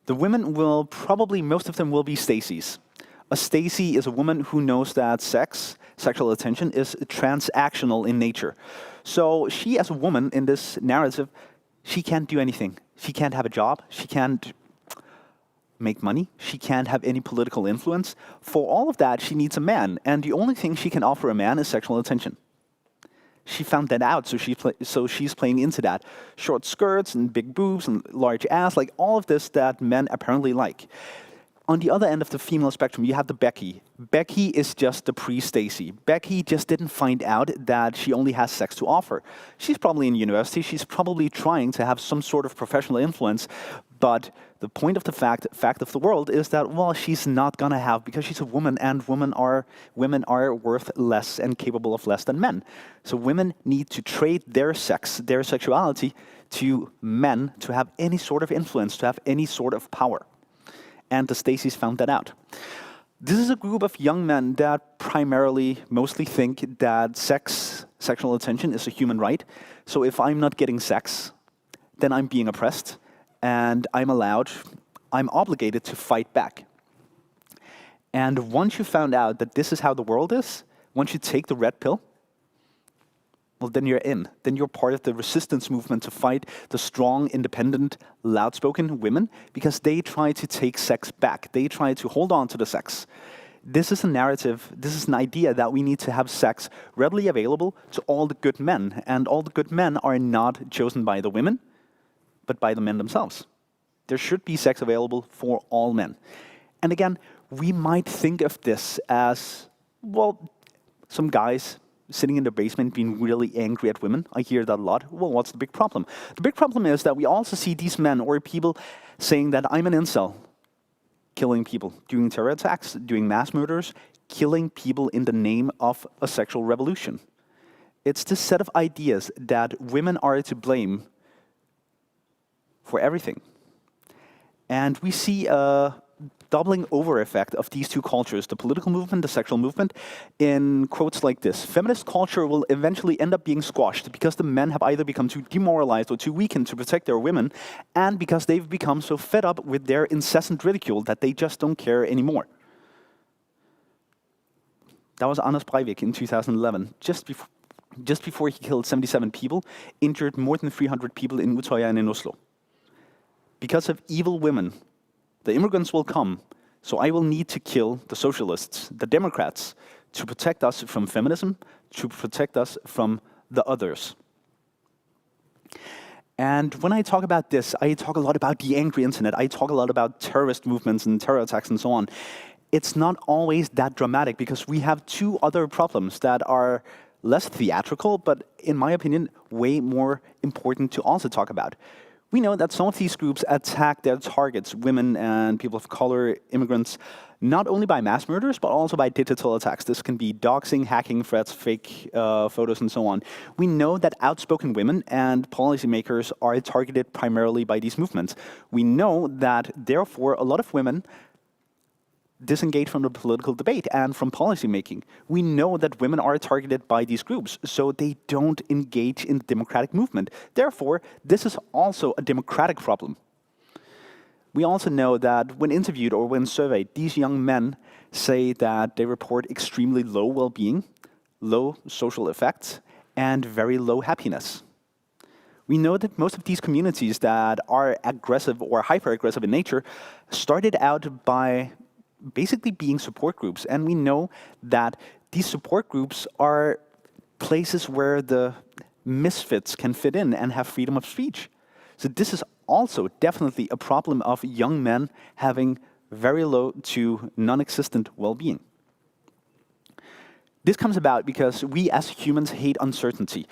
The women will probably, most of them will be Stacys. A Stacy is a woman who knows that sexual attention, is transactional in nature. So she, as a woman in this narrative, she can't do anything. She can't have a job. She can't make money. She can't have any political influence. For all of that, she needs a man. And the only thing she can offer a man is sexual attention. She found that out, so she's playing into that. Short skirts and big boobs and large ass, like all of this that men apparently like. On the other end of the female spectrum, you have the Becky. Becky is just the pre-Stacy. Becky just didn't find out that she only has sex to offer. She's probably in university. She's probably trying to have some sort of professional influence. But the point of the fact of the world is that, well, she's not going to have, because she's a woman, and women are worth less and capable of less than men. So women need to trade their sex, their sexuality, to men to have any sort of influence, to have any sort of power. And the Stacys found that out. This is a group of young men that primarily, mostly think that sexual attention is a human right. So if I'm not getting sex, then I'm being oppressed, and I'm obligated to fight back. And once you found out that this is how the world is, once you take the red pill, well, then you're in. Then you're part of the resistance movement to fight the strong, independent, loud-spoken women, because they try to take sex back. They try to hold on to the sex. This is a narrative, this is an idea that we need to have sex readily available to all the good men. And all the good men are not chosen by the women, but by the men themselves. There should be sex available for all men. And again, we might think of this as, well, some guys sitting in the basement being really angry at women. I hear that a lot. Well, what's the big problem? The big problem is that we also see these men or people saying that I'm an incel, killing people, doing terror attacks, doing mass murders, killing people in the name of a sexual revolution. It's this set of ideas that women are to blame for everything. And we see a doubling over effect of these two cultures, the political movement, the sexual movement, in quotes like this: feminist culture will eventually end up being squashed because the men have either become too demoralized or too weakened to protect their women, and because they've become so fed up with their incessant ridicule that they just don't care anymore. That was Anders Breivik in 2011, just before he killed 77 people, injured more than 300 people in Utøya and in Oslo. Because of evil women, the immigrants will come, so I will need to kill the socialists, the Democrats, to protect us from feminism, to protect us from the others. And when I talk about this, I talk a lot about the angry internet. I talk a lot about terrorist movements and terror attacks and so on. It's not always that dramatic, because we have two other problems that are less theatrical, but in my opinion, way more important to also talk about. We know that some of these groups attack their targets, women and people of color, immigrants, not only by mass murders, but also by digital attacks. This can be doxing, hacking threats, fake photos, and so on. We know that outspoken women and policymakers are targeted primarily by these movements. We know that, therefore, a lot of women disengage from the political debate and from policymaking. We know that women are targeted by these groups, so they don't engage in the democratic movement. Therefore, this is also a democratic problem. We also know that when interviewed or when surveyed, these young men say that they report extremely low well-being, low social effects, and very low happiness. We know that most of these communities that are aggressive or hyper-aggressive in nature started out by basically being support groups. And we know that these support groups are places where the misfits can fit in and have freedom of speech. So this is also definitely a problem of young men having very low to non-existent well-being. This comes about because we as humans hate uncertainty.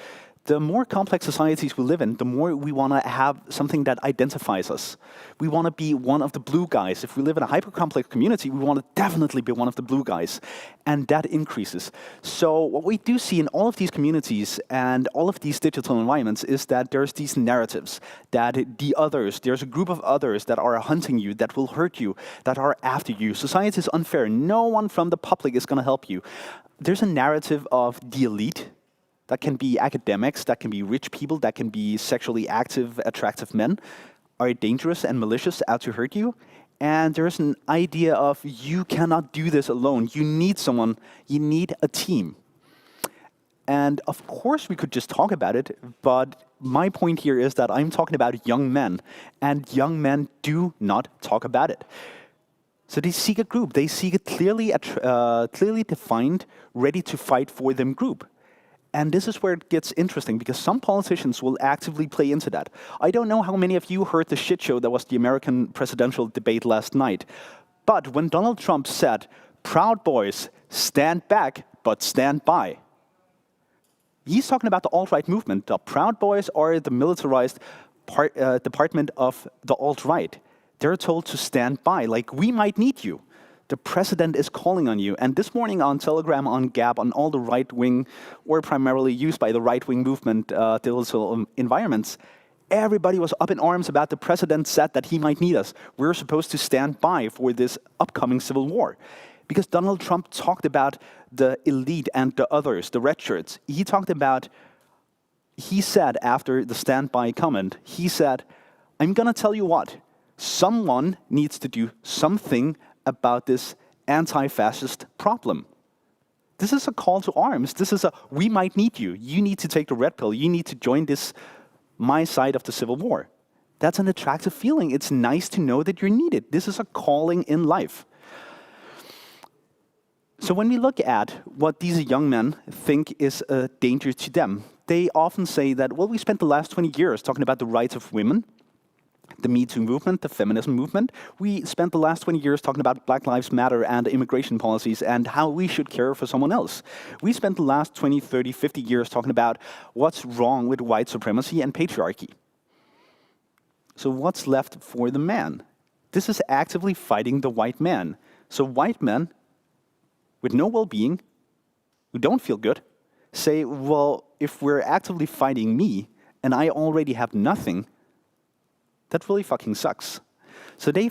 The more complex societies we live in, the more we want to have something that identifies us. We want to be one of the blue guys. If we live in a hyper-complex community, we want to definitely be one of the blue guys. And that increases. So what we do see in all of these communities and all of these digital environments is that there's these narratives, that the others, there's a group of others that are hunting you, that will hurt you, that are after you. Society is unfair. No one from the public is going to help you. There's a narrative of the elite. That can be academics, that can be rich people, that can be sexually active, attractive men, are dangerous and malicious, out to hurt you. And there's an idea of you cannot do this alone. You need someone, you need a team. And of course we could just talk about it, but my point here is that I'm talking about young men, and young men do not talk about it. So they seek a group, they seek a clearly defined, ready to fight for them group. And this is where it gets interesting, because some politicians will actively play into that. I don't know how many of you heard the shit show that was the American presidential debate last night, But when Donald Trump said, "Proud Boys, stand back, but stand by," he's talking about the alt-right movement. The Proud Boys are the militarized department of the alt-right. They're told to stand by, like, we might need you. The president is calling on you. And this morning on Telegram, on Gab, on all the right-wing, or primarily used by the right-wing movement digital environments, everybody was up in arms about the president said that he might need us. We're supposed to stand by for this upcoming civil war. Because Donald Trump talked about the elite and the others, the red shirts. He said after the standby comment, he said, "I'm going to tell you what, someone needs to do something about this anti-fascist problem." This is a call to arms. This is a, we might need you. You need to take the red pill. You need to join this, my side of the civil war. That's an attractive feeling. It's nice to know that you're needed. This is a calling in life. So when we look at what these young men think is a danger to them, they often say that, well, we spent the last 20 years talking about the rights of women, the Me Too movement, the feminism movement. We spent the last 20 years talking about Black Lives Matter and immigration policies and how we should care for someone else. We spent the last 20, 30, 50 years talking about what's wrong with white supremacy and patriarchy. So what's left for the man? This is actively fighting the white man. So white men with no well-being, who don't feel good, say, well, if we're actively fighting me and I already have nothing, that really fucking sucks. So they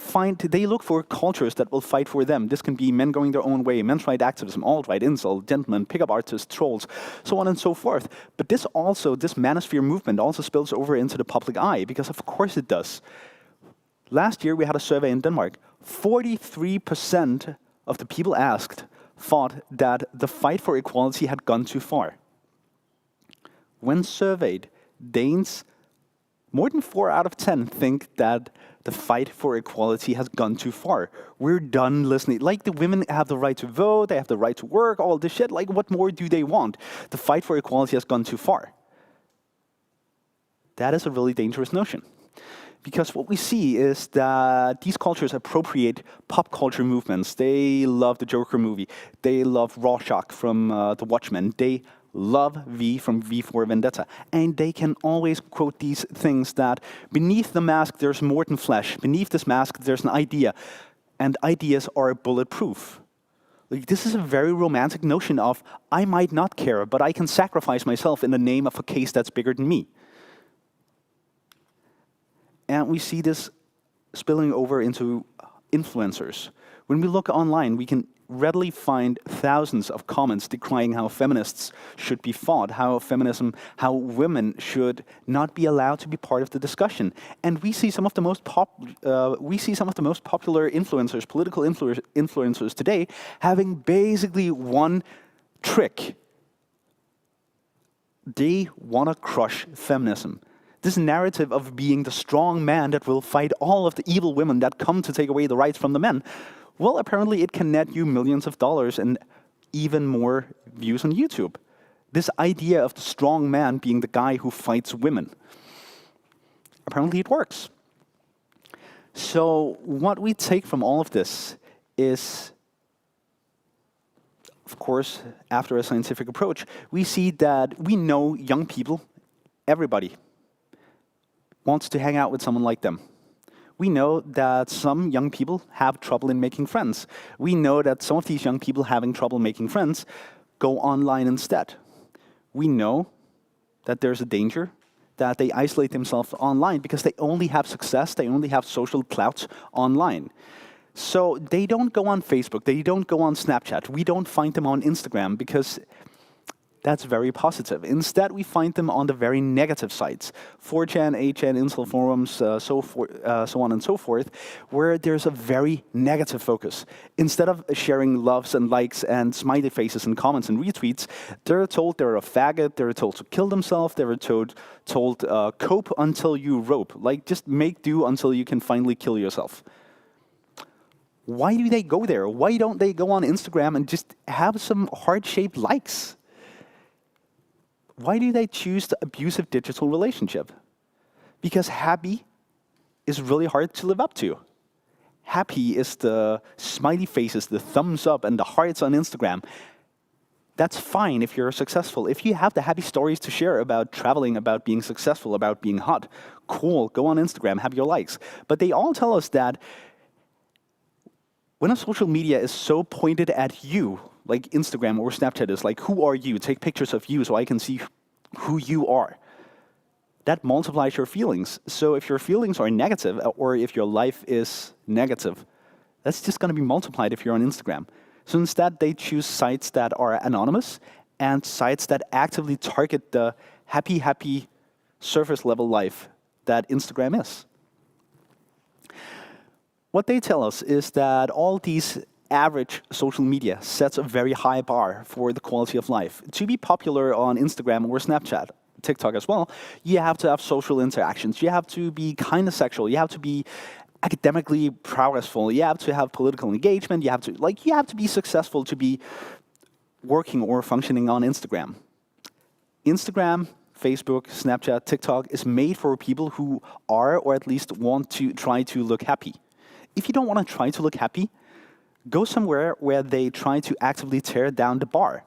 look for cultures that will fight for them. This can be men going their own way, men's right activism, alt-right, incel, gentlemen, pickup artists, trolls, so on and so forth. But this manosphere movement also spills over into the public eye, because of course it does. Last year we had a survey in Denmark. 43% of the people asked thought that the fight for equality had gone too far. When surveyed, Danes, more than 4 out of 10 think that the fight for equality has gone too far. We're done listening. Like, the women have the right to vote, they have the right to work, all this shit. Like, what more do they want? The fight for equality has gone too far. That is a really dangerous notion. Because what we see is that these cultures appropriate pop culture movements. They love the Joker movie. They love Rorschach from The Watchmen. They love V from V for Vendetta. And they can always quote these things that beneath the mask there's more than flesh. Beneath this mask there's an idea. And ideas are bulletproof. Like, this is a very romantic notion of, I might not care, but I can sacrifice myself in the name of a case that's bigger than me. And we see this spilling over into influencers. When we look online, we can readily find thousands of comments decrying how feminists should be fought, how women should not be allowed to be part of the discussion. And we see some of the most popular influencers, political influencers today, having basically one trick. They want to crush feminism. This narrative of being the strong man that will fight all of the evil women that come to take away the rights from the men, well, apparently it can net you millions of dollars and even more views on YouTube. This idea of the strong man being the guy who fights women. Apparently it works. So what we take from all of this is, of course, after a scientific approach, we see that we know young people, everybody, wants to hang out with someone like them. We know that some young people have trouble in making friends. We know that some of these young people having trouble making friends go online instead. We know that there's a danger that they isolate themselves online because they only have success, they only have social clout online. So they don't go on Facebook, they don't go on Snapchat, we don't find them on Instagram because that's very positive. Instead, we find them on the very negative sites, 4chan, 8chan, incel forums, so on and so forth, where there's a very negative focus. Instead of sharing loves and likes and smiley faces and comments and retweets, they're told they're a faggot, they're told to kill themselves, they're told cope until you rope. Like, just make do until you can finally kill yourself. Why do they go there? Why don't they go on Instagram and just have some heart-shaped likes? Why do they choose the abusive digital relationship? Because happy is really hard to live up to. happy is the smiley faces, the thumbs up, and the hearts on Instagram. That's fine if you're successful. If you have the happy stories to share about traveling, about being successful, about being hot, cool, go on Instagram, have your likes. But they all tell us that when a social media is so pointed at you, like Instagram or Snapchat is like, who are you? Take pictures of you so I can see who you are. That multiplies your feelings. So if your feelings are negative, or if your life is negative, that's just going to be multiplied if you're on Instagram. So instead, they choose sites that are anonymous and sites that actively target the happy surface level life that Instagram is. What they tell us is that all these average social media sets a very high bar for the quality of life. To be popular on Instagram or Snapchat, TikTok as well, you have to have social interactions. You have to be kind of sexual. You have to be academically progressful. You have to have political engagement. You have to be successful to be working or functioning on Instagram. Instagram, Facebook, Snapchat, TikTok is made for people who are, or at least want to try to look happy. If you don't want to try to look happy, go somewhere where they try to actively tear down the bar.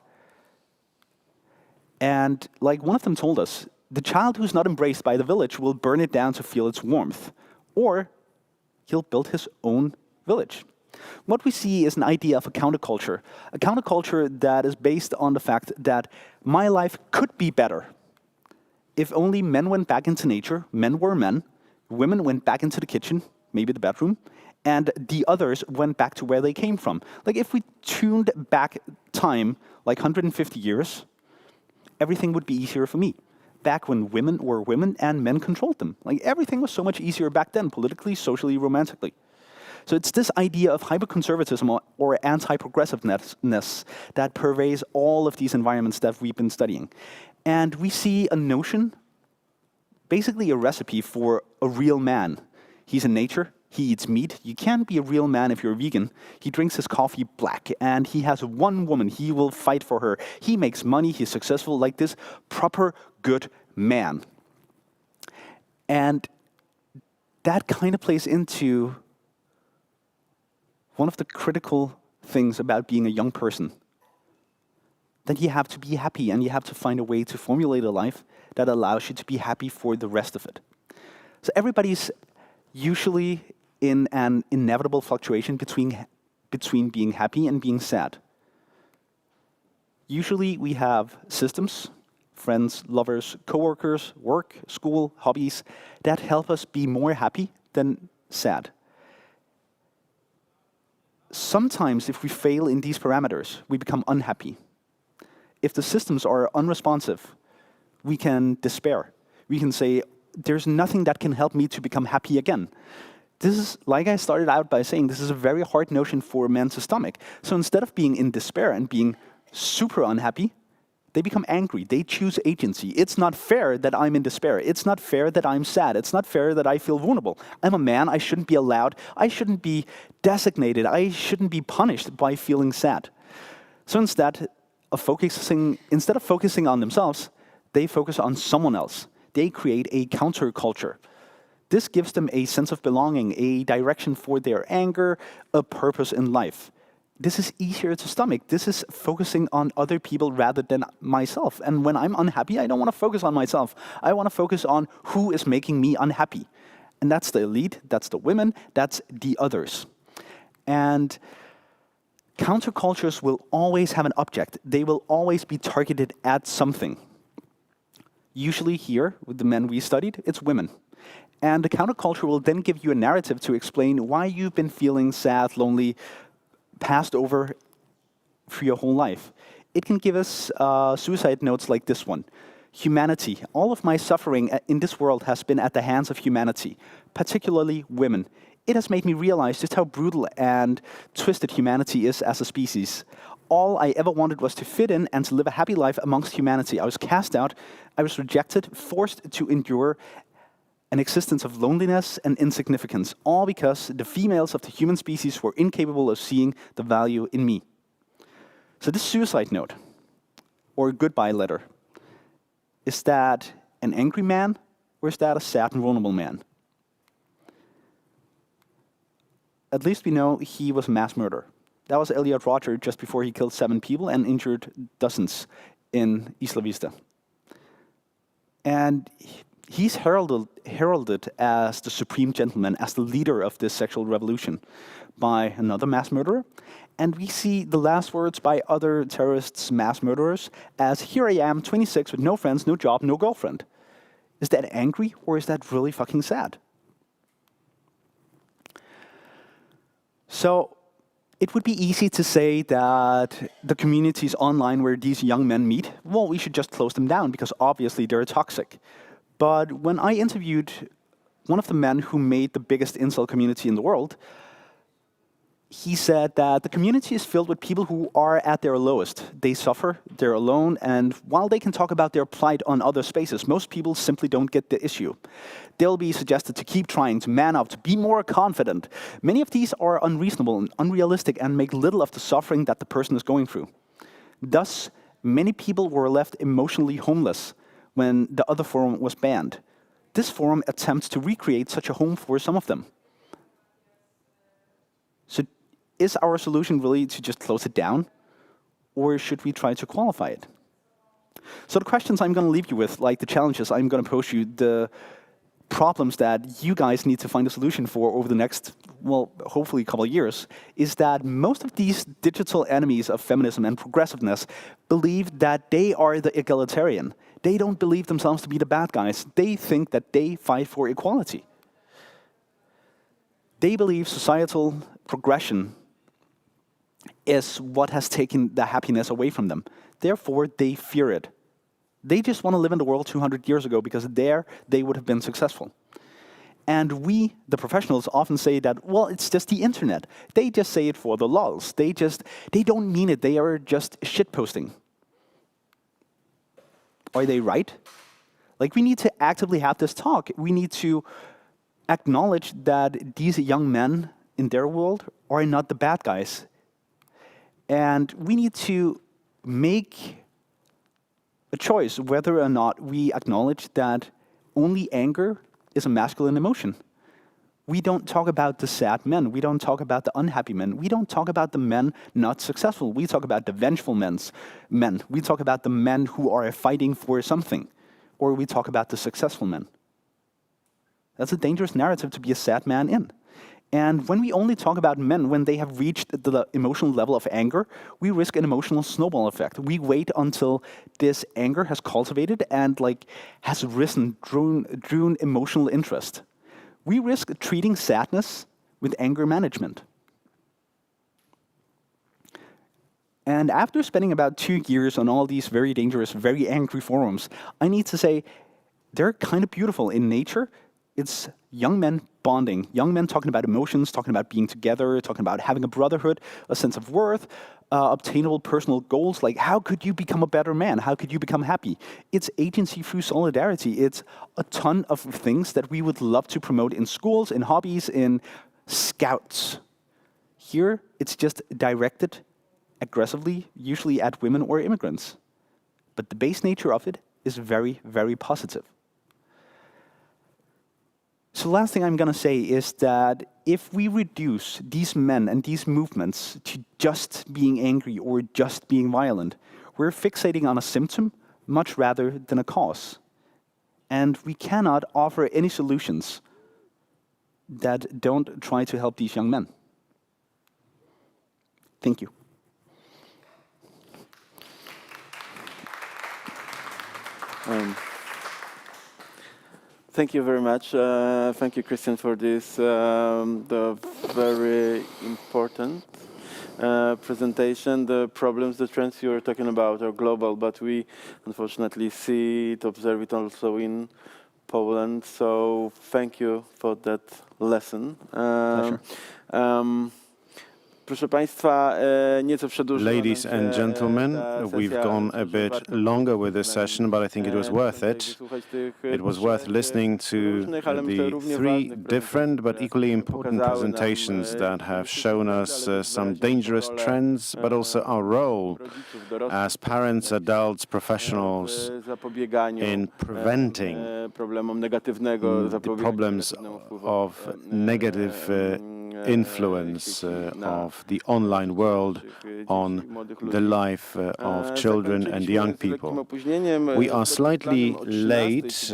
And like one of them told us, the child who's not embraced by the village will burn it down to feel its warmth, or he'll build his own village. What we see is an idea of a counterculture that is based on the fact that my life could be better if only men went back into nature, men were men, women went back into the kitchen, maybe the bedroom, and the others went back to where they came from. Like if we tuned back time like 150 years, everything would be easier for me. Back when women were women and men controlled them. Like everything was so much easier back then, politically, socially, romantically. So it's this idea of hyperconservatism or anti-progressiveness that pervades all of these environments that we've been studying. And we see a notion, basically a recipe for a real man. He's in nature. He eats meat. You can't be a real man if you're a vegan. He drinks his coffee black, and he has one woman. He will fight for her. He makes money. He's successful, like this proper good man. And that kind of plays into one of the critical things about being a young person. That you have to be happy, and you have to find a way to formulate a life that allows you to be happy for the rest of it. So everybody's usually in an inevitable fluctuation between being happy and being sad. Usually we have systems, friends, lovers, coworkers, work, school, hobbies, that help us be more happy than sad. Sometimes if we fail in these parameters, we become unhappy. If the systems are unresponsive, we can despair. We can say, there's nothing that can help me to become happy again. This is, like I started out by saying, this is a very hard notion for men to stomach. So instead of being in despair and being super unhappy, they become angry. They choose agency. It's not fair that I'm in despair. It's not fair that I'm sad. It's not fair that I feel vulnerable. I'm a man. I shouldn't be allowed. I shouldn't be designated. I shouldn't be punished by feeling sad. So instead of focusing on themselves, they focus on someone else. They create a counterculture. This gives them a sense of belonging, a direction for their anger, a purpose in life. This is easier to stomach. This is focusing on other people rather than myself. And when I'm unhappy, I don't want to focus on myself. I want to focus on who is making me unhappy. And that's the elite, that's the women, that's the others. And countercultures will always have an object. They will always be targeted at something. Usually here, with the men we studied, it's women. And the counterculture will then give you a narrative to explain why you've been feeling sad, lonely, passed over for your whole life. It can give us suicide notes like this one. Humanity. All of my suffering in this world has been at the hands of humanity, particularly women. It has made me realize just how brutal and twisted humanity is as a species. All I ever wanted was to fit in and to live a happy life amongst humanity. I was cast out, I was rejected, forced to endure an existence of loneliness and insignificance, all because the females of the human species were incapable of seeing the value in me. So this suicide note, or goodbye letter, is that an angry man, or is that a sad and vulnerable man? at least we know he was a mass murderer. That was Elliot Rodger just before he killed 7 people and injured dozens in Isla Vista. And he's heralded as the supreme gentleman, as the leader of this sexual revolution by another mass murderer. And we see the last words by other terrorists, mass murderers, as here I am, 26, with no friends, no job, no girlfriend. Is that angry, or is that really fucking sad? So it would be easy to say that the communities online where these young men meet, well, we should just close them down because obviously they're toxic. But when I interviewed one of the men who made the biggest incel community in the world, he said that the community is filled with people who are at their lowest. They suffer, they're alone, and while they can talk about their plight on other spaces, most people simply don't get the issue. They'll be suggested to keep trying, to man up, to be more confident. Many of these are unreasonable and unrealistic and make little of the suffering that the person is going through. Thus, many people were left emotionally homeless when the other forum was banned. This forum attempts to recreate such a home for some of them. So is our solution really to just close it down, or should we try to qualify it? So the questions I'm going to leave you with, like the challenges I'm going to pose you, the problems that you guys need to find a solution for over the next, well, hopefully a couple of years, is that most of these digital enemies of feminism and progressiveness believe that they are the egalitarian. They don't believe themselves to be the bad guys. They think that they fight for equality. They believe societal progression is what has taken the happiness away from them. Therefore, they fear it. They just want to live in the world 200 years ago because there they would have been successful. And we, the professionals, often say that, well, it's just the internet. They just say it for the lulz. They don't mean it. They are just shitposting. Are they right? Like, we need to actively have this talk. We need to acknowledge that these young men in their world are not the bad guys. And we need to make a choice whether or not we acknowledge that only anger is a masculine emotion. We don't talk about the sad men. We don't talk about the unhappy men. We don't talk about the men not successful. We talk about the vengeful men. We talk about the men who are fighting for something. Or we talk about the successful men. That's a dangerous narrative to be a sad man in. And when we only talk about men when they have reached the emotional level of anger, we risk an emotional snowball effect. We wait until this anger has cultivated and has risen, drew emotional interest. We risk treating sadness with anger management. And after spending about 2 years on all these very dangerous, very angry forums, I need to say they're kind of beautiful in nature. It's young men bonding, young men talking about emotions, talking about being together, talking about having a brotherhood, a sense of worth, obtainable personal goals, like how could you become a better man? How could you become happy? It's agency through solidarity. It's a ton of things that we would love to promote in schools, in hobbies, in scouts. Here, it's just directed aggressively, usually at women or immigrants. But the base nature of it is very, very positive. So the last thing I'm going to say is that if we reduce these men and these movements to just being angry or just being violent, we're fixating on a symptom much rather than a cause. And we cannot offer any solutions that don't try to help these young men. Thank you. Thank you very much. Thank you, Christian, for this the very important presentation. The problems, the trends you were talking about are global, but we unfortunately see it, observe it also in Poland. So thank you for that lesson. Pleasure. Proszę Państwa, nieco przedłużyła nam Ladies się and gentlemen, ta we've sesja. gone a bit longer with this session, but I think it was worth it. Wysłuchać tych It was worth listening to różnych, ale myślę, the równie three ważnych different but prezentacji, equally które important pokazały nam, presentations that have shown us some wyrazić dangerous rolę, trends, but also our role rodziców, dorosłych, as parents, adults, professionals w zapobieganiu in preventing problemom negatywnego the zapobiegania problems negatywnego wpływu of negative influence of the online world on the life of children and young people. We are slightly late.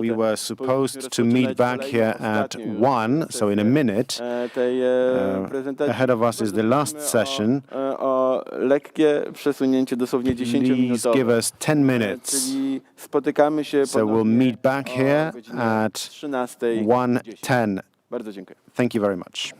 We were supposed to meet back here at 1, so in a minute. Ahead of us is the last session. O lekkie przesunięcie, dosłownie 10-minutowe. Please give us 10 minutes. Czyli spotykamy się So we'll ponownie meet back o here godzinie at 13:10. 1:10. Bardzo dziękuję. Thank you very much.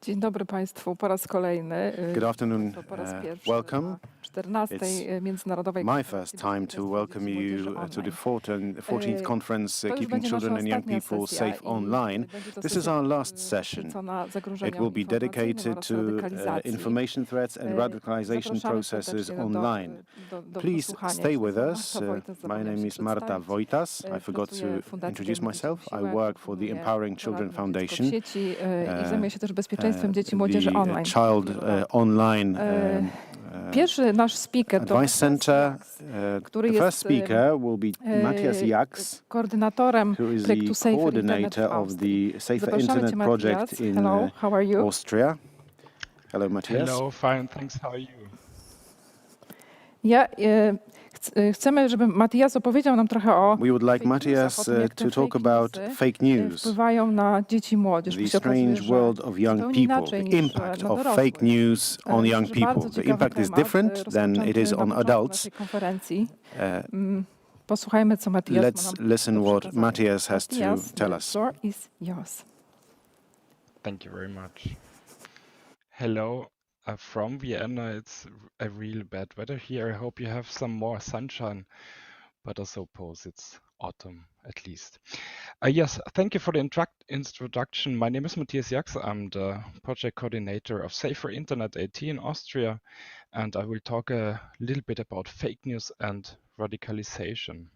Dzień dobry Państwu po raz kolejny. Good afternoon. To po raz pierwszy Welcome. na 14. It's Międzynarodowej my Konferencji first time to Bezpieczeństwa welcome Dzieci i you Młodzieży to the Online. 14th conference To już Keeping będzie nasza Children and Young ostatnia People sesja Safe i Online. będzie to This is sesja, our last session. poświęcona It zagrożeniom will be informacyjnym dedicated oraz to radykalizacji. information threats and radicalization Zapraszamy processes serdecznie online. do Please posłuchania. stay Jestem with us. Marta Wojtas, My zapomniałam name się is Marta przedstawić. Wojtas. I forgot Pracuję w to Fundacji introduce Dajmy myself. Dzieciom I Siłę, work for the koordynuję Empowering Children poradnie dziecko w Foundation. sieci i zajmuję się też bezpieczeństwem dzieci i młodzieży The online. Child Online Pierwszy nasz speaker to Advice Center. który The first jest speaker will be Matthias Jaks, koordynatorem who is projektu the Safer Internet w coordinator of Austrii. the Safer Zapraszamy Internet Cię, project Matthias. in Hello, how are you? Austria. Hello, Matthias. Hello, fine, thanks. How are you? Chcemy, żeby Matthias opowiedział nam trochę o We would like fake newsach, o Matthias tym, jak te to talk fake about newsy, fake news, wpływają na dzieci i młodzież. the Bo się okazuje, strange że world of young zupełnie people, inaczej the niż impact na of dorosłych. fake news on young Myślę, że bardzo people. The ciekawy impact is temat, different than it is rozpoczęty on na początku adults. naszej konferencji. Posłuchajmy, co Matthias ma Let's nam listen do what przekazania. Matthias has to Matthias, tell the us. floor is yours. Thank you very much. Hello, from Vienna. It's a real bad weather here. I hope you have some more sunshine, but I suppose it's autumn at least. Yes, thank you for the introduction. My name is Matthias Jaks. I'm the project coordinator of Safer Internet AT in Austria, and I will talk a little bit about fake news and radicalization.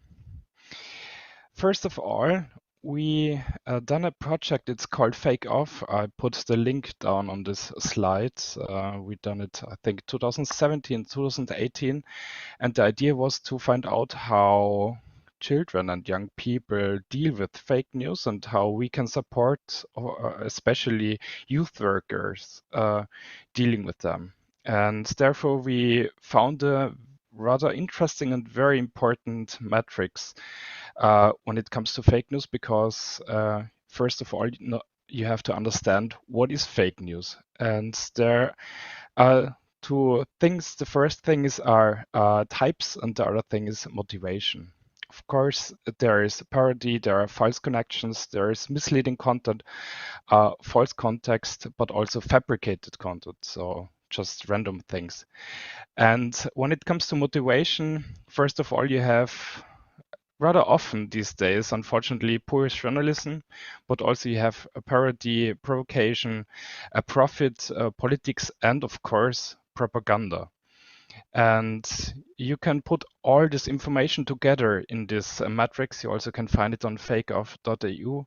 First of all, we done a project, it's called Fake Off. I put the link down on this slide. We done it, I think, 2017, 2018. And the idea was to find out how children and young people deal with fake news and how we can support, especially youth workers, dealing with them. And therefore, we found a rather interesting and very important metrics when it comes to fake news, because first of all, you have to understand what is fake news. And there are two things. The first thing is types, and the other thing is motivation. Of course, there is parody, there are false connections, there is misleading content, false context, but also fabricated content, so just random things. And when it comes to motivation, first of all, you have rather often these days, unfortunately, poor journalism, but also you have a parody, provocation, a profit, politics, and of course, propaganda. And you can put all this information together in this matrix. You also can find it on fakeoff.eu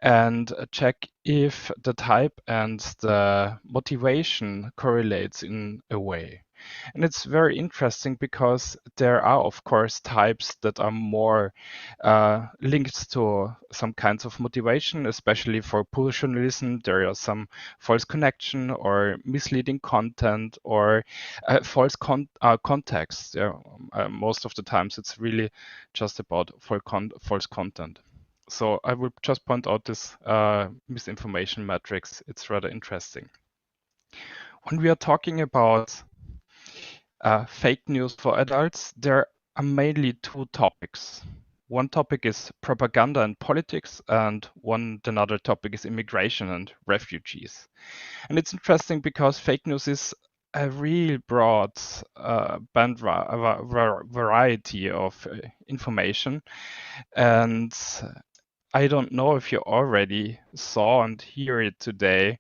and check if the type and the motivation correlates in a way. And it's very interesting because there are, of course, types that are more linked to some kinds of motivation, especially for poor journalism. There are some false connection or misleading content or false context. Most of the times it's really just about false content. So I will just point out this misinformation matrix. It's rather interesting. When we are talking about fake news for adults, there are mainly two topics. One topic is propaganda and politics, and another topic is immigration and refugees. And it's interesting because fake news is a real broad variety of information. And I don't know if you already saw and hear it today,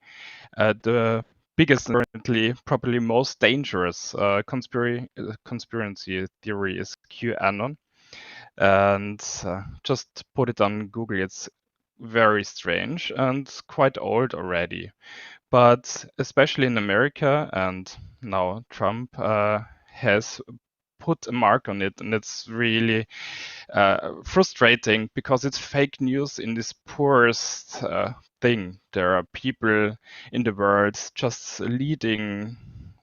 the biggest, currently probably most dangerous conspiracy theory is QAnon. And just put it on Google. It's very strange and quite old already. But especially in America, and now Trump has put a mark on it, and it's really frustrating because it's fake news in this poorest thing. There are people in the world just leading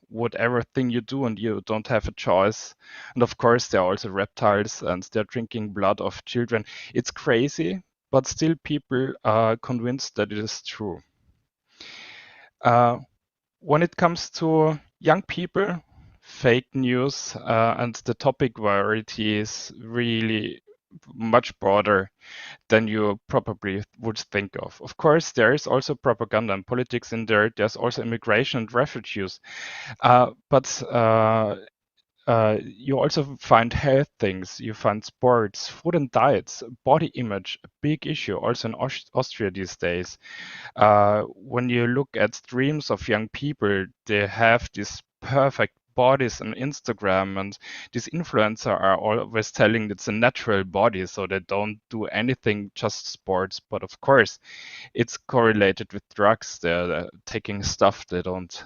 whatever thing you do, and you don't have a choice. And of course, there are also reptiles, and they're drinking blood of children. It's crazy, but still people are convinced that it is true. When it comes to young people, fake news and the topic variety is really much broader than you probably would think of. Of course, there is also propaganda and politics in there. There's also immigration and refugees. But you also find health things, you find sports, food and diets, body image, a big issue also in Austria these days. When you look at streams of young people, they have these perfect bodies on Instagram, and these influencers are always telling it's a natural body, so they don't do anything, just sports. But of course, it's correlated with drugs. They're taking stuff they don't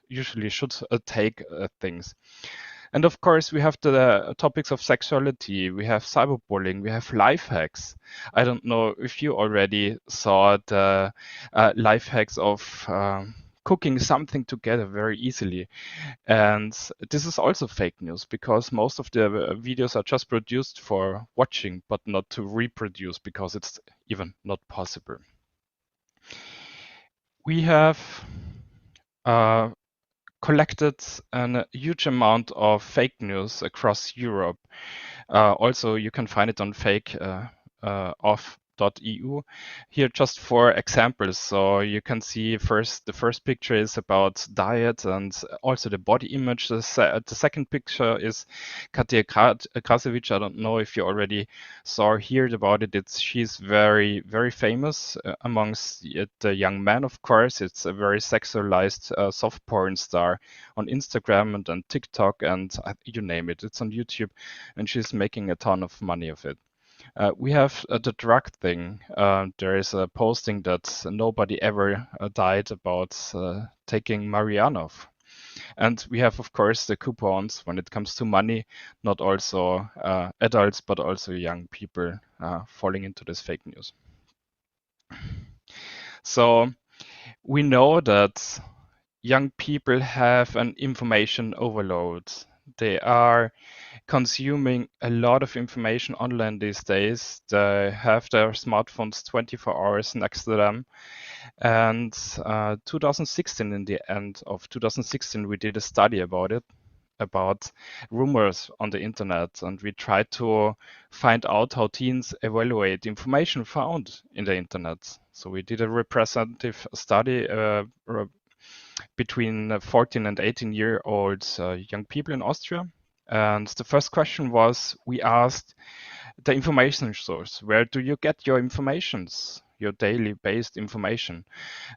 usually should take things. And of course, we have the topics of sexuality, we have cyberbullying, we have life hacks. I don't know if you already saw the life hacks of cooking something together very easily. And this is also fake news because most of the videos are just produced for watching, but not to reproduce because it's even not possible. We have collected a huge amount of fake news across Europe. Also, you can find it on fakeoff.eu. Here, just 4 examples. So you can see the first picture is about diet and also the body image. The second picture is Katja Krasevich. I don't know if you already saw or heard about it. She's very, very famous amongst the young men, of course. It's a very sexualized soft porn star on Instagram and on TikTok and you name it. It's on YouTube, and she's making a ton of money of it. We have the drug thing. There is a posting that nobody ever died about taking marijuana. And we have, of course, the coupons when it comes to money, not also adults, but also young people falling into this fake news. So we know that young people have an information overload. They are consuming a lot of information online these days. They have their smartphones 24 hours next to them. And 2016, in the end of 2016, we did a study about it, about rumors on the internet. And we tried to find out how teens evaluate information found in the internet. So we did a representative study between 14 and 18-year-old young people in Austria. And the first question was, we asked the information source, where do you get your informations, your daily based information?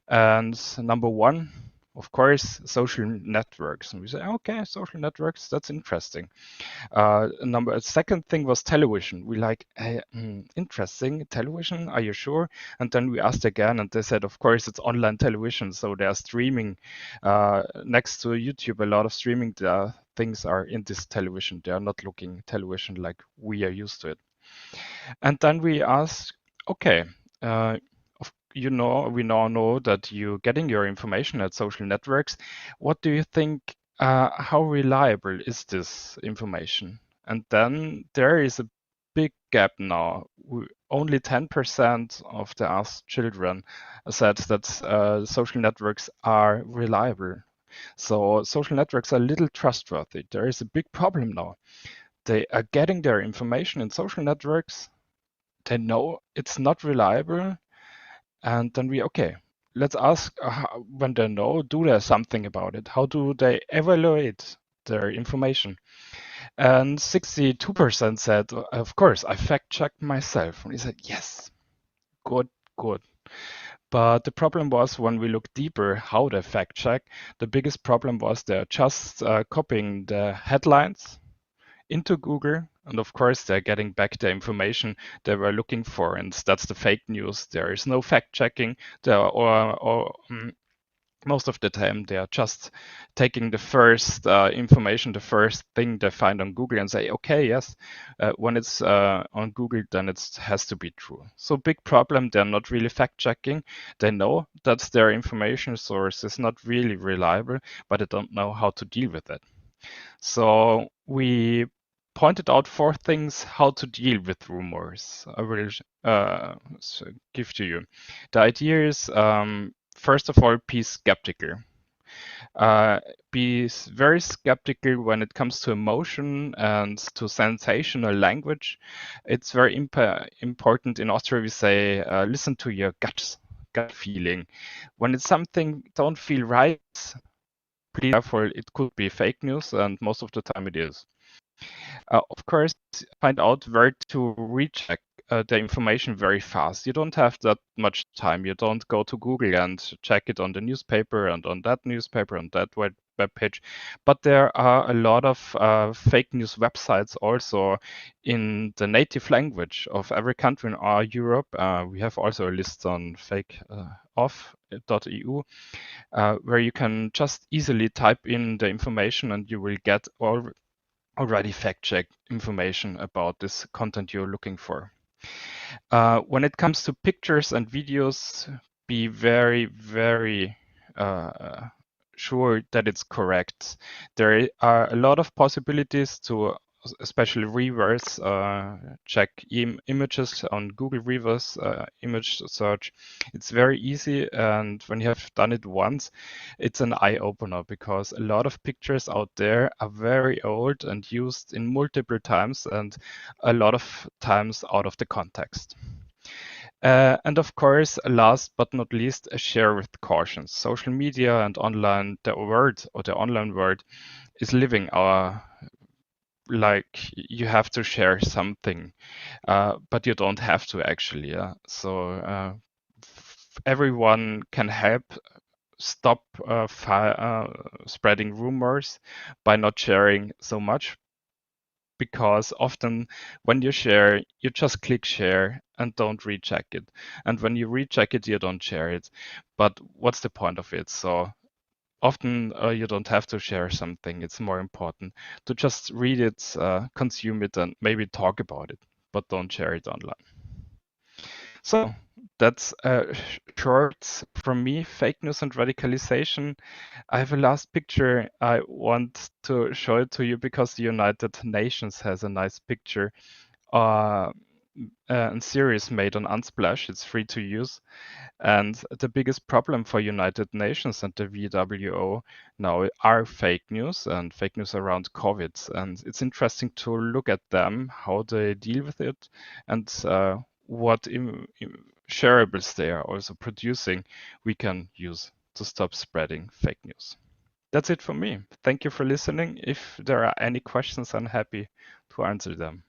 And number 1, of course, social networks. And we say, okay, social networks, that's interesting. Second thing was television. We like, hey, interesting, television, are you sure? And then we asked again, and they said, of course, it's online television. So they are streaming next to YouTube. A lot of streaming things are in this television. They are not looking television like we are used to it. And then we asked, okay, we now know that you're getting your information at social networks. What do you think, how reliable is this information? And then there is a big gap now. Only 10% of the asked children said that social networks are reliable. So social networks are little trustworthy. There is a big problem now. They are getting their information in social networks. They know it's not reliable. And then let's ask when they know, do there something about it? How do they evaluate their information? And 62% said, of course, I fact-checked myself. And he said, yes, good. But the problem was when we look deeper how they fact-check, the biggest problem was they're just copying the headlines into Google, and of course they're getting back the information they were looking for, and that's the fake news. There is no fact checking. Most of the time they are just taking the first information, the first thing they find on Google, and say, okay, yes, when it's on Google, then it has to be true. So big problem, they're not really fact checking. They know that their information source is not really reliable, but they don't know how to deal with it. So we pointed out 4 things how to deal with rumors. I will give to you. The idea is, first of all, be skeptical. Be very skeptical when it comes to emotion and to sensational language. It's very important. In Austria, we say, listen to your gut feeling. When it's something don't feel right, please, therefore, it could be fake news, and most of the time it is. Of course, find out where to recheck the information very fast. You don't have that much time. You don't go to Google and check it on the newspaper and on that newspaper and that web page. But there are a lot of fake news websites also in the native language of every country in our Europe. We have also a list on fakeoff.eu where you can just easily type in the information and you will get already fact-checked information about this content you're looking for. When it comes to pictures and videos, be very, very sure that it's correct. There are a lot of possibilities to especially reverse check images on Google reverse image search. It's very easy, and when you have done it once, it's an eye-opener because a lot of pictures out there are very old and used in multiple times and a lot of times out of the context. And of course, last but not least, share with caution. Social media and online, the online world is living like you have to share something, but you don't have to actually. So everyone can help stop spreading rumors by not sharing so much, because often when you share, you just click share and don't recheck it. And when you recheck it, you don't share it. But what's the point of it? So often you don't have to share something. It's more important to just read it, consume it, and maybe talk about it, but don't share it online. So that's short from me, fake news and radicalization. I have a last picture I want to show it to you because the United Nations has a nice picture and series made on Unsplash. It's free to use. And the biggest problem for United Nations and the VWO now are fake news and fake news around COVID. And it's interesting to look at them, how they deal with it, and what shareables they are also producing we can use to stop spreading fake news. That's it for me. Thank you for listening. If there are any questions, I'm happy to answer them.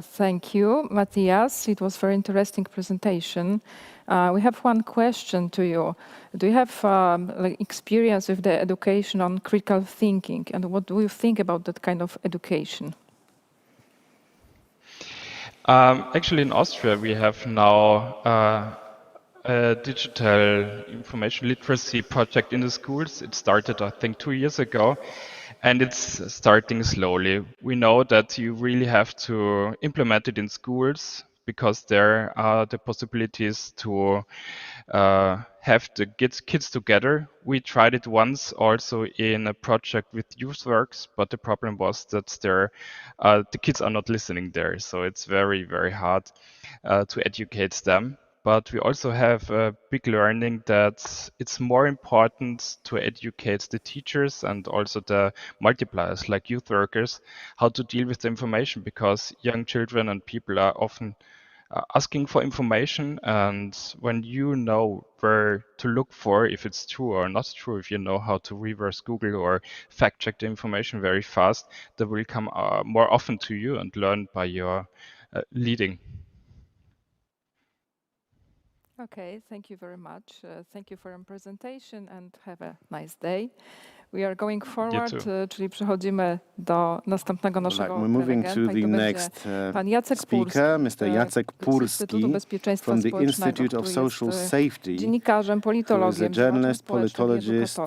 Thank you, Matthias. It was a very interesting presentation. We have one question to you. Do you have experience with the education on critical thinking, and what do you think about that kind of education? Actually, in Austria, we have now a digital information literacy project in the schools. It started, I think, 2 years ago. And it's starting slowly. We know that you really have to implement it in schools because there are the possibilities to have the kids together. We tried it once also in a project with YouthWorks, but the problem was that the kids are not listening there. So it's very, very hard to educate them. But we also have a big learning that it's more important to educate the teachers and also the multipliers like youth workers how to deal with the information, because young children and people are often asking for information, and when you know where to look for if it's true or not true, if you know how to reverse Google or fact check the information very fast, they will come more often to you and learn by your leading. Okay, thank you very much. Thank you for your presentation and have a nice day. We are going forward, czyli przechodzimy do następnego naszego prelegenta i to będzie pan Jacek speaker, Mr. Jacek Purski z Instytutu Bezpieczeństwa from the Społecznego, Institute of Social Safety, dziennikarzem, politologiem, journalist, politologist,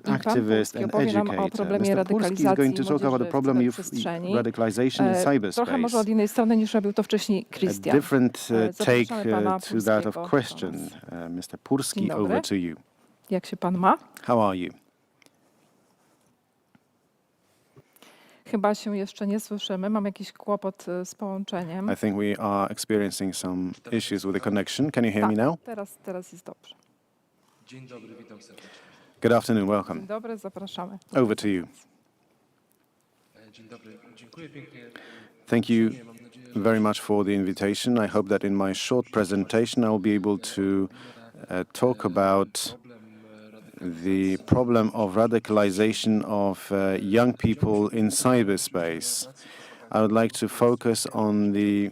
activist and educator. Mr. Purski is going to talk about the problem of radicalization in cyberspace. Trochę może od innej strony niż robił to wcześniej Christian. A different take to that of question. Mr. Purski, over to you. Jak się pan ma? How are you? Chyba się jeszcze nie słyszymy. Mam jakiś kłopot z połączeniem. I think we are experiencing some issues with the connection. Can you hear me now? Teraz jest dobrze. Good afternoon, welcome. Dzień dobry, zapraszamy. Over to you. Thank you very much for the invitation. I hope that in my short presentation I will be able to talk about the problem of radicalization of young people in cyberspace. I would like to focus on the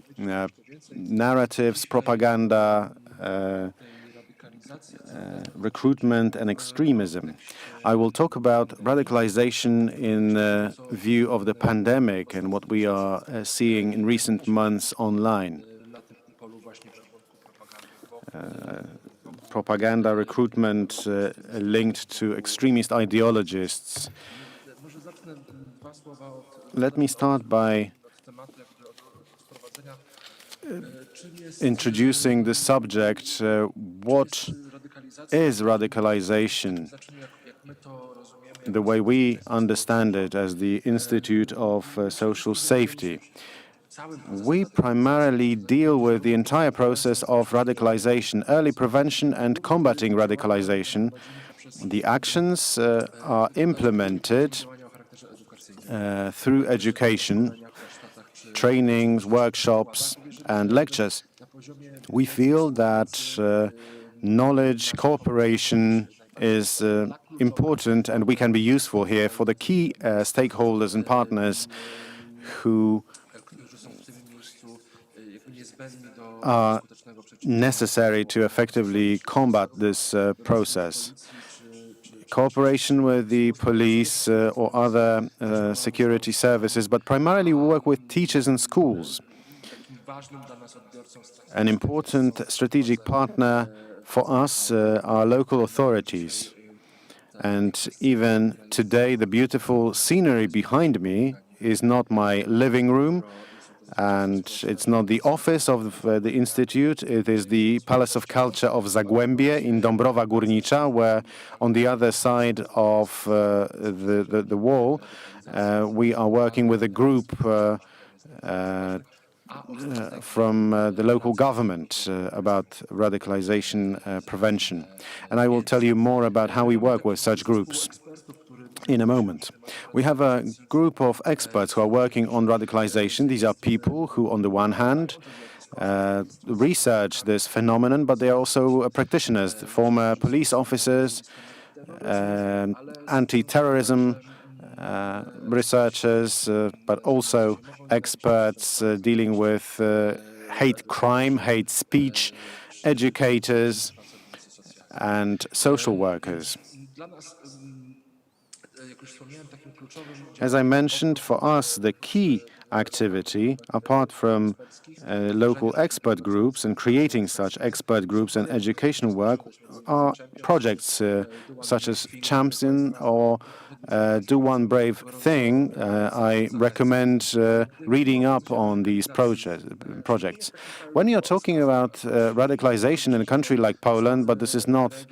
narratives, propaganda, recruitment and extremism. I will talk about radicalization in view of the pandemic and what we are seeing in recent months online. Propaganda, recruitment linked to extremist ideologists. Let me start by introducing the subject, what is radicalization, the way we understand it as the Institute of Social Safety. We primarily deal with the entire process of radicalization, early prevention and combating radicalization. The actions are implemented through education, trainings, workshops, and lectures. We feel that knowledge, cooperation is important, and we can be useful here for the key stakeholders and partners who are necessary to effectively combat this process. Cooperation with the police or other security services, but primarily we work with teachers and schools. An important strategic partner for us are local authorities. And even today, the beautiful scenery behind me is not my living room, and it's not the office of the Institute. It is the Palace of Culture of Zagłębie in Dąbrowa Górnicza, where on the other side of the wall, we are working with a group from the local government about radicalization prevention. And I will tell you more about how we work with such groups in a moment. We have a group of experts who are working on radicalization. These are people who, on the one hand, research this phenomenon, but they are also practitioners, former police officers, anti-terrorism researchers, but also experts dealing with hate crime, hate speech, educators, and social workers. As I mentioned, for us, the key activity, apart from local expert groups and creating such expert groups and educational work, are projects such as Champion or Do One Brave Thing. I recommend reading up on these projects. When you're talking about radicalization in a country like Poland, but this is not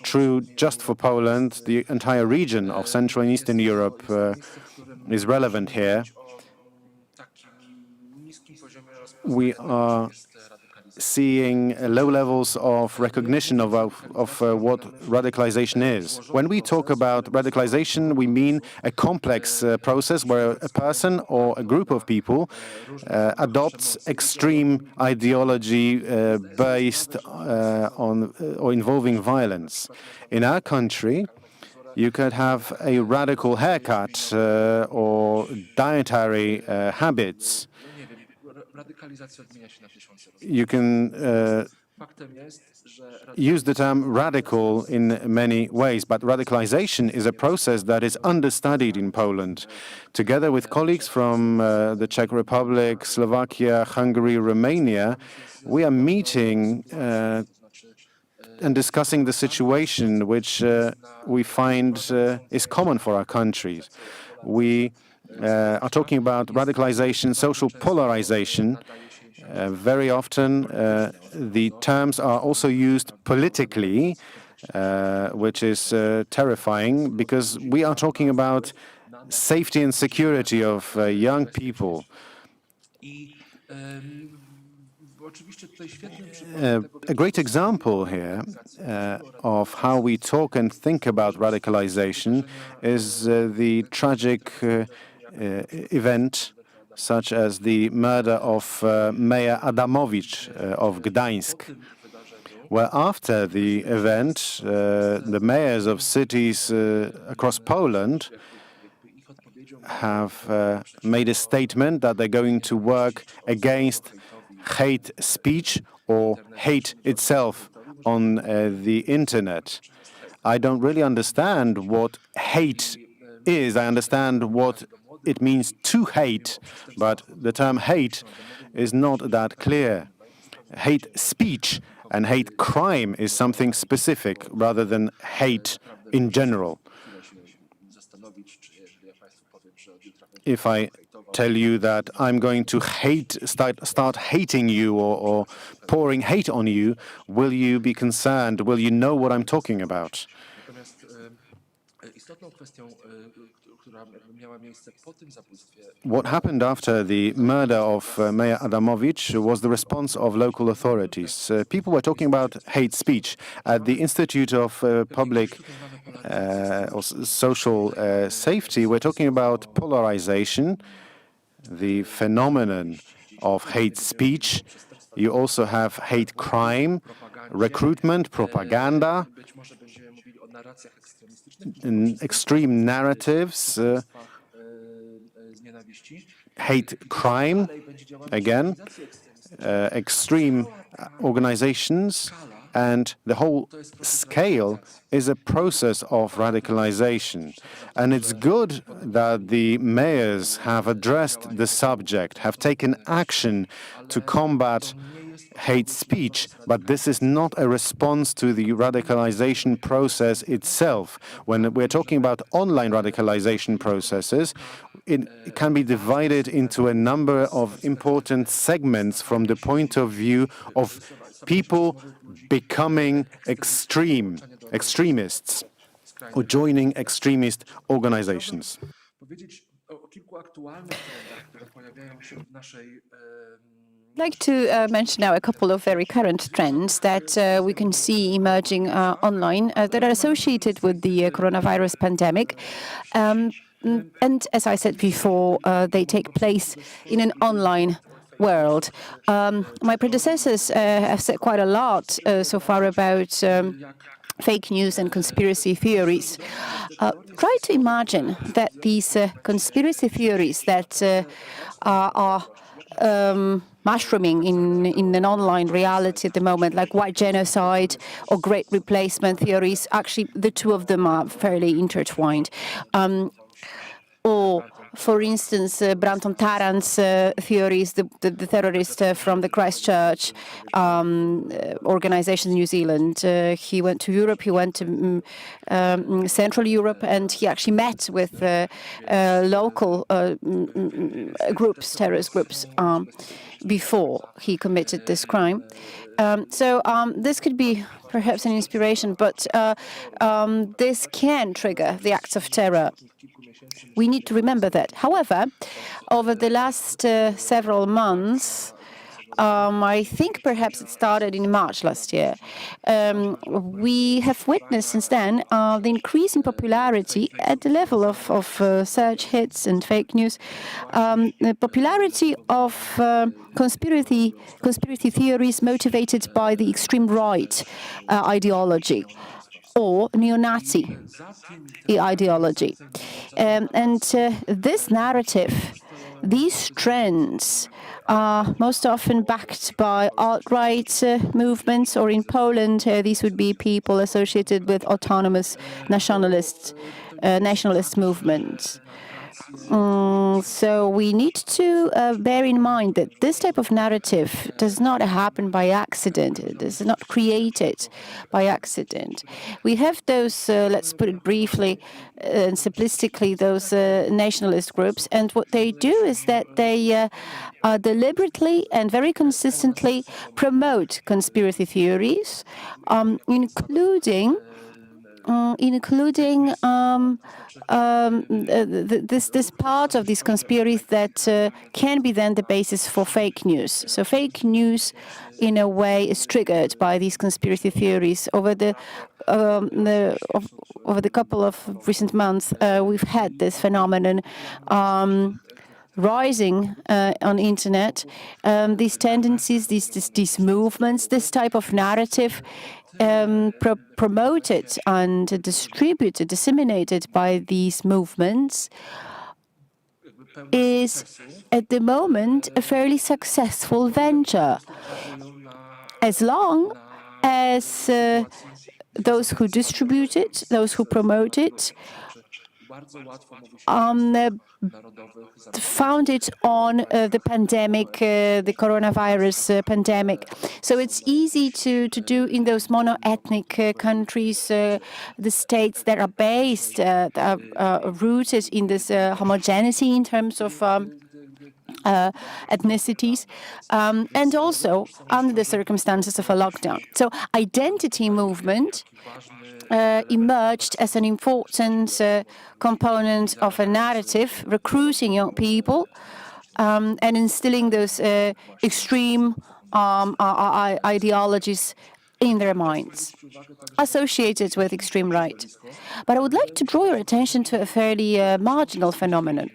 true just for Poland, the entire region of Central and Eastern Europe is relevant here. We are seeing low levels of recognition of what radicalization is. When we talk about radicalization, we mean a complex process where a person or a group of people adopts extreme ideology based on or involving violence. In our country, you could have a radical haircut or dietary habits. You can use the term radical in many ways, but radicalization is a process that is understudied in Poland. Together with colleagues from the Czech Republic, Slovakia, Hungary, Romania, we are meeting and discussing the situation which we find is common for our countries. We are talking about radicalization, social polarization. Very often, the terms are also used politically, which is terrifying, because we are talking about safety and security of young people. A great example here of how we talk and think about radicalization is the tragic event such as the murder of Mayor Adamowicz of Gdańsk, where after the event, the mayors of cities across Poland have made a statement that they're going to work against hate speech or hate itself on the internet. I don't really understand what hate is. I understand what it means to hate, but the term hate is not that clear. Hate speech and hate crime is something specific rather than hate in general. If I tell you that I'm going to start hating you or pouring hate on you, will you be concerned? Will you know what I'm talking about? What happened after the murder of Mayor Adamowicz was the response of local authorities. People were talking about hate speech. At the Institute of Public or Social Safety, we're talking about polarization, the phenomenon of hate speech. You also have hate crime, recruitment, propaganda, extreme narratives, hate crime, again, extreme organizations, and the whole scale is a process of radicalization. And it's good that the mayors have addressed the subject, have taken action to combat hate speech, but this is not a response to the radicalization process itself. When we're talking about online radicalization processes, it can be divided into a number of important segments from the point of view of people becoming extremists or joining extremist organizations. I'd like to mention now a couple of very current trends that we can see emerging online that are associated with the coronavirus pandemic. And as I said before, they take place in an online world. My predecessors have said quite a lot so far about fake news and conspiracy theories. Try to imagine that these conspiracy theories that are mushrooming in an online reality at the moment, like white genocide or great replacement theories. Actually, the two of them are fairly intertwined. Or, for instance, Branton Tarrant's theories, the terrorist from the Christchurch organization in New Zealand. He went to Europe, he went to Central Europe, and he actually met with local groups, terrorist groups, before he committed this crime. So this could be perhaps an inspiration, but this can trigger the acts of terror. We need to remember that. However, over the last several months, I think perhaps it started in March last year, we have witnessed since then the increase in popularity at the level of search hits and fake news, the popularity of conspiracy theories motivated by the extreme right ideology or neo-Nazi ideology. And this narrative, these trends are most often backed by alt-right movements, or in Poland, these would be people associated with autonomous nationalist movements. So we need to bear in mind that this type of narrative does not happen by accident. It is not created by accident. We have those, let's put it briefly and simplistically, those nationalist groups. And what they do is that they deliberately and very consistently promote conspiracy theories, including including this part of this conspiracy that can be then the basis for fake news. So fake news, in a way, is triggered by these conspiracy theories. Over the couple of recent months, we've had this phenomenon rising on internet. These tendencies, these movements, this type of narrative promoted and distributed, disseminated by these movements is at the moment a fairly successful venture, as long as those who distribute it, those who promote it, found it on the pandemic, the coronavirus pandemic. So it's easy to do in those mono-ethnic countries, the states that are based, rooted in this homogeneity in terms of ethnicities, and also under the circumstances of a lockdown. So identity movement emerged as an important component of a narrative, recruiting young people and instilling those extreme ideologies in their minds, associated with extreme right. But I would like to draw your attention to a fairly marginal phenomenon.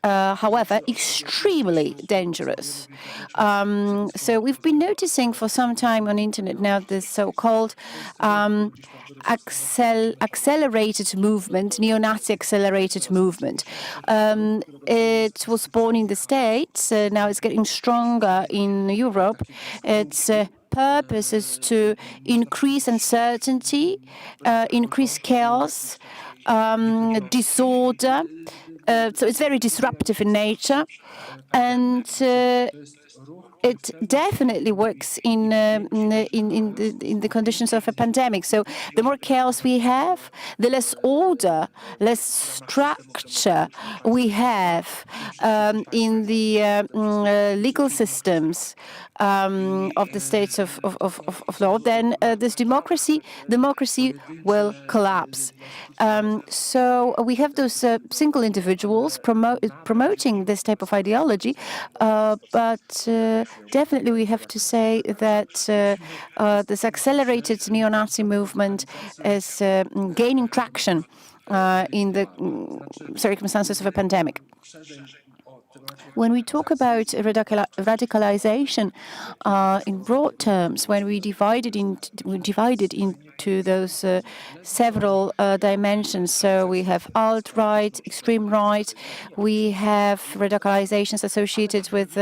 However, extremely dangerous. So we've been noticing for some time on internet now this so-called accelerated movement, neo-Nazi accelerated movement. It was born in the States, now it's getting stronger in Europe. Its purpose is to increase uncertainty, increase chaos, disorder. So it's very disruptive in nature, and it definitely works in the conditions of a pandemic. So the more chaos we have, the less order, less structure we have in the legal systems of the states of law, then this democracy will collapse. So we have those single individuals promoting this type of ideology, but definitely we have to say that this accelerated neo-Nazi movement is gaining traction in the circumstances of a pandemic. When we talk about radicalization in broad terms, when we divide it into those several dimensions, so we have alt-right, extreme right, we have radicalizations associated with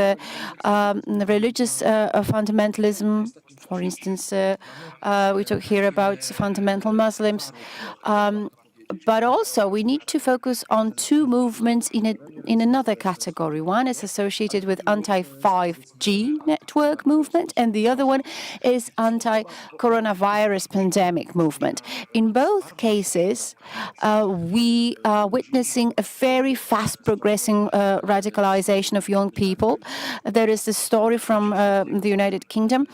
religious fundamentalism. For instance, we talk here about fundamental Muslims. But also, we need to focus on two movements in another category. One is associated with anti-5G network movement, and the other one is anti-coronavirus pandemic movement. In both cases, we are witnessing a very fast-progressing radicalization of young people. There is a story from the United Kingdom.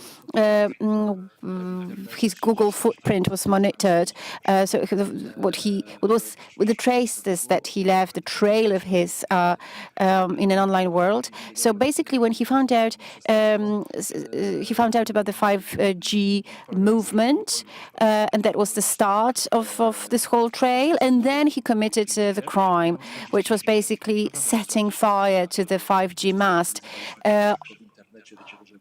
His Google footprint was monitored, so the traces that he left, the trail of his in an online world. So basically, when he found out about the 5G movement, and that was the start of this whole trail. And then he committed the crime, which was basically setting fire to the 5G mast.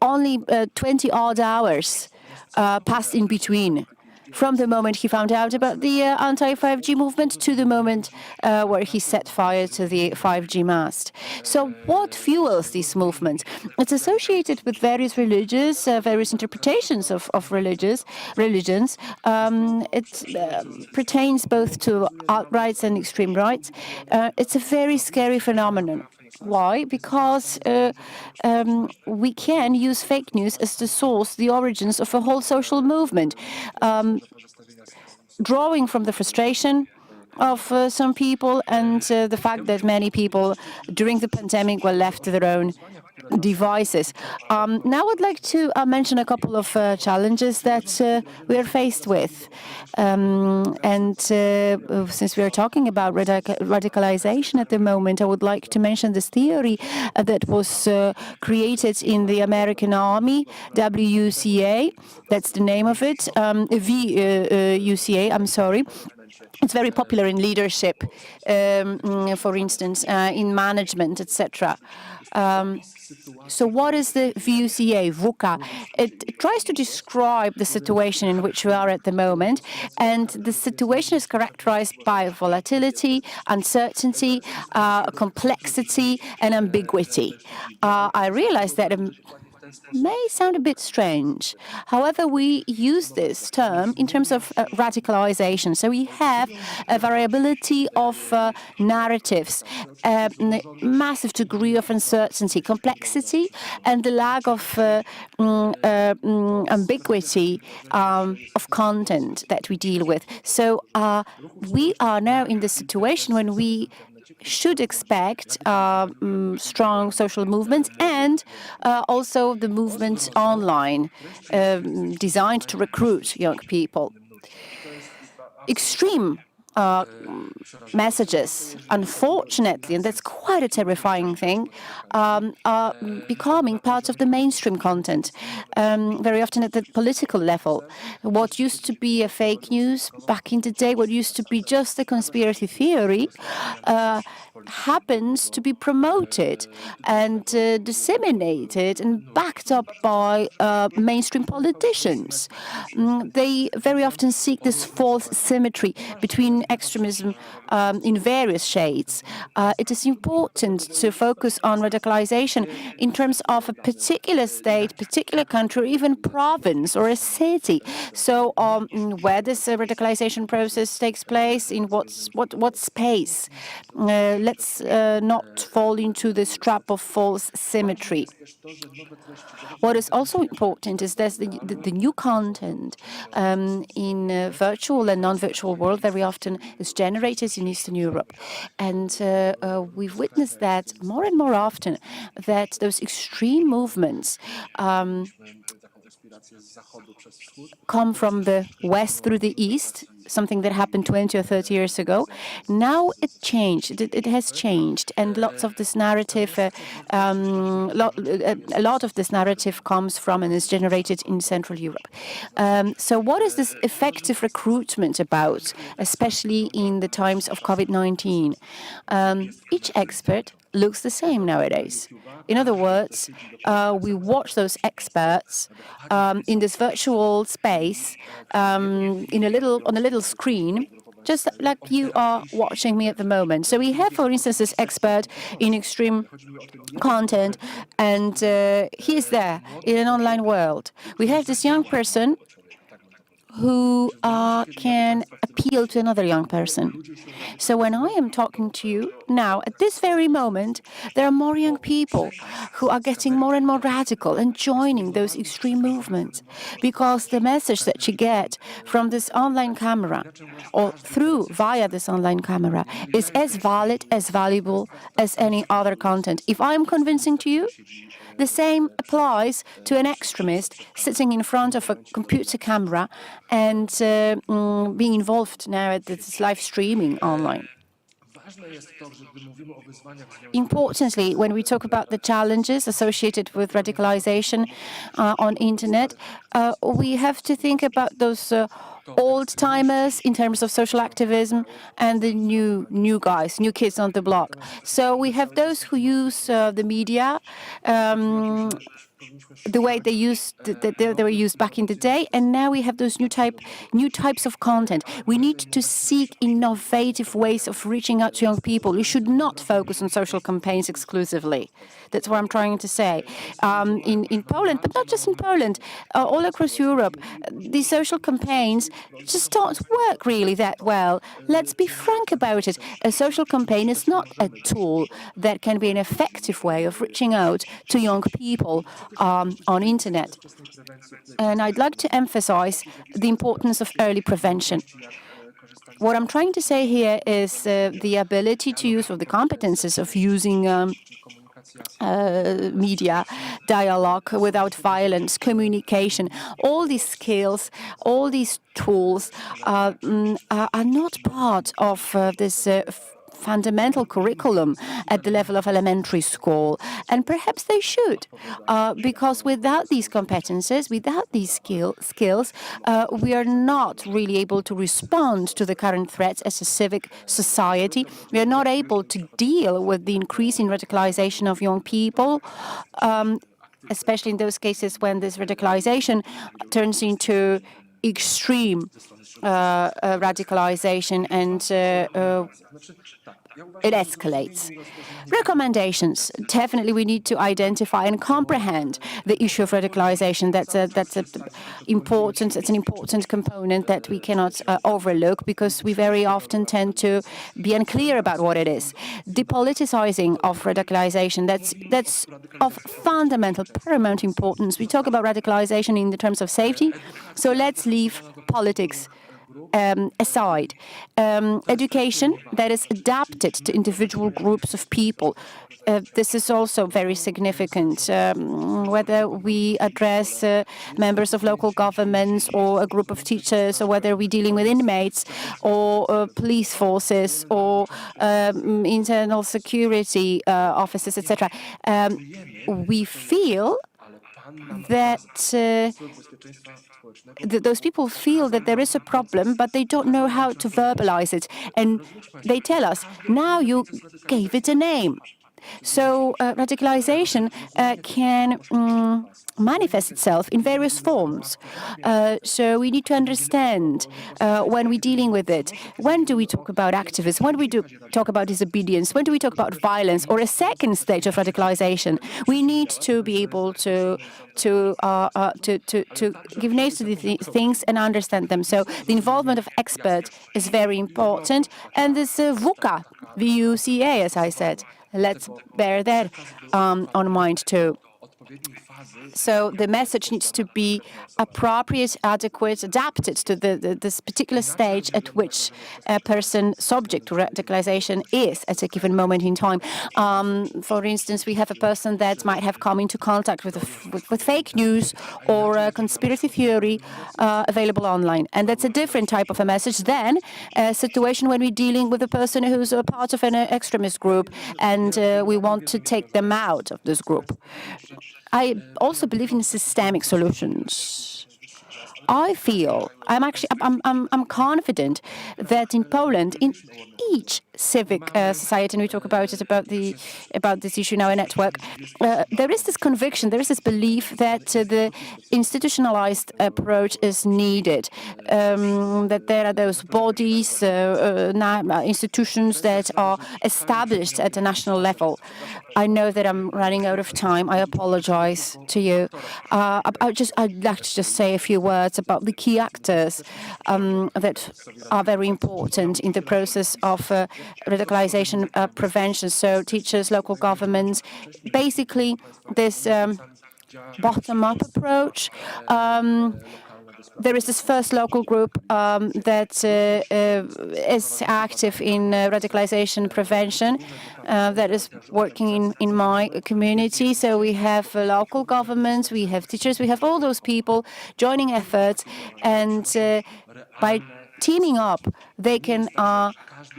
Only 20 odd hours passed in between, from the moment he found out about the anti-5G movement to the moment where he set fire to the 5G mast. So what fuels this movement? It's associated with various religions, various interpretations of religions. It pertains both to alt-rights and extreme rights. It's a very scary phenomenon. Why? Because we can use fake news as the source, the origins of a whole social movement, drawing from the frustration of some people and the fact that many people during the pandemic were left to their own devices. Now I'd like to mention a couple of challenges that we are faced with. Since we are talking about radicalization at the moment, I would like to mention this theory that was created in the American Army, WUCA, that's the name of it, VUCA, I'm sorry. It's very popular in leadership, for instance, in management, etc. So what is the VUCA, VUCA? It tries to describe the situation in which we are at the moment, and the situation is characterized by volatility, uncertainty, complexity, and ambiguity. I realize that may sound a bit strange. However, we use this term in terms of radicalization. So we have a variability of narratives, a massive degree of uncertainty, complexity, and the lack of ambiguity of content that we deal with. So we are now in the situation when we should expect strong social movements and also the movement online designed to recruit young people. Extreme messages, unfortunately, and that's quite a terrifying thing, are becoming part of the mainstream content, very often at the political level. What used to be a fake news back in the day, what used to be just a conspiracy theory, happens to be promoted and disseminated and backed up by mainstream politicians. They very often seek this false symmetry between extremism in various shades. It is important to focus on radicalization in terms of a particular state, particular country, or even province or a city. So where this radicalization process takes place, in what space. Let's not fall into this trap of false symmetry. What is also important is that the new content in virtual and non-virtual world very often is generated in Eastern Europe. And we've witnessed that more and more often, that those extreme movements come from the west through the east, something that happened 20 or 30 years ago. Now it changed. It has changed, and lots of this narrative, a lot of this narrative comes from and is generated in Central Europe. So what is this effective recruitment about, especially in the times of COVID-19? Each expert looks the same nowadays. In other words, we watch those experts in this virtual space on a little screen, just like you are watching me at the moment. So we have, for instance, this expert in extreme content, and he is there in an online world. We have this young person who can appeal to another young person. So when I am talking to you now, at this very moment, there are more young people who are getting more and more radical and joining those extreme movements, because the message that you get from this online camera or via this online camera is as valid, as valuable as any other content. If I'm convincing to you, the same applies to an extremist sitting in front of a computer camera and being involved now at this live streaming online. Importantly, when we talk about the challenges associated with radicalization on internet, we have to think about those old-timers in terms of social activism and the new guys, new kids on the block. So we have those who use the media the way they were used back in the day, and now we have those new types of content. We need to seek innovative ways of reaching out to young people. We should not focus on social campaigns exclusively. That's what I'm trying to say. In Poland, but not just in Poland, all across Europe, these social campaigns just don't work really that well. Let's be frank about it. A social campaign is not a tool that can be an effective way of reaching out to young people on internet. And I'd like to emphasize the importance of early prevention. what I'm trying to say here is the ability to use, or the competences of using media, dialogue without violence, communication. All these skills, all these tools are not part of this fundamental curriculum at the level of elementary school. And perhaps they should, because without these competences, without these skills, we are not really able to respond to the current threats as a civic society. We are not able to deal with the increasing radicalization of young people, especially in those cases when this radicalization turns into extreme radicalization and it escalates. Recommendations. Definitely we need to identify and comprehend the issue of radicalization. That's an important component that we cannot overlook, because we very often tend to be unclear about what it is. Depoliticizing of radicalization, that's of fundamental, paramount importance. We talk about radicalization in the terms of safety, so let's leave politics aside. Education that is adapted to individual groups of people. This is also very significant, whether we address members of local governments or a group of teachers, or whether we're dealing with inmates or police forces or internal security officers, etc. We feel that those people feel that there is a problem, but they don't know how to verbalize it. And they tell us, now you gave it a name. So radicalization can manifest itself in various forms. So we need to understand when we're dealing with it. When do we talk about activism? When do we talk about disobedience? When do we talk about violence or a second stage of radicalization? We need to be able to give names to these things and understand them. So the involvement of experts is very important. And this VUCA, V-U-C-A, as I said. Let's bear that on mind too. So the message needs to be appropriate, adequate, adapted to this particular stage at which a person subject to radicalization is at a given moment in time. For instance, we have a person that might have come into contact with fake news or a conspiracy theory available online. And that's a different type of a message than a situation when we're dealing with a person who's a part of an extremist group and we want to take them out of this group. I also believe in systemic solutions. I feel, I'm confident that in Poland, in each civic society, and we talk about it, about this issue now in network, there is this conviction, there is this belief that the institutionalized approach is needed, that there are those bodies, institutions that are established at the national level. I know that I'm running out of time. I apologize to you. I'd like to just say a few words about the key actors that are very important in the process of radicalization prevention. So teachers, local governments, basically this bottom-up approach. There is this first local group that is active in radicalization prevention, that is working in my community. So we have local governments, we have teachers, we have all those people joining efforts, and by teaming up, they can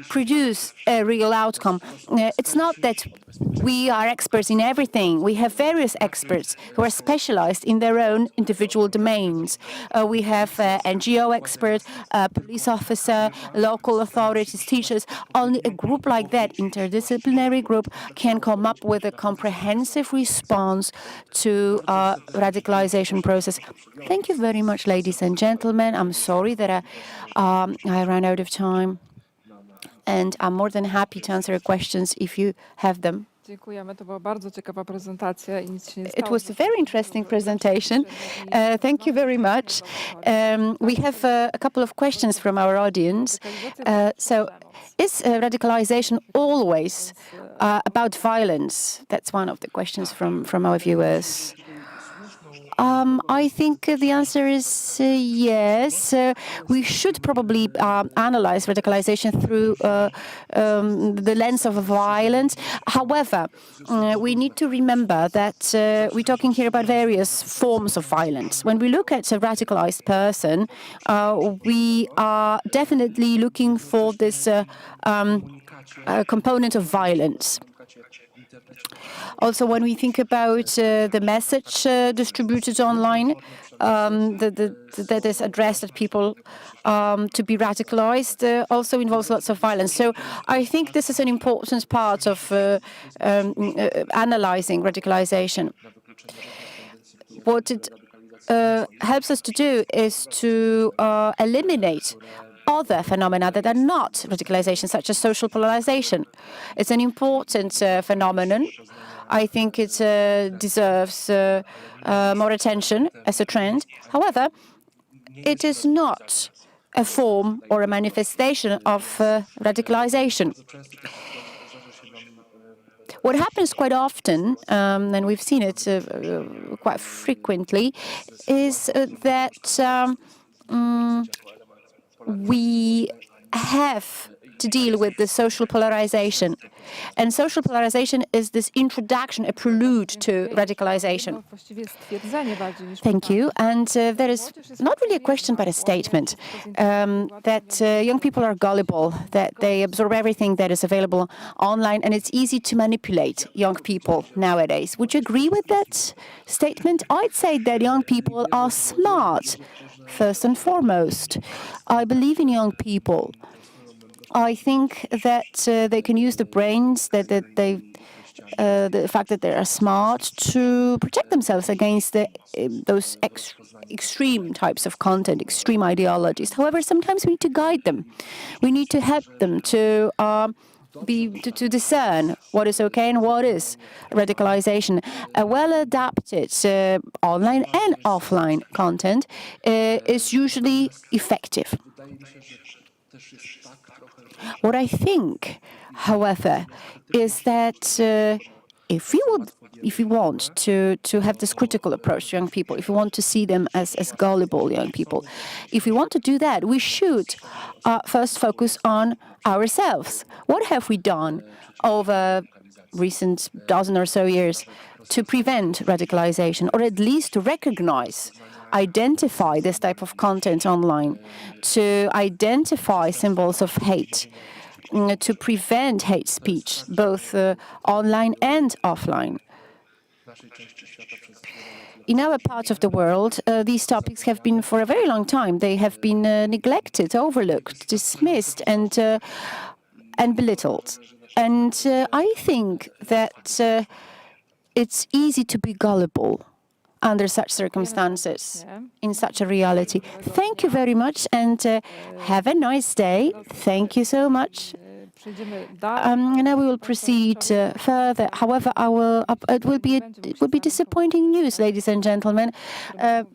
produce a real outcome. It's not that we are experts in everything. We have various experts who are specialized in their own individual domains. We have NGO expert, police officer, local authorities, teachers. Only a group like that, interdisciplinary group, can come up with a comprehensive response to radicalization process. Thank you very much, ladies and gentlemen. I'm sorry that I ran out of time. And I'm more than happy to answer your questions if you have them. Dziękujemy, to była bardzo ciekawa prezentacja i nic się nie stało. It was a very interesting presentation. Thank you very much. We have a couple of questions from our audience. So, is radicalization always about violence? That's one of the questions from our viewers. I think the answer is yes. We should probably analyze radicalization through the lens of violence. However, we need to remember that we're talking here about various forms of violence. When we look at a radicalized person, we are definitely looking for this component of violence. Also, when we think about the message distributed online that is addressed at people to be radicalized, also involves lots of violence. So I think this is an important part of analyzing radicalization. What it helps us to do is to eliminate other phenomena that are not radicalization, such as social polarization. It's an important phenomenon. I think it deserves more attention as a trend. However, it is not a form or a manifestation of radicalization. What happens quite often, and we've seen it quite frequently, is that we have to deal with the social polarization. And social polarization is this introduction, a prelude to radicalization. Thank you. And there is not really a question, but a statement that young people are gullible, that they absorb everything that is available online, and it's easy to manipulate young people nowadays. Would you agree with that statement? I'd say that young people are smart, first and foremost. I believe in young people. I think that they can use the brains, the fact that they are smart, to protect themselves against those extreme types of content, extreme ideologies. However, sometimes we need to guide them. We need to help them to discern what is okay and what is radicalization. A well-adapted online and offline content is usually effective. What I think, however, is that if we want to have this critical approach to young people, if we want to see them as gullible young people, if we want to do that, we should first focus on ourselves. What have we done over recent dozen or so years to prevent radicalization, or at least to recognize, identify this type of content online, to identify symbols of hate, to prevent hate speech, both online and offline? In our part of the world, these topics have been, for a very long time, they have been neglected, overlooked, dismissed, and belittled. And I think that it's easy to be gullible under such circumstances, in such a reality. Thank you very much, and have a nice day. Thank you so much. Now we will proceed further. However, it will be disappointing news, ladies and gentlemen. Peter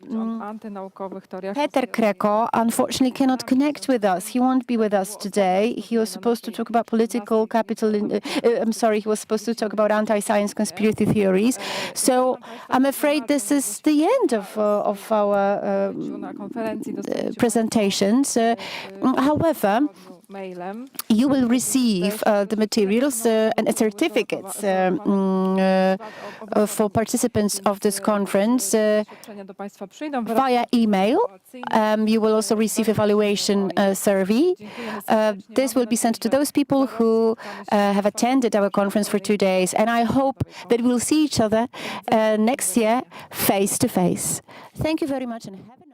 Kreko unfortunately cannot connect with us. He won't be with us today. He was supposed to talk about political capital. He was supposed to talk about anti-science conspiracy theories. So I'm afraid this is the end of our presentations. However, you will receive the materials and certificates for participants of this conference via email. You will also receive evaluation survey. This will be sent to those people who have attended our conference for 2 days, and I hope that we'll see each other next year face to face. Thank you very much, and have a